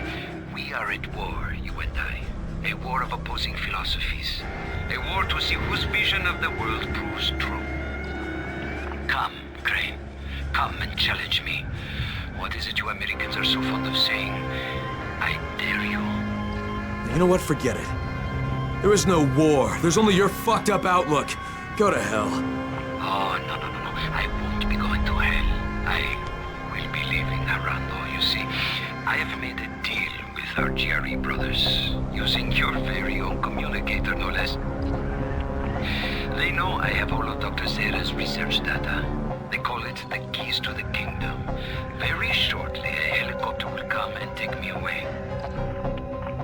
we are at war, you and I. A war of opposing philosophies. A war to see whose vision of the world proves true. Come, Crane. Come and challenge me. What is it you Americans are so fond of saying? I dare you. You know what? Forget it. There is no war. There's only your fucked up outlook. Go to hell. Oh, no. I won't be going to hell. I will be leaving Arando, you see. I have made a deal with our GRE brothers, using your very own communicator, no less. They know I have all of Dr. Zara's research data. They call it the keys to the kingdom. Very shortly, a helicopter will come and take me away.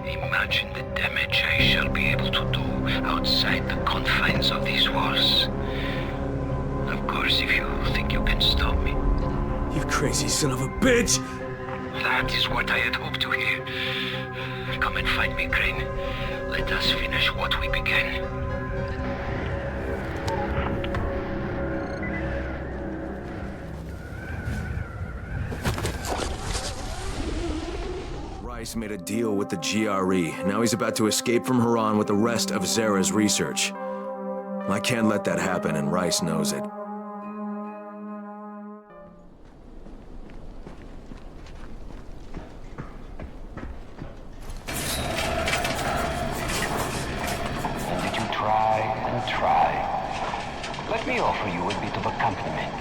Imagine the damage I shall be able to do outside the confines of these walls. Of course, if you think you can stop me. You crazy son of a bitch! That is what I had hoped to hear. Come and find me, Crane. Let us finish what we began. Rice made a deal with the GRE. Now he's about to escape from Haran with the rest of Zara's research. I can't let that happen, and Rice knows it. And did you try and try? Let me offer you a bit of a compliment.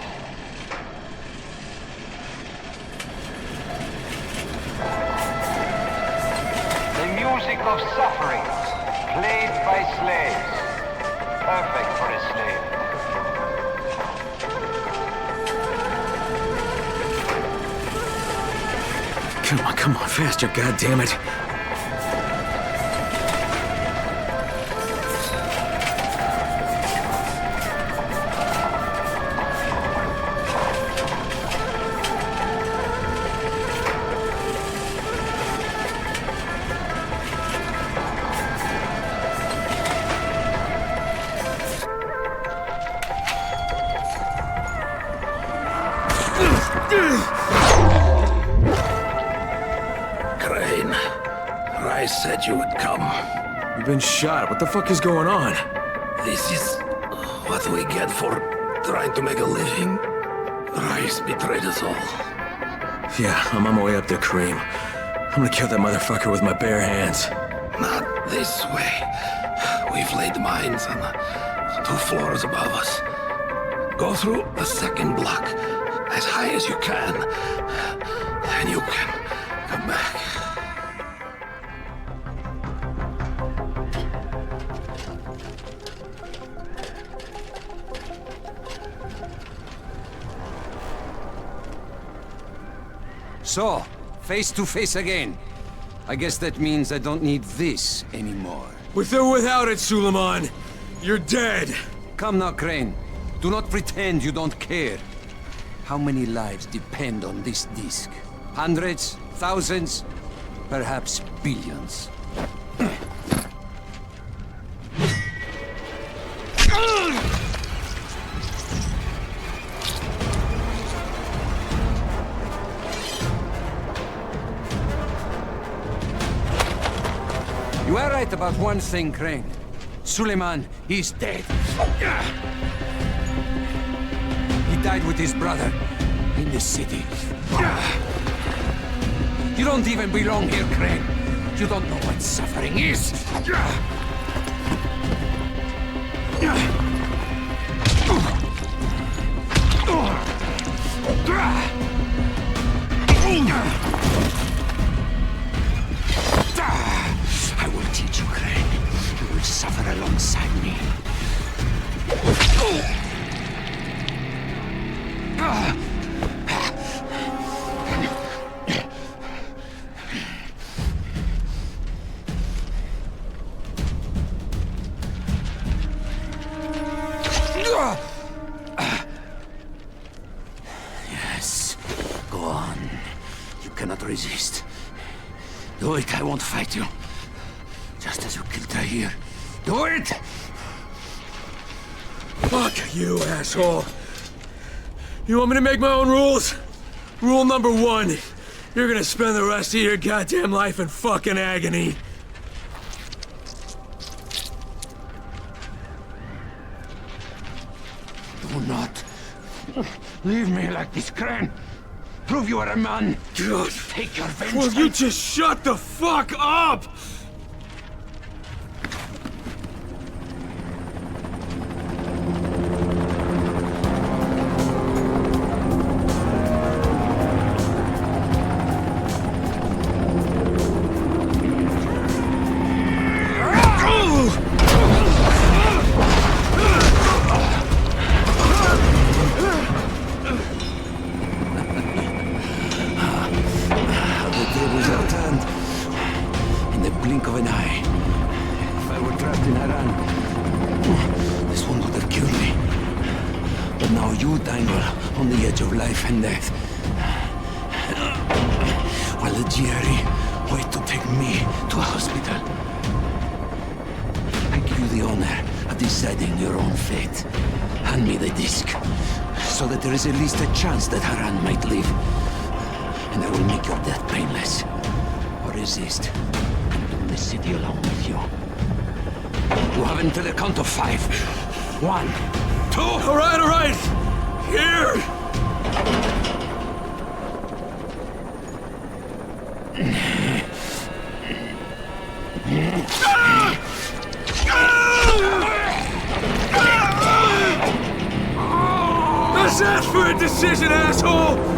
The music of suffering, played by slaves. Perfect for a slave. Come on, faster, goddammit. Crane, Rice said you would come. You've been shot. What the fuck is going on? This is what we get for trying to make a living. Rice betrayed us all. Yeah, I'm on my way up there, Kareem. I'm gonna kill that motherfucker with my bare hands. Not this way. We've laid mines on the 2 floors above us. Go through the second block as high as you can. Then you can come back. So, face to face again. I guess that means I don't need this anymore. With or without it, Suleiman, you're dead. Come now, Crane. Do not pretend you don't care. How many lives depend on this disc? Hundreds? Thousands? Perhaps billions. You are right about one thing, Crane. Suleiman is dead. He died with his brother in the city. You don't even belong here, Crane. You don't know what suffering is. I will teach you, Crane. You will suffer alongside me. Yes, go on. You cannot resist. Do it, I won't fight you. Just as you killed Tahir. Do it! Fuck you, asshole. You want me to make my own rules? Rule number 1. You're gonna spend the rest of your goddamn life in fucking agony. Do not leave me like this, Crane. Prove you are a man. God. Take your vengeance. Will you just shut the fuck up? the GRE wait to take me to a hospital. I give you the honor of deciding your own fate. Hand me the disc, so that there is at least a chance that Haran might live. And I will make your death painless. Or resist, and bring the city along with you. You have until the count of 5. 1, 2... All right! Here! Let's ask for a decision, asshole!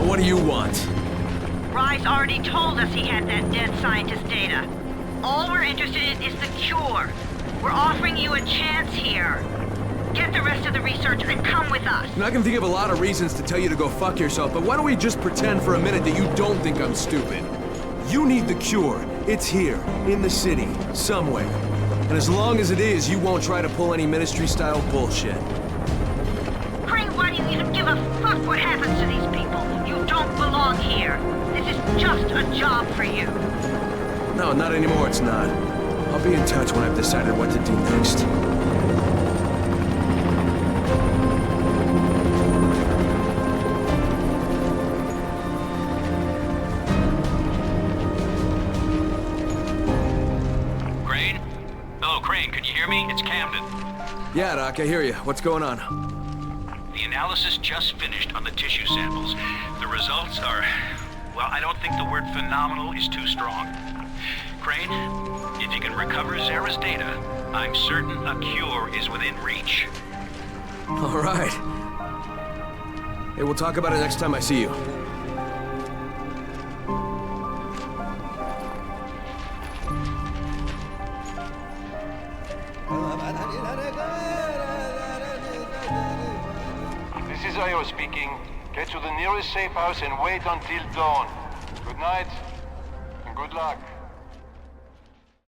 What do you want? Rise already told us he had that dead scientist data. All we're interested in is the cure. We're offering you a chance here. Get the rest of the research and come with us. And I can think of a lot of reasons to tell you to go fuck yourself, but why don't we just pretend for a minute that you don't think I'm stupid? You need the cure. It's here, in the city, somewhere. And as long as it is, you won't try to pull any ministry-style bullshit. Crane, why do you even give a fuck what happens to these people? You don't belong here. This is just a job for you. No, not anymore, it's not. I'll be in touch when I've decided what to do next. Crane? Hello, Crane, can you hear me? It's Camden. Yeah, Doc, I hear you. What's going on? The analysis just finished on the tissue samples. The results are... well, I don't think the word phenomenal is too strong. Crane, if you can recover Zara's data, I'm certain a cure is within reach. All right. Hey, we'll talk about it next time I see you. This is Io speaking. Get to the nearest safe house and wait until dawn. Good night, and good luck.